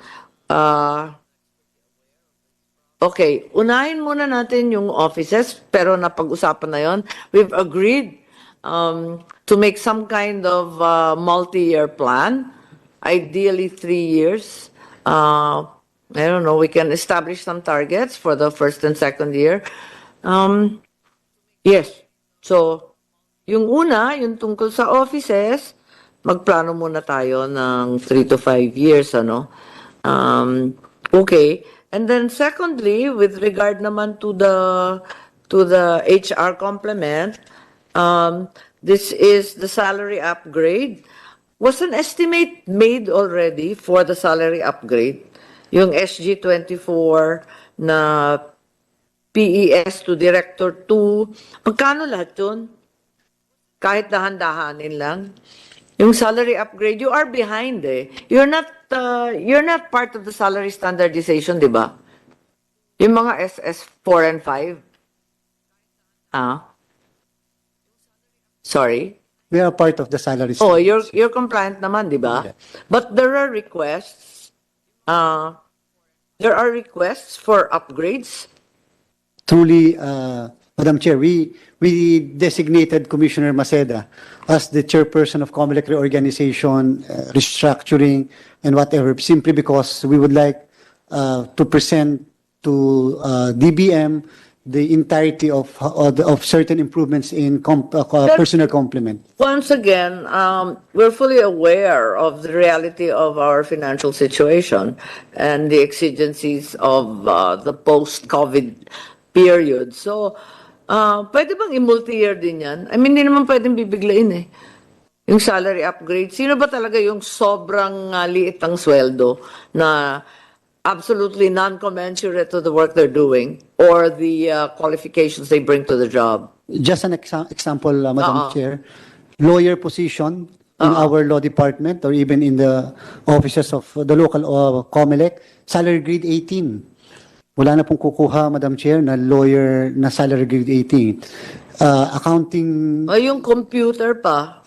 Okay, unahin muna natin yung offices, pero napag-usapan na yon. We've agreed to make some kind of multi-year plan. Ideally 3 years. I don't know, we can establish some targets for the first and second year. Yes. So, yung una, yung tungkol sa offices, magplano muna tayo ng 3 to 5 years, ano? Okay. And then secondly, with regard naman to the HR complement, this is the salary upgrade. Was an estimate made already for the salary upgrade? Yung SG24 na PES to Director 2, magkano lahat yun? Kahit dahan-dahanin lang. Yung salary upgrade, you are behind eh. You're not part of the salary standardization, di ba? Yung mga SS4 and 5. Sorry? We are part of the salary Oh, scale. you're compliant naman, di ba? But there are requests, for upgrades. Truly, Madam Chair, we designated Commissioner Maceda as the chairperson of COMELEC reorganization, restructuring, and whatever, simply because we would like to present to DBM the entirety of certain improvements in personnel complement. Once again, we're fully aware of the reality of our financial situation and the exigencies of the post-COVID period. So, pwede bang i-multi-year din yan? I mean, hindi naman pwedeng bibiglain eh. Yung salary upgrade, sino ba talaga yung sobrang liit ang sweldo na absolutely non-commensurate to the work they're doing or the qualifications they bring to the job? Just an example, Madam Chair, lawyer position in our law department or even in the offices of the local COMELEC, salary grade 18. Wala na pong kukuha, Madam Chair, na lawyer na salary grade 18. Accounting... Yung computer pa,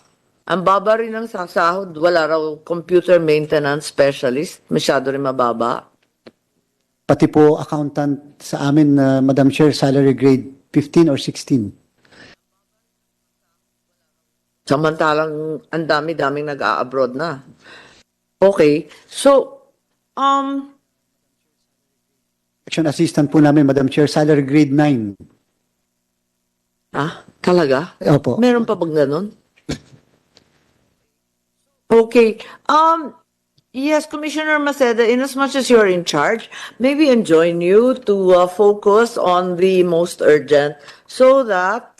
ang baba rin ng sasahod, wala raw computer maintenance specialist, masyado rin mababa. Pati po accountant sa amin, Madam Chair, salary grade 15 or 16. Samantalang ang dami-daming nag-a-abroad na. Okay. So, Action assistant po namin, Madam Chair, salary grade 9. Talaga? Opo. Meron pa bang ganun? Okay. Yes, Commissioner Maceda, in as much as you're in charge, maybe enjoin you to focus on the most urgent so that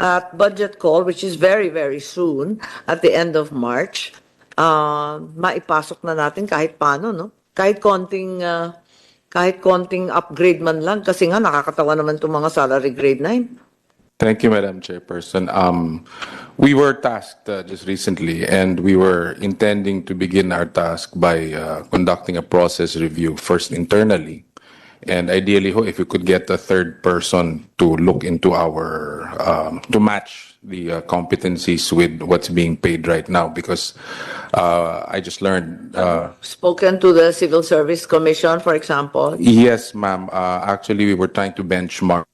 at budget call, which is very, very soon, at the end of March, maipasok na natin kahit paano, no? Kahit konting upgrade man lang, kasi nga nakakatawa naman itong mga salary grade 9. Thank you, Madam Chairperson. We were tasked just recently, and we were intending to begin our task by conducting a process review, first internally, and ideally, if we could get a third person to look into our, to match the competencies with what's being paid right now, because I just learned... Spoken to the Civil Service Commission, for example? Yes, ma'am. Actually, we were trying to benchmark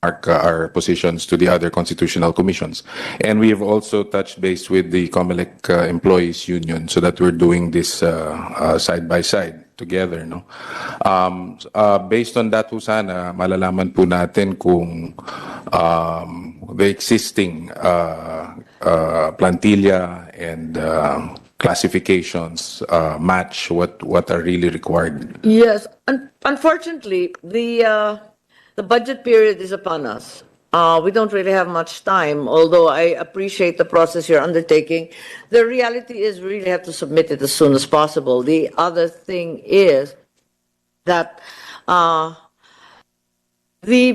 our positions to the other constitutional commissions. And we have also touched base with the COMELEC Employees Union so that we're doing this side by side together. No? Based on that, sana malalaman po natin kung the existing plantilla and classifications match what are really required. Yes. Unfortunately, the budget period is upon us. We don't really have much time, although I appreciate the process you're undertaking. The reality is we really have to submit it as soon as possible. The other thing is that the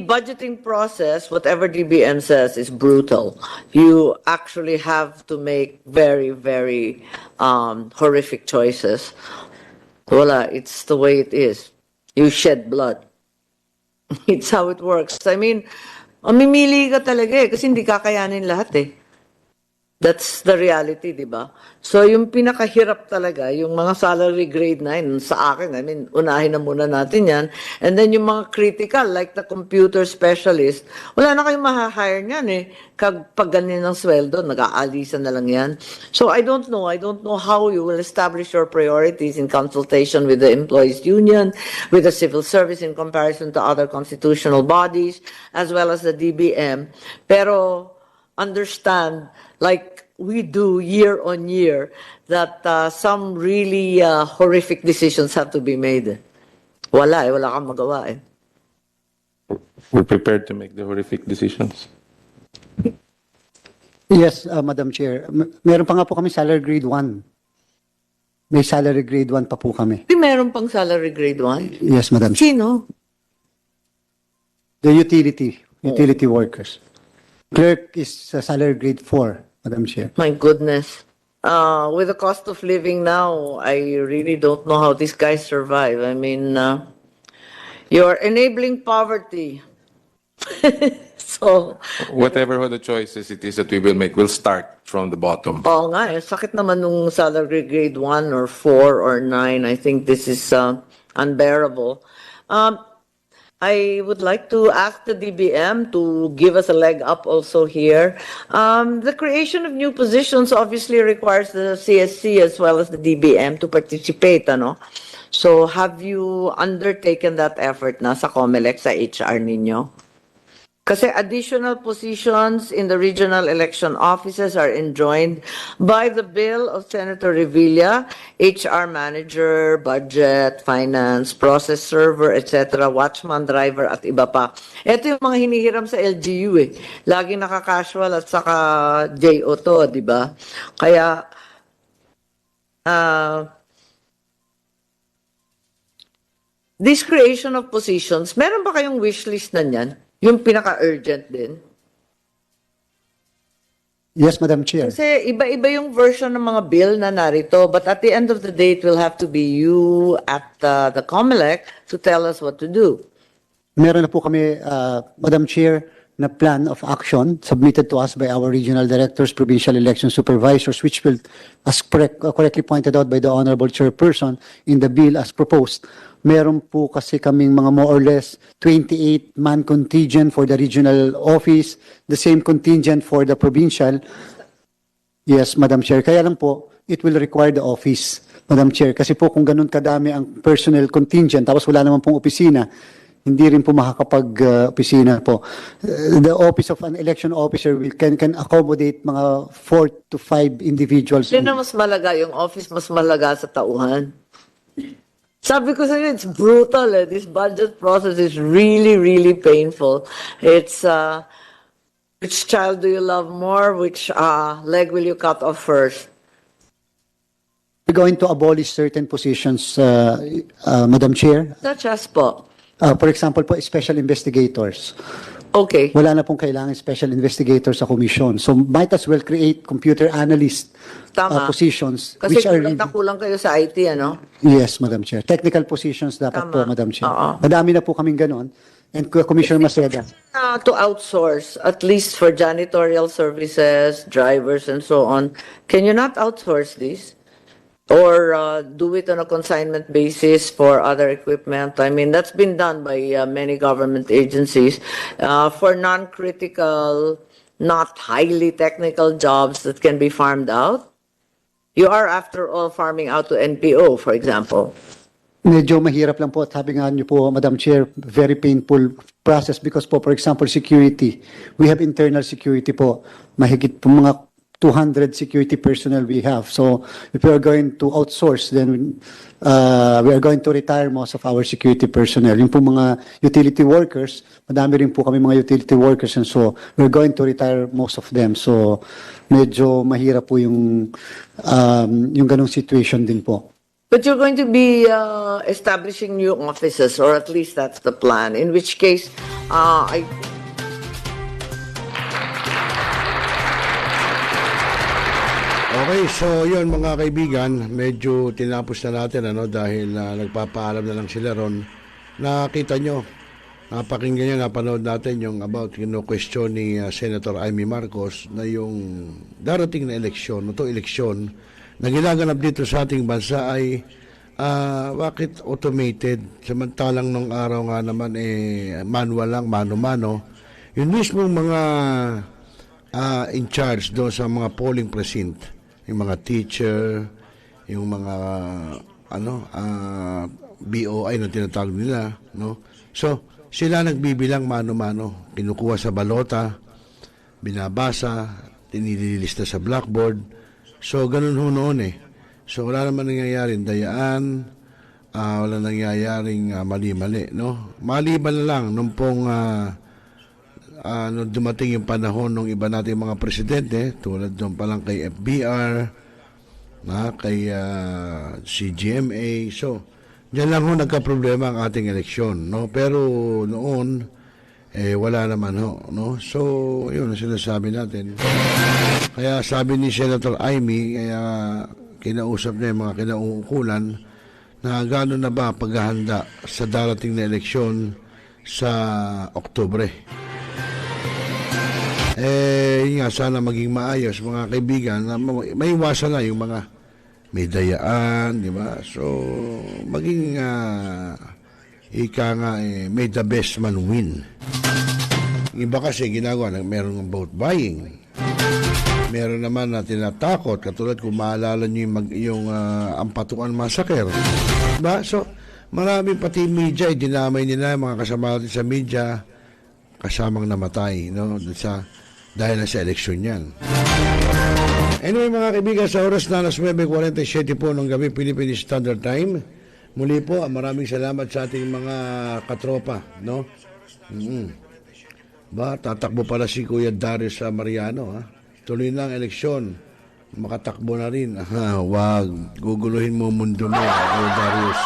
budgeting process, whatever DBM says, is brutal. You actually have to make very, very horrific choices. Voila, it's the way it is. You shed blood. It's how it works. I mean, mamimili ka talaga kasi hindi kakayanin lahat eh. That's the reality, di ba? So yung pinakahirap talaga, yung mga salary grade 9, sa akin, I mean, unahin na muna natin yan. And then yung mga critical, like the computer specialist, wala na kayong mahahire niyan eh. Pag ganyan ng sweldo, nag-aalisan na lang yan. So I don't know how you will establish your priorities in consultation with the employees union, with the civil service in comparison to other constitutional bodies, as well as the DBM. Pero understand, like we do year on year, that some really horrific decisions have to be made. Wala kang magawa eh. We're prepared to make the horrific decisions. Yes, Madam Chair. Meron pa nga po kami salary grade 1. May salary grade 1 pa po kami. Meron pang salary grade 1? Yes, Madam Chair. Sino? The utility workers. Clerk is salary grade 4, Madam Chair. My goodness. With the cost of living now, I really don't know how these guys survive. I mean, you're enabling poverty. So, Whatever the choices it is that we will make, we'll start from the bottom. oo nga, sakit naman nung salary grade 1 or 4 or 9. I think this is unbearable. I would like to ask the DBM to give us a leg up also here. The creation of new positions obviously requires the CSC as well as the DBM to participate, ano? So have you undertaken that effort na sa COMELEC, sa HR ninyo? Kasi additional positions in the regional election offices are enjoined by the bill of Senator Revilla, HR manager, budget, finance, process server, etc., watchman, driver, at iba pa. Ito yung mga hinihiram sa LGU eh. Laging naka-casual at saka JO to, di ba? Kaya, this creation of positions, meron ba kayong wish list na niyan? Yung pinaka-urgent din? Yes, Madam Chair. Kasi iba-iba yung version ng mga bill na narito, but at the end of the day, it will have to be you at the COMELEC to tell us what to do. Meron na po kami, Madam Chair, na plan of action submitted to us by our regional directors, provincial election supervisors, which will, as correctly pointed out by the Honorable Chairperson, in the bill as proposed. Meron po kasi kaming mga more or less 28-man contingent for the regional office, the same contingent for the provincial. Yes, Madam Chair. Kaya lang po, it will require the office, Madam Chair. Kasi po kung ganun kadami ang personnel contingent, tapos wala naman pong opisina, hindi rin po makakapag-opisina po. The office of an election officer can accommodate mga 4 to 5 individuals. Hindi na mas malaga yung office, mas malaga sa tauhan. Sabi ko sa'yo, it's brutal eh. This budget process is really, really painful. It's, which child do you love more? Which leg will you cut off first? We're going to abolish certain positions, Madam Chair. Such as po? For example po, special investigators. Okay. Wala na pong kailangan special investigators sa komisyon. So might as well create computer analyst positions. Kasi which are kulang kayo sa IT, ano? Yes, Madam Chair. Technical positions dapat po, Madam Chair. Madami na po kaming ganon. And Commissioner Maceda. To outsource, at least for janitorial services, drivers, and so on, can you not outsource this? Or do it on a consignment basis for other equipment? I mean, that's been done by many government agencies. For non-critical, not highly technical jobs that can be farmed out. You are, after all, farming out to NPO, for example. Medyo mahirap lang po at sabi nga niyo po, Madam Chair, very painful process because po, for example, security. We have internal security po. Mahigit po mga 200 security personnel we have. So if we are going to outsource, then we are going to retire most of our security personnel. Yung po mga utility workers, madami rin po kami mga utility workers, and so we're going to retire most of them. So medyo mahirap po yung ganong situation din po. But you're going to be establishing new offices, or at least that's the plan, in which case, Okay, so yun mga kaibigan, medyo tinapos na natin dahil nagpapaalam na lang sila ron. Nakita nyo, napakinggan nyo, napanood natin yung about question ni Senator Amy Marcos na yung darating na eleksyon, eleksyon na ginaganap dito sa ating bansa ay bakit automated? Samantalang nung araw nga naman manual lang, mano-mano. Yung mismong mga in charge doon sa mga polling precinct, yung mga teacher, yung mga BOI na tinatawag nila, no? So, sila nagbibilang mano-mano, kinukuha sa balota, binabasa, tinililista sa blackboard. So, ganun ho noon So, wala naman nangyayaring dayaan, wala nangyayaring mali-mali, no? Maliban na lang nung pong nung dumating yung panahon ng iba nating mga presidente, tulad doon pa lang kay FBR, kay CGMA. So, diyan lang ho nagka-problema ang ating eleksyon, no? Pero noon, wala naman ho, no? So, yun ang sinasabi natin. Kaya sabi ni Senator Amy, kaya kinausap niya yung mga kinauukulan na gano'n na ba paghahanda sa darating na eleksyon sa Oktubre. Yun nga, sana maging maayos, mga kaibigan, na may iwasan na yung mga may dayaan, di ba? So, maging ika nga, may the best man win. Iba kasi ginagawa, meron ng vote buying. Meron naman na tinatakot, katulad kung maalala nyo yung Ampatuan Massacre. Diba? So, marami pati media, dinamay nila, mga kasama natin sa media, kasamang namatay, no? Dahil na sa eleksyon yan. Anyway, mga kaibigan, sa oras na alas 9:47 po ng gabi, Philippine Standard Time, muli po, maraming salamat sa ating mga katropa, no? Tatakbo pala si Kuya Darius Mariano, ha? Tuloy na ang eleksyon, makatakbo na rin. Wag, guguluhin mo mundo mo, Kuya Darius.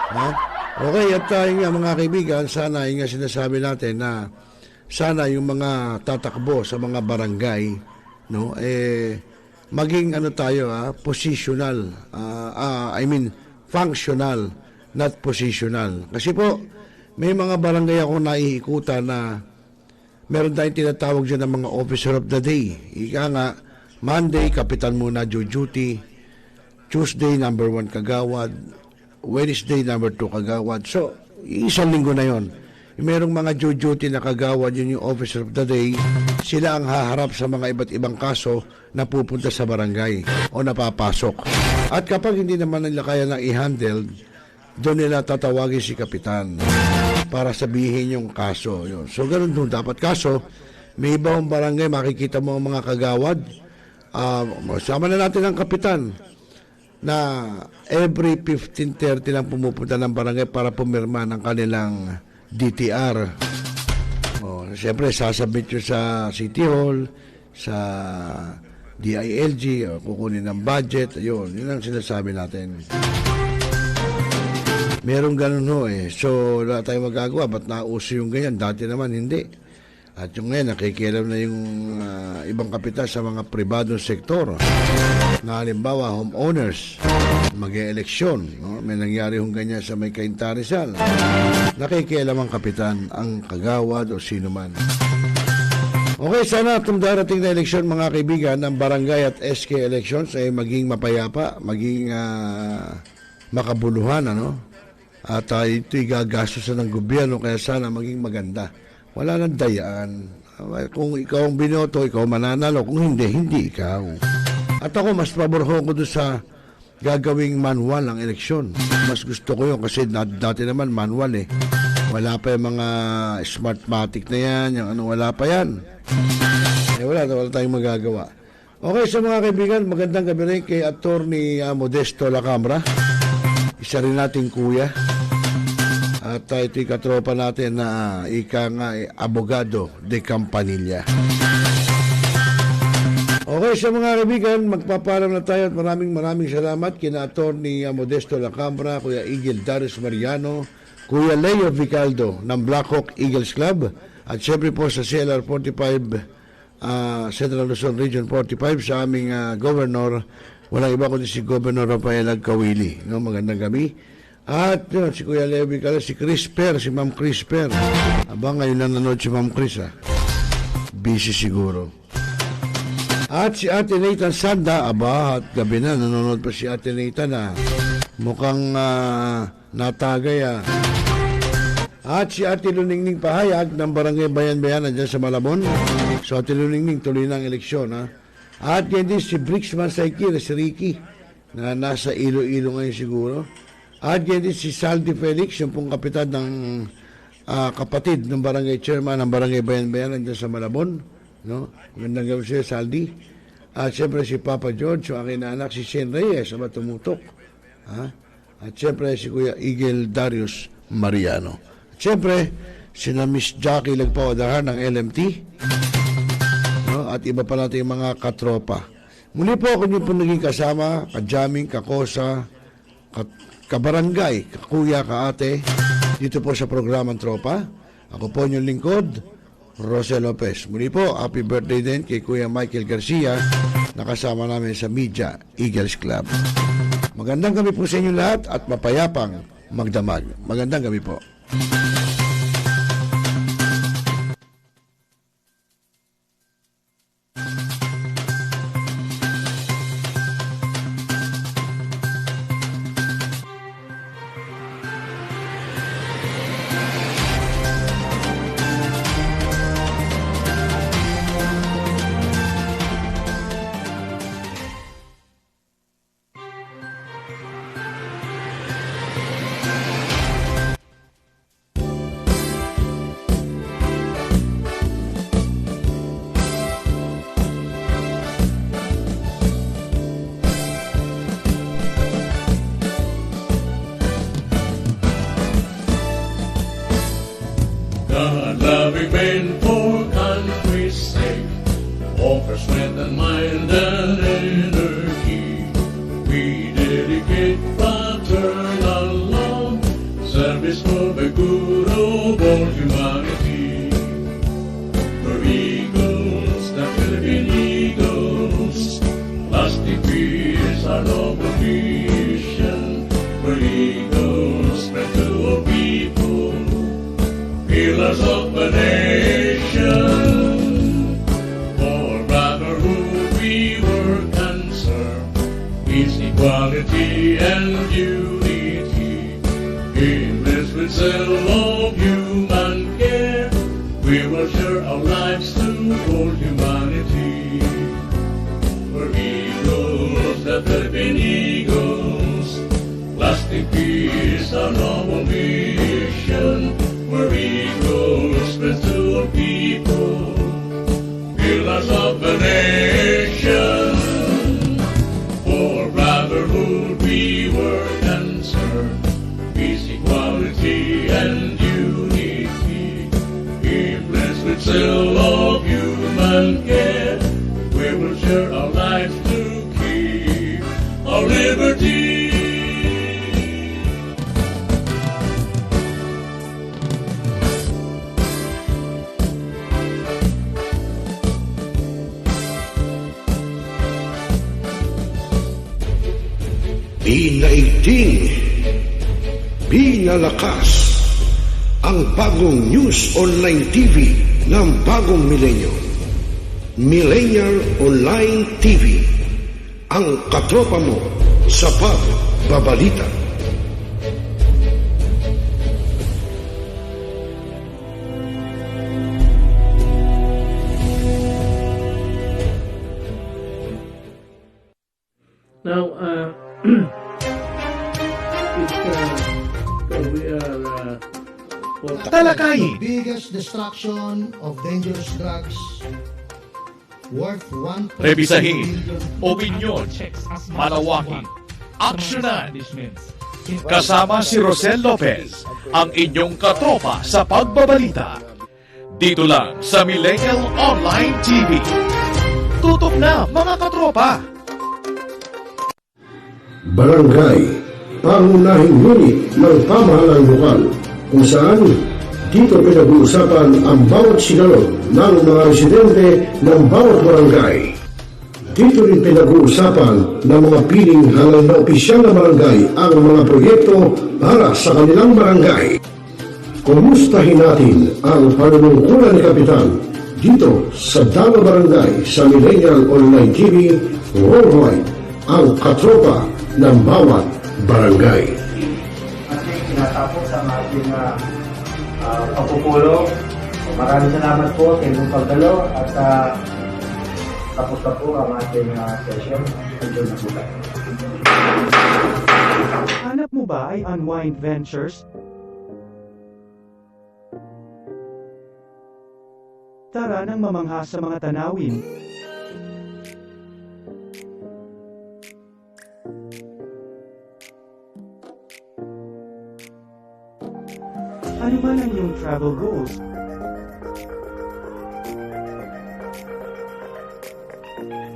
Ha? Okay, at yun nga, mga kaibigan, sana yung nga sinasabi natin na sana yung mga tatakbo sa mga barangay, no, maging tayo, positional, functional, not positional. Kasi po, may mga barangay ako naiikutan na meron tayong tinatawag dyan ng mga officer of the day. Ika nga, Monday, kapitan muna duty, Tuesday, number 1 kagawad, Wednesday, number 2 kagawad. So, isang linggo na yon. Merong mga duty na kagawad, yun yung officer of the day, sila ang haharap sa mga iba't ibang kaso na pupunta sa barangay o napapasok. At kapag hindi naman nila kaya na i-handle, doon nila tatawagin si kapitan para sabihin yung kaso. Yun. So, ganun doon. Dapat kaso, may ibang barangay, makikita mo ang mga kagawad, sama na natin ang kapitan na every 15:30 lang pumupunta ng barangay para pumirma ng kanilang DTR. Siyempre, sasabit yun sa City Hall, sa DILG, kukunin ng budget. Yun ang sinasabi natin. Merong ganun ho eh. So, wala tayong magagawa. Ba't nauso yung ganyan? Dati naman, hindi. At yung ngayon, nakikialam na yung ibang kapital sa mga pribadong sektor. Na halimbawa, homeowners, mag-e-eleksyon. No? May nangyari hong ganyan sa may Cainta Rizal. Nakikialam ang kapitan, ang kagawad o sino man. Okay, sana itong darating na eleksyon, mga kaibigan, ng barangay at SK elections ay maging mapayapa, maging makabuluhan, ano? At ito'y gagastusan ng gobyerno, kaya sana maging maganda. Wala nang dayaan. Kung ikaw ang binoto, ikaw mananalo. Kung hindi, hindi ikaw. At ako, mas pabor ko doon sa gagawing manual ang eleksyon. Mas gusto ko yun kasi dati naman manual eh. Wala pa yung mga smartmatic na yan, yung ano, wala pa yan. Wala tayong magagawa. Okay, sa mga kaibigan, magandang gabi rin kay Attorney Modesto Lacambra. Isa rin nating kuya. At ito'y katropa natin na ika nga abogado de Campanilla. Okay, sa mga kaibigan, magpapalam na tayo at maraming salamat kina Attorney Modesto Lacambra, Kuya Eagle Darius Mariano, Kuya Leo Vicaldo ng Blackhawk Eagles Club, at syempre po sa CLR 45, Central Luzon Region 45, sa aming governor, walang iba kundi si Governor T.R.O.P.A. Kawili. No, magandang gabi. At yun, si Kuya Leo Vicaldo, si Chris Per, si Ma'am Chris Per. Aba, ngayon lang nanood si Ma'am Chris, busy siguro. At si Ate Nathan Sanda, at gabi na, nanonood pa si Ate Nathan na mukhang natagay. At si Ate Luningning Pahayag ng Barangay Bayan-Bayanan dyan sa Malabon. So Ate Luningning, tuloy na ang eleksyon. At yan din si Brixman Saikir, si Ricky, na nasa Iloilo ngayon siguro. At yan din si Saldi Felix, yung pong kapitan ng kapatid ng Barangay Chairman ng Barangay Bayan-Bayanan dyan sa Malabon. No? Magandang gabi siya, Saldi. At siyempre si Papa George, yung aking anak, si Shane Reyes, na tumutok. At siyempre si Kuya Eagle Darius Mariano. At siyempre, sina Miss Jackie Lagpawadahar ng LMT. No? At iba pa natin yung mga katropa. Muli po ako nyo po naging kasama, ka-jamming, kakosa, kabarangay, kakuya, kaate, dito po sa programang Tropa. Ako po yung lingkod, Rosel Lopez. Muli po, happy birthday din kay Kuya Michael Garcia, nakasama namin sa Media Eagles Club. Magandang gabi po sa inyo lahat at mapayapang magdamag. Magandang gabi po. God, loving men for country's sake, offer strength and mind and energy. We dedicate fraternal love, service for the good of all humanity. We're eagles, the Philippine eagles, lasting peace, our noble mission. We're eagles, spread to all people, pillars of the nation. For brotherhood we work and serve, peace, equality, and unity. Aimless with zeal of human care, we will share our lives to all humanity. We're eagles, the Philippine eagles, lasting peace, our noble mission. We're eagles, spread to all people, pillars of the nation. For brotherhood we work and serve, peace, equality, and unity. Aimless with zeal of human care, we will share our lives to keep our liberty. Pinaigting, pinalakas ang bagong news online TV ng bagong milenyo. Millennial Online TV, ang katropa mo sa pagbabalita. Now, Talakayin. The biggest destruction of dangerous drugs worth 1.2 Rebisahin, billion. opinyon, malawaking, aksyonan. Kasama si Rosel Lopez, ang inyong katropa sa pagbabalita. Dito lang sa Millennial Online TV. Tutok na mga katropa! Barangay, pangunahing unit ng pamahalang lokal, kung saan dito pinag-uusapan ang bawat sigalot ng mga residente ng bawat barangay. Dito rin pinag-uusapan ng mga piling halal na opisyal na barangay ang mga proyekto para sa kanilang barangay. Kumustahin natin ang panunungkulan ni Kapitan dito sa Dama Barangay sa Millennial Online TV Worldwide, ang katropa ng bawat barangay. Ating tinatapos ang ating pagpupulong. Maraming salamat po sa inyong pagdalo at tapos na po ang ating session. Enjoy na po tayo. Hanap mo ba ay Unwind Ventures? Tara nang mamangha sa mga tanawin. Ano man ang iyong travel goals?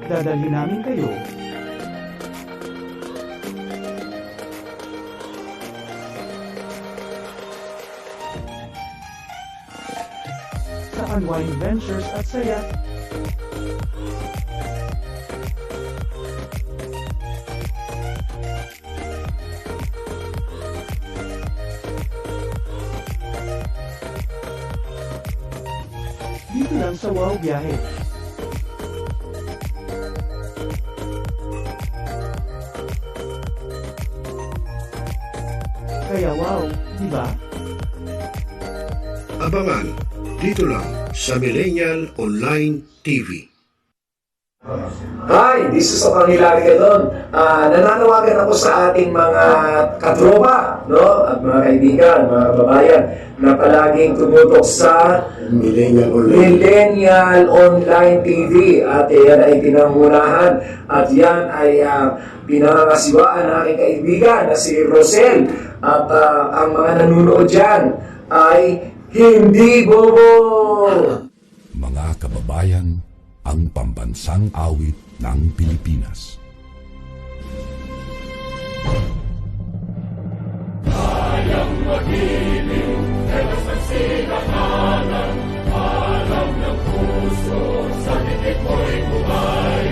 Dadalhin namin kayo. Sa Unwind Ventures at saya. Dito lang sa Wow Biyahe. Kaya wow, di ba? Abangan dito lang sa Millennial Online TV. Hi, this is Hilary Gadon. Nananawagan ako sa ating mga katropa, no? At mga kaibigan, mga kababayan na palaging tumutok sa Millennial Online TV. At yan ay pinangunahan at yan ay pinangangasiwaan ng aking kaibigan na si Rosel. At ang mga nanunood dyan ay hindi bobo. Mga kababayan, ang pambansang awit ng Pilipinas. Kayang magiliw, elas ng sinakalan, alam ng puso, sa titik mo'y buhay.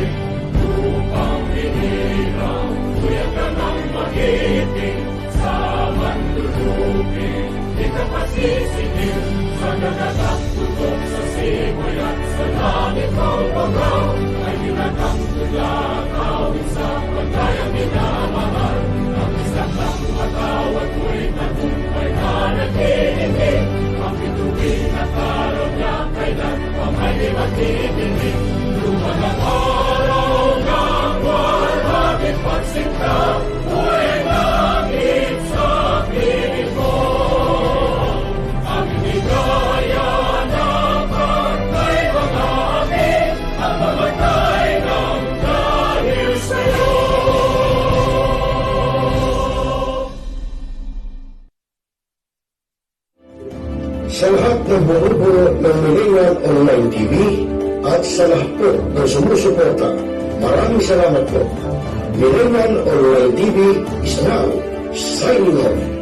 Upang hinirang, kuya ka ng magiting, sa manlulupin, di ka pasisingil, sa nagagatutok sa simoy at sa langit ang bagaw, ay hinatang tulad, awit sa pagkayang minamahal. Ang isang lang matawad mo'y tagumpay na naghihinig, ang bituin at araw niya kailan pa may magtitingin. Luman ang araw ng walang pagsinta, buhay langit sa piling mo. Ang hinigaya na pagkay mga amin, ang mamatay ng dahil sa'yo. Sa lahat ng bumubuo ng Millennial Online TV at sa lahat po ng sumusuporta, maraming salamat po. Millennial Online TV is now signing off.